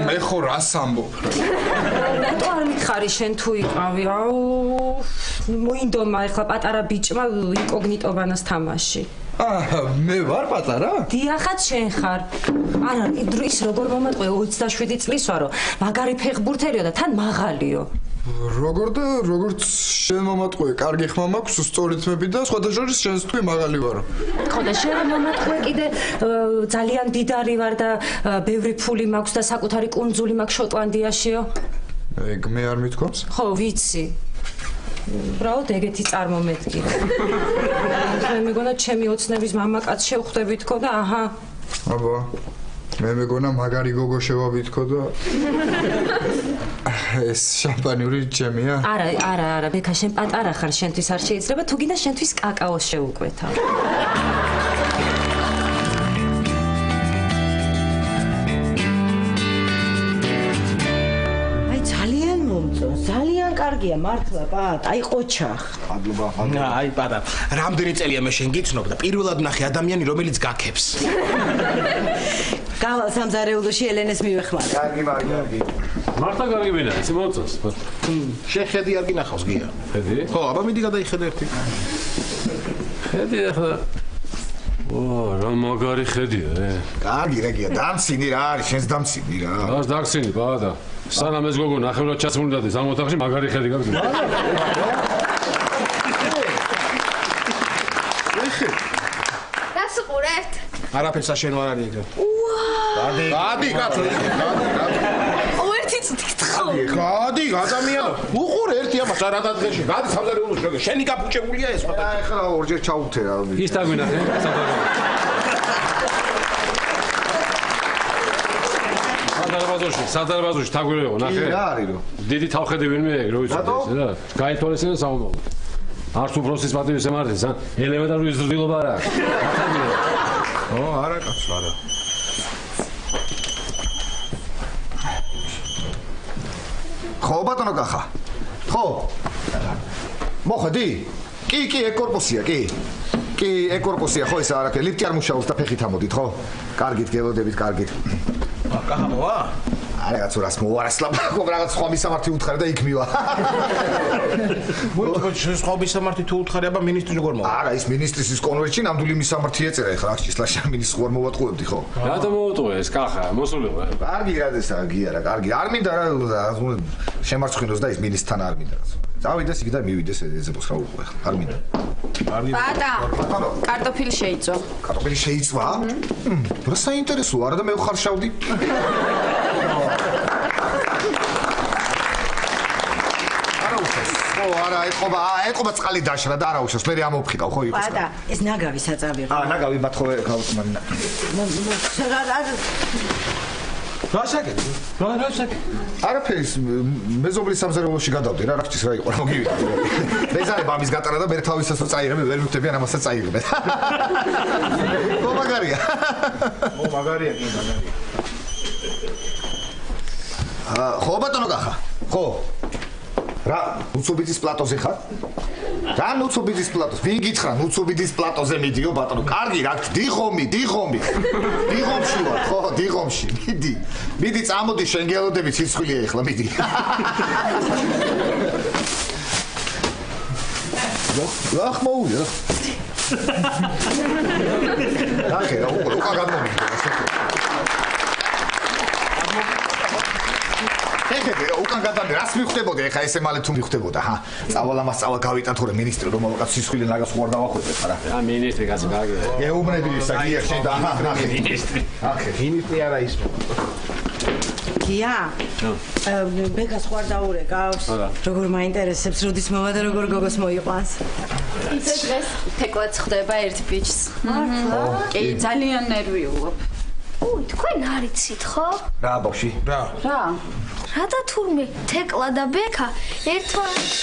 მე ხო რას ამბობ რატო არ მითხარი შენ თუ იყავი მოინდომა ეხლა პატარა ბიჭმა ინკოგნიტოვანას თამაში მე ვარ პატარა? დიახაც შენ ხარ. არა, ის როგორ მომატყვე 27 წლის ვარო. მაგარი ფეხბურთელიო და თან მაღალიო. როგორც შენ მომატყვე, კარგი ხმა მაქვს, სწორი თმები და სხვათა შორის შენს თქვი მაღალი ვარო. ხო და შენ მომატყვე კიდე ძალიან დიდარი ვარ და ბევრი ფული მაქვს და საკუთარი კუნძული მაქვს შოტლანდიაშიო. ეგ მე არ მithქვამს? ხო, ვიცი. ბრაოდ ეგეთი წარმომედგინა. მე მეგონა ჩემი ოცნების მამაკაც შევხვდები თქო და აჰა. აბა. მე მეგონა მაგარი გოგო შევავით თქო და ეს შამპანიური ჯემია? არა, ბექა შენ პატარა ხარ, შენთვის არ შეიძლება, თუ გინდა შენთვის კაკაოს შევუკვეთა. ძალიან კარგია მართლა პატ, აი ყოჩა. მადლობა. აი პატა, რამდენი წელია მე შენ გიცნობ და პირველად ნახე ადამიანი რომელიც გაქებს. გავალ სამზარეულოში ელენეს მივეხმარე. კარგი. მართლა კარგი ვინა, ეს მოწონს. შეხედი არ გინახავს გია. ხედი? ხო, აბა მიდი გადაიხედე ერთი. ხედი ახლა რა მაგარი ხედია, კარგი რეგია, დამცინი რა არის, შენს დამცინი რა. რას დაგცინი, პატა? სანამ ეს გოგო ნახევრად ჩასმული დადეს ამ ოთახში მაგარი ხედი გაქვს. დასუყურეთ. არაფერს შენ ვარ არის ეგრე. გადი, კაცო. ერთი წუთით ხო. გადი, ადამიანი. უყურე ერთი ამას რა დადღეში. გადი სამზარეულოში როგორ შენი გაფუჭებულია ეს პატა. ეხლა ორჯერ ჩაუთე რა. ის დაგვინახე, სადარბაზოში თაგვირეო ნახე. რა არის რო? დიდი თავხედი ვინმე ეგ რო იცოდი ეს რა. გაითვალისწინე საუბარი. არც უფროსის პატივის ემართეს, ელემენტარული ზრდილობა არა აქვს. ო, არა კაცო, არა. ხო, ბატონო კახა. ხო. მოხდი? კი, ეგ კორპუსია, კი. კი, ეგ კორპუსია, ხო, ეს არაფერი. ლიფტი არ მუშაობს და ფეხით ამოდით, ხო? კარგით, გელოდებით, კარგით. კახა მოვა? არა კაცო, რას მოვარასლა, რაღაც სხვა მისამართი უთხარი და იქ მივა. მოიწევ სხვა მისამართი თუ უთხარი, აბა მინისტრი როგორ მოვა? არა, ის მინისტრის ის კონვერტში ნამდვილი მისამართი ეწერა, ეხლა აქ ჭისლაში მინისტრს ხوار მოვატყუებდი, ხო? რატომ მოვატყუე ეს კახა, მოსულიყო. კარგი რადესა, გია რა, კარგი. არ მინდა რა შემარცხინოს და ის მინისტრთან არ მინდა რა. წავიდეს იქ და მივიდეს ეძებოს რა უყო ეხლა. არ მინდა. პატა. კარტოფილი შეიწვა. კარტოფილი შეიწვა? რა საინტერესოა, არა და მე ვხარშავდი. არა, ეყობა წყალი დაშრა და არა უშავს, მე ამოფხიკავ, ხო იყოს. პატა, ეს ნაგავი საწავიღო. ნაგავი მათხოვე გავწმარინა. რა საკეთე? რა საკეთე? არაფერი, მეზობლის სამზარეულოში გადავდი რა, რა ხჭის რა იყო, რა მოგივიდა. მეზარე ბამის გატანა და მე თავისასაც წაიღებ, ვერ მივხვდებიან ამასაც წაიღებ. ო მაგარია. ო მაგარია, კი მაგარია. ხო ბატონო კახა. ხო. რა, ნუცუბიძის პლატოზე ხარ? რა ნუცუბიძის პლატოზე? ვინ გითხრა ნუცუბიძის პლატოზე მიდიო ბატონო? კარგი რა, დიღომი. დიღომში ვარ, ხო, დიღომში. მიდი, წამოდი შენ გელოდები ციცხვილია ეხლა, მიდი. რა ხმოუია? ნახე, უკან გადმოვიდა. ეხეთე, უკან გადამდე, რას მივხვდებოდი ეხა ესე მალე თუ მივხვდებოდა, ჰა? წავალ ამას წავალ გავიტან თორე მინისტრი რომ მოვაკაც სისხლი ნაგას ხوار დავახვეწეთ რა. რა მინისტრი კაცი გაიგე. გეუბნები ისა გია შენ და აჰა, ნახე მინისტრი. ნახე, მინისტრი არა ის. გია? ბეკას ხوار დაურეკავს. როგორ მაინტერესებს, როდის მოვა და როგორ გოგოს მოიყვანს. იცი დღეს თეკლაც ხდება ერთ ბიჭს. მართლა? კი, ძალიან ნერვიულობ. თქვენ არ იცით ხო? რა ბავში? რა? რა და თურმე თეკლა და ბექა ერთმანეთს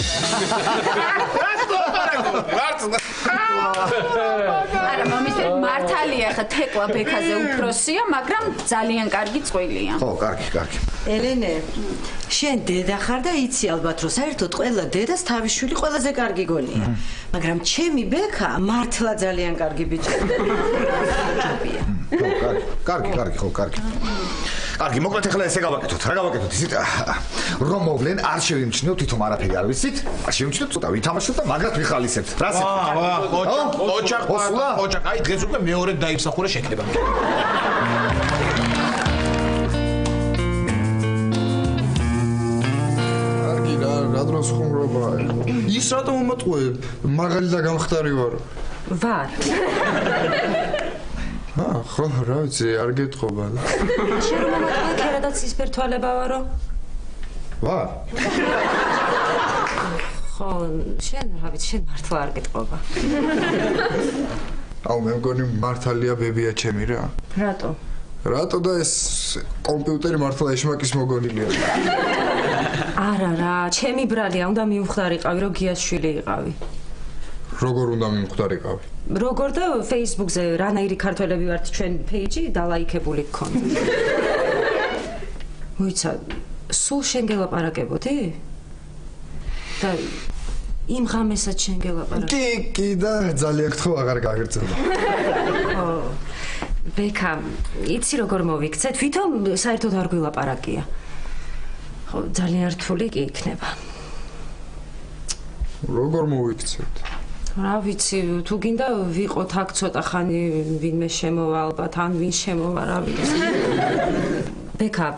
არა, მომისე მართალია ხა თეკლა ბექაზე უფროსია, მაგრამ ძალიან კარგი წყვილია. ხო, კარგი. ელენე, შენ დედა ხარ და იცი ალბათ, რომ საერთოდ ყველა დედას თავის შვილი ყველაზე კარგი გონია. მაგრამ ჩემი ბექა მართლა ძალიან კარგი ბიჭია. კარგი. კარგი, მოკლედ ახლა ესე გავაკეთოთ. რა გავაკეთოთ? ისეთ რომ მოვლენ, არ შევიმჩნიოთ, თვითონ არაფერი არ ვიცით. არ შევიმჩნიოთ, ცოტა ვითამაშოთ და მაგრად ვიხალისებთ. რა ოჯახ, აი დღეს უკვე მეორედ დაიფსახურე შეკრება. რა დროს ხუმრობა? ის რატომ მომატყუებ? მაღალი და გამხდარი ვარ. ვარ. ხო, რა ვიცი, არ გეტყობა. შენ რომ მომატყუე ქერადაც ისფერთვალება ვარო? ვარ. ხო, შენ რა ვიცი, შენ მართლა არ გეტყობა. აუ, მე მგონი მართალია ბებია ჩემი რა. რატო? რატო და ეს კომპიუტერი მართლა ეშმაკის მოგონილია. არა რა, ჩემი ბრალია, უნდა მიმხვდარიყავი, რომ გიას შვილი იყავი. როგორ უნდა მიმხვდარიყავი? როგორ და Facebook-ზე რანაირი ქართველები ვართ ჩვენ პეიჯი დალაიქებული გქონდა. მოიცა, სულ შენ გელაპარაკებოდი? და იმ ღამესაც შენ გელაპარაკე? კი და ძალიან გთხოვ აღარ გაგრძელო. ო ბექა, იცი როგორ მოვიქცე? თვითონ საერთოდ არ გვილაპარაკია. ხო, ძალიან რთული კი იქნება. როგორ მოვიქცეთ? რა ვიცი, თუ გინდა ვიყოთ აქ ცოტა ხანი, ვინმე შემოვა ალბათ, ან ვინ შემოვა, რა ვიცი. ბექა,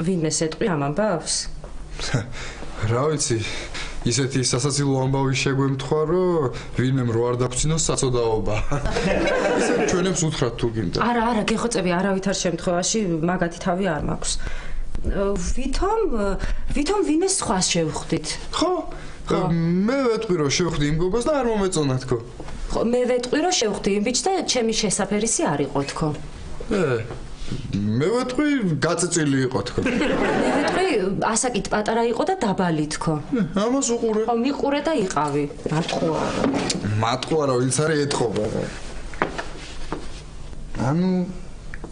ვინმე სეტყვი ამ ამბავს? რა ვიცი, ისეთი სასაცილო ამბავი შეგვემთხვა, რომ ვინმემ რო არ დაფცინოს საწოდაობა. ისე ჩვენებს უთხრათ თუ გინდა. არა, გეხოცები არავითარ შემთხვევაში მაგათი თავი არ მაქვს. ვითომ ვინმეს სხვას შევხვდით? ხო? მე ვეტყვი რომ შევხვდი იმ გოგოს და არ მომეწონა თქო. ხო, მე ვეტყვი რომ შევხვდი იმ ბიჭს და ჩემი შესაფერისი არ იყო თქო. მე ვეტყვი გაწიწილი იყო თქო. მე ვეტყვი ასაკით პატარა იყო და დაბალი თქო. ამას უყურე. ხო, მიყურე და იყავი. მატყუა. მატყუა რა ვინც არის ეთყობა. ანუ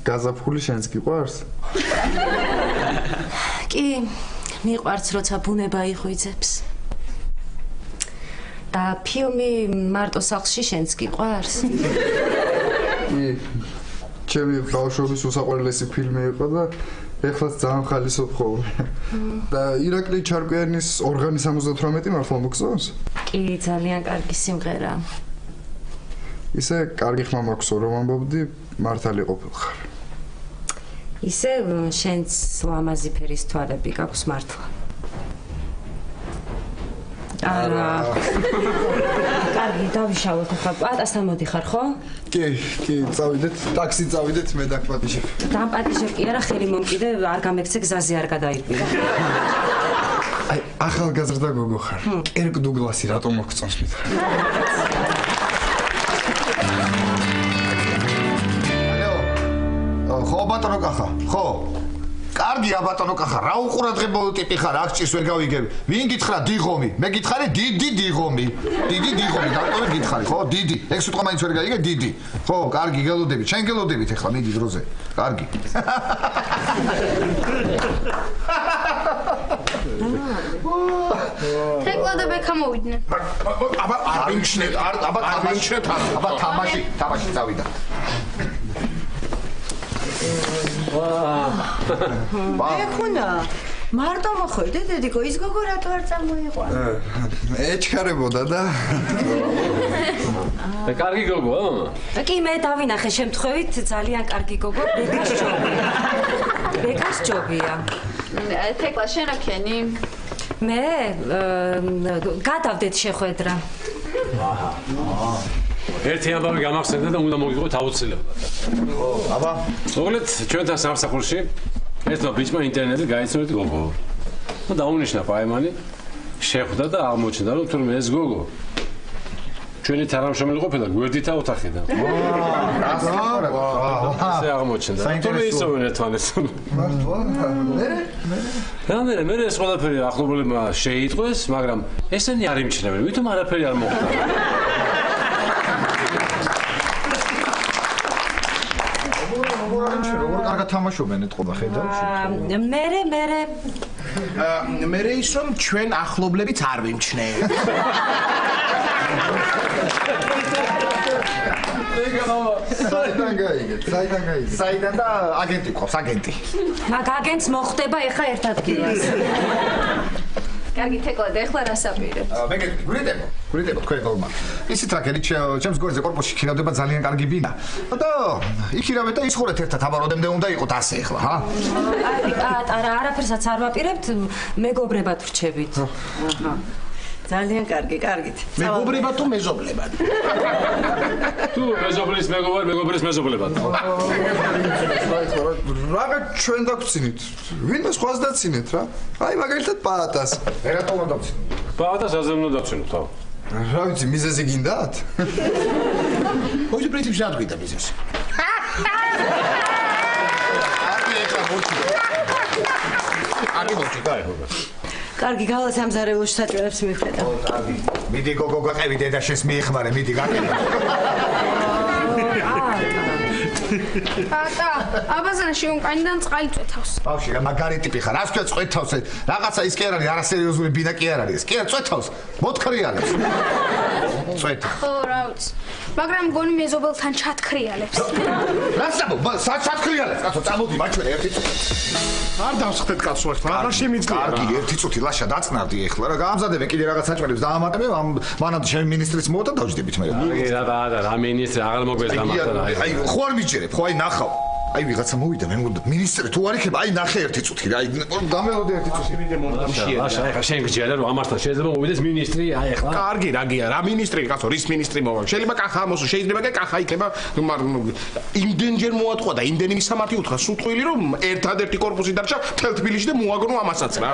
გაზაფხული შენს გიყვარს? კი, მიყვარს როცა ბუნება იღვიძებს. და ფილმი მარტო სახლში შენს გიყვარს? კი. ჩემი ბავშვობის უსაყვარლესი ფილმი იყო და ეხლაც ძალიან ხალისობ ხოლმე. და ირაკლი ჩარკვიანის ორღანი 78 მართლა მოგწონს? კი, ძალიან კარგი სიმღერა. ისე კარგი ხმა მაქვსო რომ ამბობდი მართალი ყოფილხარ. ისე შენც ლამაზი ფერის თვალები გაქვს მართლა. არა. კარგი, დავიშალოთ ახლა. პატასთან მოდიხარ, ხო? კი, წავიდეთ, ტაქსი წავიდეთ, მე დაგპატიჟებ. დამპატიჟებ კი არა, ხელი მომკიდე, არ გამექცე გზაზე არ გადაიყვირა. აი, ახალგაზრდა გოგო ხარ. კერკ დუგლასი რატომ მოგწონს მითხრა? ხო ბატონო კახა, ხო. კარგია ბატონო კახა, რა უყურადღებო ტიპი ხარ, აქ ჭირს ვერ გავიგებ. ვინ გითხრა დიღომი? მე გითხარი დიდი დიღომი. დიდი დიღომი, დაკავე გითხარი, ხო? დიდი. ეგ სიტყვა მაინც ვერ გაიგე, დიდი. ხო, კარგი, გელოდებით. შენ გელოდებით ახლა მიდი დროზე. კარგი. თეკლა და ბექა მოვიდნენ. აბა თამაში წავიდა. ეხუნა მარტო მოხვიდე დედიკო ის გოგო რატო არ წამოიყვანა? ეჩქარებოდა და და კარგი გოგოა მამა? კი, მე დავინახე შემთხვევით ძალიან კარგი გოგო, ბეკას ჯობია. თეკლა შენ რა ქენი? მე გადავდეთ შეხვედრა. ერთი ამბავი გამახსენდა და უნდა მოგიყვეთ აუცილებლად. ხო, აბა. მოკლედ ჩვენთან სამსახურში ერთმა ბიჭმა ინტერნეტზე გაიცნოთ გოგო. და დაუნიშნა პაემანი, შეხვდა და აღმოჩნდა რომ თურმე ეს გოგო ჩვენი თანამშრომელი ყოფილა გვერდითა ოთახიდან. ასე აღმოჩნდა. თუმცა ისოვენ ერთმანეთს. მე ეს ყველაფერი ახლობლებმა შეიტყვეს, მაგრამ ესენი არ იმჩნევენ, ვითომ არაფერი არ მოხდა. როგორ კარგად თამაშობენ ეთყობა ხედავ? მე ის რომ ჩვენ ახლობლებიც არ ვიმჩნევთ. საიდან და აგენტი ყავს, აგენტი. მაგ აგენტს მოხდება ეხა ერთ ადგილას. კარგი თეკლა და ეხლა რა საპირებთ? გვირიდებო თქვენ გოგმა. ისიც რა გერით ჩემს გორზე კორპუსში ქირავდება ძალიან კარგი ბინა. და იქირავეთ და ისხურეთ ერთად, აბა როდემდე უნდა იყოთ ასე ეხლა, ჰა? არა, არაფერსაც არ ვაპირებთ, მეგობრებად ვრჩებით. ძალიან კარგი, კარგით. მეგობრებად თუ მეზობლებად? თუ მეზობლის მეგობარ, მეგობრის მეზობლებად. რაღაც ჩვენ დაგწინით. ვინმე სხვას დაცინეთ რა? აი მაგალითად პაატას. ერატო უნდა დაცინოთ. პაატას აზე უნდა დაცინოთ, ხო? რა ვიცი, მიზეზი გინდათ? მოიძე პრინციპში რა თქვით მიზეზი? არის მოჭი, გაიხო. კარგი, გავალ სამზარეულოში საჭიროებს მიხვედა. მიდი გოგო გაყევი დედაშენს მიეხმარე, მიდი გაყევი. პატა, აბაზანში უკანიდან წყალი წვეთავს. ბავშვი, მაგარი ტიპი ხარ, რას ქვია წვეთავს? რაღაცა ის კი არ არის, არასერიოზული ბინა კი არ არის. კი არ წვეთავს, მოთხრიალებს. წვეთ. ხო, რა ვიცი. მაგრამ გონი მეზობელთან ჩათქრიალებს. რას ჩათქრიალებს? კაცო, წამოდი მაჩვენე ერთი წუთი. არ დავსხდეთ კაცო ახლა, რა შემიძლია? კარგი, ერთი წუთი ლაშა დაწნარდი ახლა რა გაამზადებე კიდე რაღაც საჭმელებს დაამატებე, მანამდე ჩემი მინისტრიც მოვა და დავჯდებით მე. რა მინისტრი აღარ მოგვეს დამახსოვრა. აი, ხო არ მიჯერებ, ხო აი ნახავ. აი ვიღაცა მოვიდა, მე მგონი მინისტრი თუ არ იქნება, აი ნახე ერთი წუთი რა, აი დამელოდე ერთი წუთი. ლაშა, ახლა შენ გჯერა რომ ამართა შეიძლება მოვიდეს მინისტრი, აი ახლა. კარგი, რა გია, რა მინისტრი კაცო, რის მინისტრი მოვა? შეიძლება კახა ამოსო, შეიძლება კი კახა იქნება, იმდენჯერ მოატყვა და იმდენი მისამართი უთხრა სუტყვილი რომ ერთადერთი კორპუსი დარჩა თელ თბილისში და მოაგონო ამასაც რა.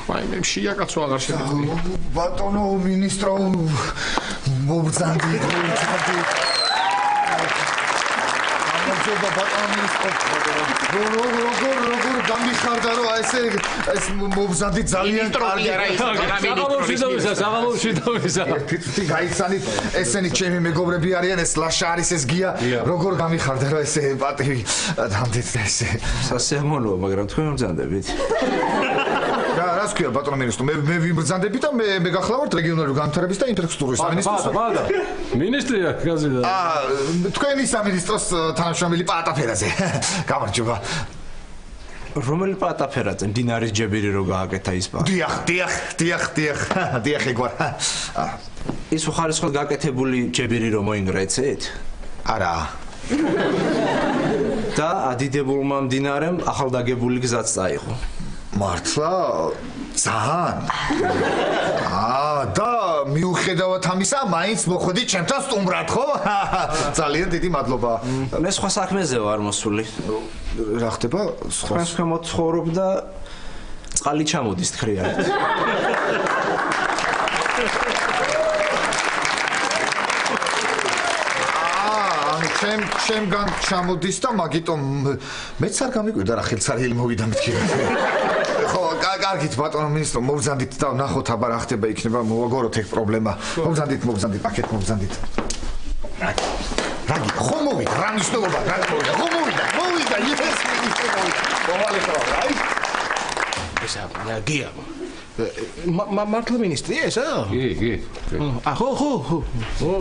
აი მე მშია კაცო აღარ შეგვიძლია. ბატონო მინისტრო მობრძანდი. ამბობა ბატონო მინისტრო. როგორ გამიხარდა რომ ესე ეს მობრძანდი ძალიან კარგია რა ის. საღამოში დავისა. თვითი გაიცანით ესენი ჩემი მეგობრები არიან ეს ლაშა არის ეს გია. როგორ გამიხარდა რომ ესე პატივი დამდეთ და ესე. სასიამოვნოა, მაგრამ თქვენ მბრძანდებით. რას ქვია ბატონო მინისტრო? მე ვიბრძანდები და მე გახლავართ რეგიონალური განვითარების და ინფრასტრუქტურის სამინისტროს. ბადა. მინისტრია გაზედა. თქვენი სამინისტროს თანამშრომელი პაატაფერაძე. გამარჯობა. რომელი პაატაფერაძე? მდინარის ჯებირი რო გააკეთა ის პა. დიახ ეგوار. ის უხარისხოდ გაკეთებული ჯებირი რო მოინგრეცით? არა. და ადიდებულმა მდინარემ ახალდაგებული გზაც წაიღო. მართლა? ძალიან. და მიუხედავად ამისა, მაინც მოხვედი ჩემთან სტუმრად, ხო? ძალიან დიდი მადლობა. მე სხვა საქმეზე ვარ მოსული. რა ხდება? თქვენ სხვემოთ ცხოვრობ და წყალი ჩამოდის თქრიალეთ. ჩემგან ჩამოდის და მაგიტომ მეც არ გამიკვირდა რა ხელსარიელი მოვიდა მეთქი. ხო, კარგით ბატონო მინისტრო, მოვზანდით და ნახოთ აბა რა ხდება იქნება, მოვაგოროთ ეგ პრობლემა. მოვზანდით, პაკეტ მოვზანდით. რაგი, ხო მოვიდა, რა მნიშვნელობა, რა მოვიდა, ხო მოვიდა, ეს მინისტრო მოვიდა. მოვალეო, აი. ესა, გია. მართლა მინისტრია ესა? კი. ხო.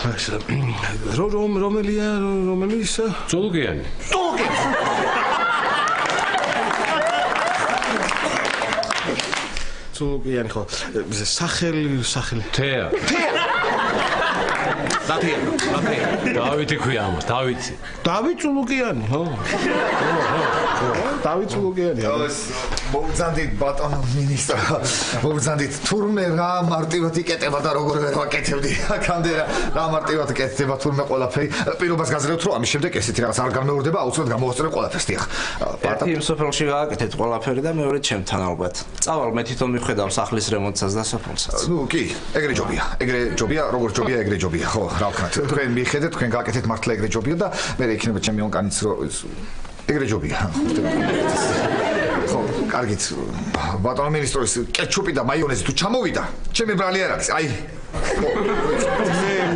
ასე რომელია წოლუკიანი ხო სახელი თეა დავითი ქვია ამას დავით წოლუკიანი ხო დავით სულუგიანი. მოგზანდით ბატონო მინისტრო. მოგზანდით თურმე რა მარტივად იკეტება და როგორ ვერ ვაკეთებდი. აქამდე რა მარტივად იკეთება თურმე ყველაფერი. პირობას გაზრევთ რომ ამის შემდეგ ესეთი რაღაც არ გამეორდება, აუცილებლად გამოვასწორებ ყველაფერს. დიახ. ერთი იმ სოფელში გააკეთეთ ყველაფერი და მეორე ჩემთან ალბათ. წავალ მე თვითონ მივხედავ სახლის რემონტსაც და სოფელსაც. ნუ კი, ეგრე ჯობია. ეგრე ჯობია, როგორც ჯობია, ეგრე ჯობია. ხო, რა ვქნათ. თქვენ მიხედეთ, თქვენ გააკეთეთ მართლა ეგრე ჯობია და მე იქნება ჩემი ონკანიც რომ ეგრე ჯობია. ხო, კარგით. ბატონო მინისტრის კეჩუპი და მაიონეზი თუ ჩამოვიდა, ჩემი ბრალი არ არის. აი.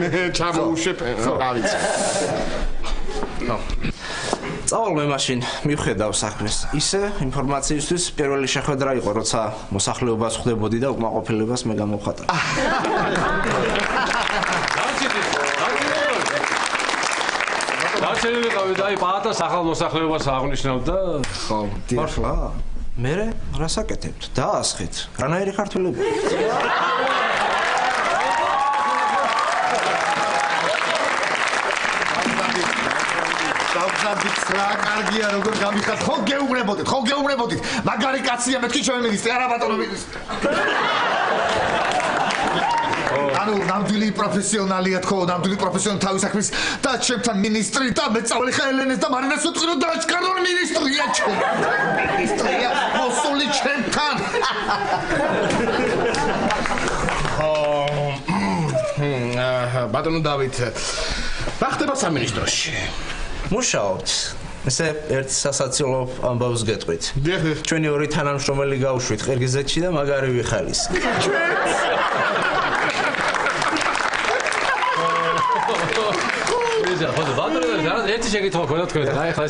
მე ჩამოუშვებ, რა ვიცი. ხო. წავალ მე მაშინ მივხედავ საქმეს. ისე ინფორმაციისთვის პირველი შეხვედრა იყო, როცა მოსახლეობას ხვდებოდი და უკმაყოფილებას მე გამოვხატა. დაჩერილი ყავი და აი პაატას ახალ მოსახლეობას აღნიშნავ და ხო, მართლა? მე რას აკეთებთ? დაასხეთ. რანაირი ქართველები? დავზადით რა კარგია როგორ გამიხართ. ხო გეუბნებოდით. მაგარი კაცია მეთქი ჩემი მინისტრი, არა ბატონო მინისტრი. ანუ ნამდვილი პროფესიონალია თქო, ნამდვილი პროფესიონალი თავის საქმის და ჩემთან მინისტრი და მე წავალი ხა ელენეს და მარინას ვიტყვირო და აჩქარდონ მინისტრია ჩემ. მინისტრია მოსული ჩემთან. ბატონო დავით, რა ხდება სამინისტროში? მუშაობთ. ესე ერთ სასაცილო ამბავს გეტყვით. ჩვენი ორი თანამშრომელი გავუშვით ყირგიზეთში და მაგარი ვიხალის. ხო და ბატონო და ერთი შეკითხვა მქონდა თქვენთან. აი ხა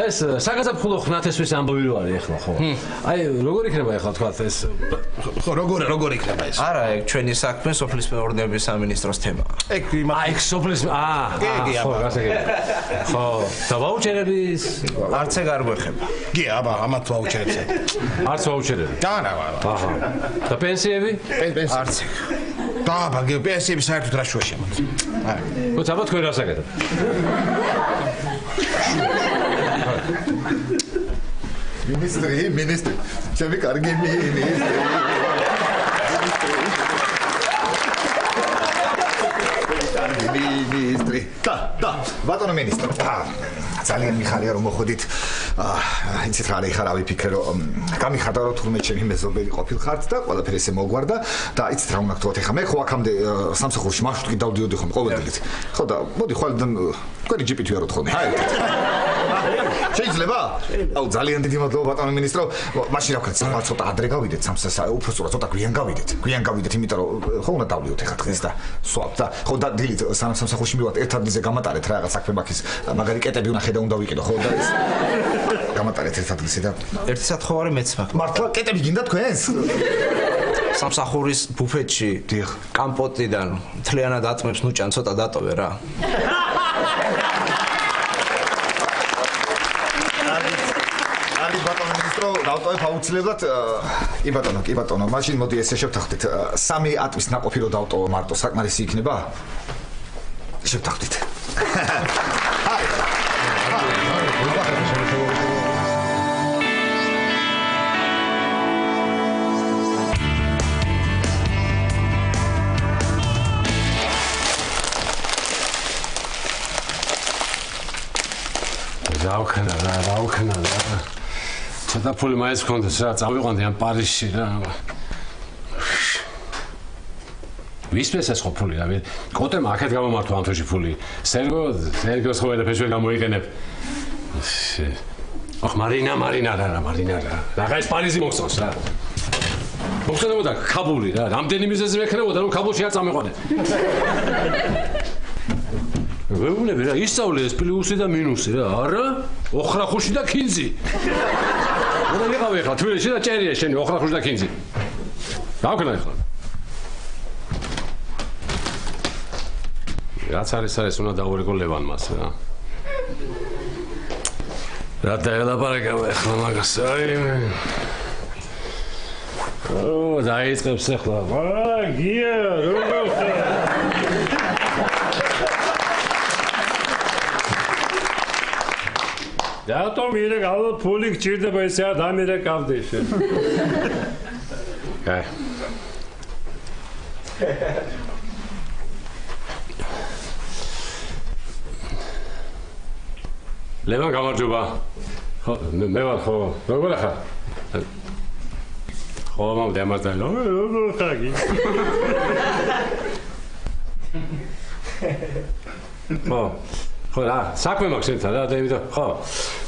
ეს საგაზაფხულო ხნათესვის ამბავი რო არის ახლა ხო? აი როგორ იქნება ახლა თქვა ეს ხო როგორ იქნება ეს? არა, ეგ ჩვენი საქმე სოფლის მეურნეობის სამინისტროს თემაა. ეგ სოფლის ხო გასაგები. ხო და ვაუჩერების არც ეგ არ გვეხება. კი აბა ამათ ვაუჩერებს. არც ვაუჩერები. არა. აჰა. და პენსიები? არც ეგ. და აბა პენსიები საერთოდ რა შუაში ამათ? მოცა აბა თქვენ რას აკეთებთ? მინისტრი, ჩემი კარგი მინისტრი. მინისტრი. და ბატონო მინისტრო, ძალიან მიხარია რომ მოხვდით. იცით რა არის, ხარ ავიფიქრე რომ გამიხარდა რომ თურმე ჩემი მეზობელი ყოფილხართ და ყველაფერი ესე მოგვარდა და იცით რა უნდა გთხოვოთ ახლა მე ხო აქამდე სამსახურში მარშრუტი დავდიოდი ხომ ყოველდღიურად. ხო და მოდი ხვალიდან თქვენი ჯიპით ვიაროთ ხოლმე. აი შეიძლება? აუ ძალიან დიდი მადლობა ბატონო მინისტრო. მაშინ რა ვქნათ, სამართლ ცოტა ადრე გავიდეთ, უბრალოდ ცოტა გვიან გავიდეთ, იმიტომ რომ ხო უნდა დავლიოთ ახლა დღეს და სვავთ და ხო და დილით სანამ სამსახურში მივიდეთ ერთ ადგილზე გამატარეთ რა რაღაც საქმე მაქვს მაგარი კეტები უნდა ხედა უნდა ვიყიდო ხო და ეს გამატარეთ ერთ ადგილზე და ერთი სათხოვარი მეც მაქვს. მართლა კეტები გინდა თქვენს? სამსახურის ბუფეტში კამპოტიდან მთლიანად ატმებს ნუჭან ცოტა დატოვე რა. არის ბატონო მინისტრო, დავტოვებ აუცილებლად. კი ბატონო, მაშინ მოდი ესე შევთანხმდით. 3 ატმის ნაყოფი რო დავტოვო მარტო საკმარისი იქნება? შევთანხმდით. რა ვქნა ცოტა ფული მაინც გქონდეს რა წავიყვანდი ამ პარიზში რა ვისպես ეს ხო ფული რა კოტემ აქეთ გამომართვა ამ თვეში ფული სერგოს ხო ვერაფერს ვერ გამოიყენებ ოხ მარინა რა ეს პარიზი მოხსოვს რა მოხსენებოდა ქაბული რა რამდენი მიზეზი მექნებოდა რომ ქაბულში არ წამიყვანე ვეუბნები რა ისწავლე ეს პლუსი და მინუსი რა არა ოხრახუში და ქინძი უნდა ვიყავი ახლა თბილისში და წერია შენი ოხრახუში და ქინძი რა ვქნა ახლა რაც არის უნდა დავურეკო ლევანმას რა რა დაელაპარაკავ ახლა მაგას აი ო დაიწყებს ახლა გია როგორ რატომ ირეკ ალბათ ფული გჭირდება ესე არ დამირეკავდი შენ. კაი. ლევან გამარჯობა. ხო, მე ვარ ხო. როგორ ხარ? ხო, მომ დამარჯდა. როგორ ხარ? ხო, რა, საქმე მაქვს ერთად რა, და ხო.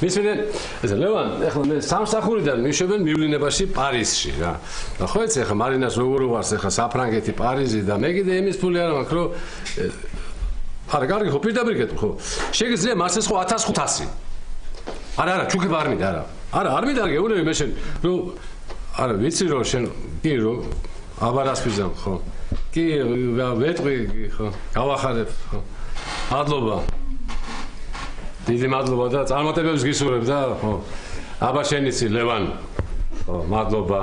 მისმენენ, ეს ლევან, ეხლა მე სამსახურიდან მივშობენ მივლინებაში პარიზში რა. და ხო იცი ეხლა მარინას როგორ უვარს ეხლა საფრანგეთი, პარიზი და მე კიდე იმის ფული არ მაქვს, რომ არა, კარგი ხო, პირდაპირ გეტყვი ხო. შეგიძლია მასეს ხო 1500. არა, ჩუქება არ მინდა, არა. არა, არ მინდა გეუბნები მე შენ, რომ არა, ვიცი რომ შენ კი რომ აბარასპიზამ ხო. კი, ვეტყვი ხო, გავახარებ ხო. მადლობა. დიდი მადლობა და წარმატებებს გისურვებ და ხო. აბა შენიცი ლევან. ხო, მადლობა.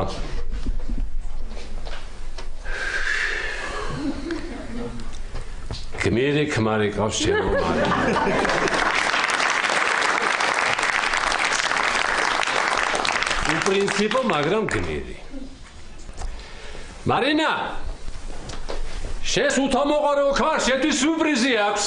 გმირი ქმარი ყავს ჩემო მარი. უპრინციპო, მაგრამ გმირი. მარინა! შეს უთამოყარო ხარ, შეთვის სურპრიზი აქვს.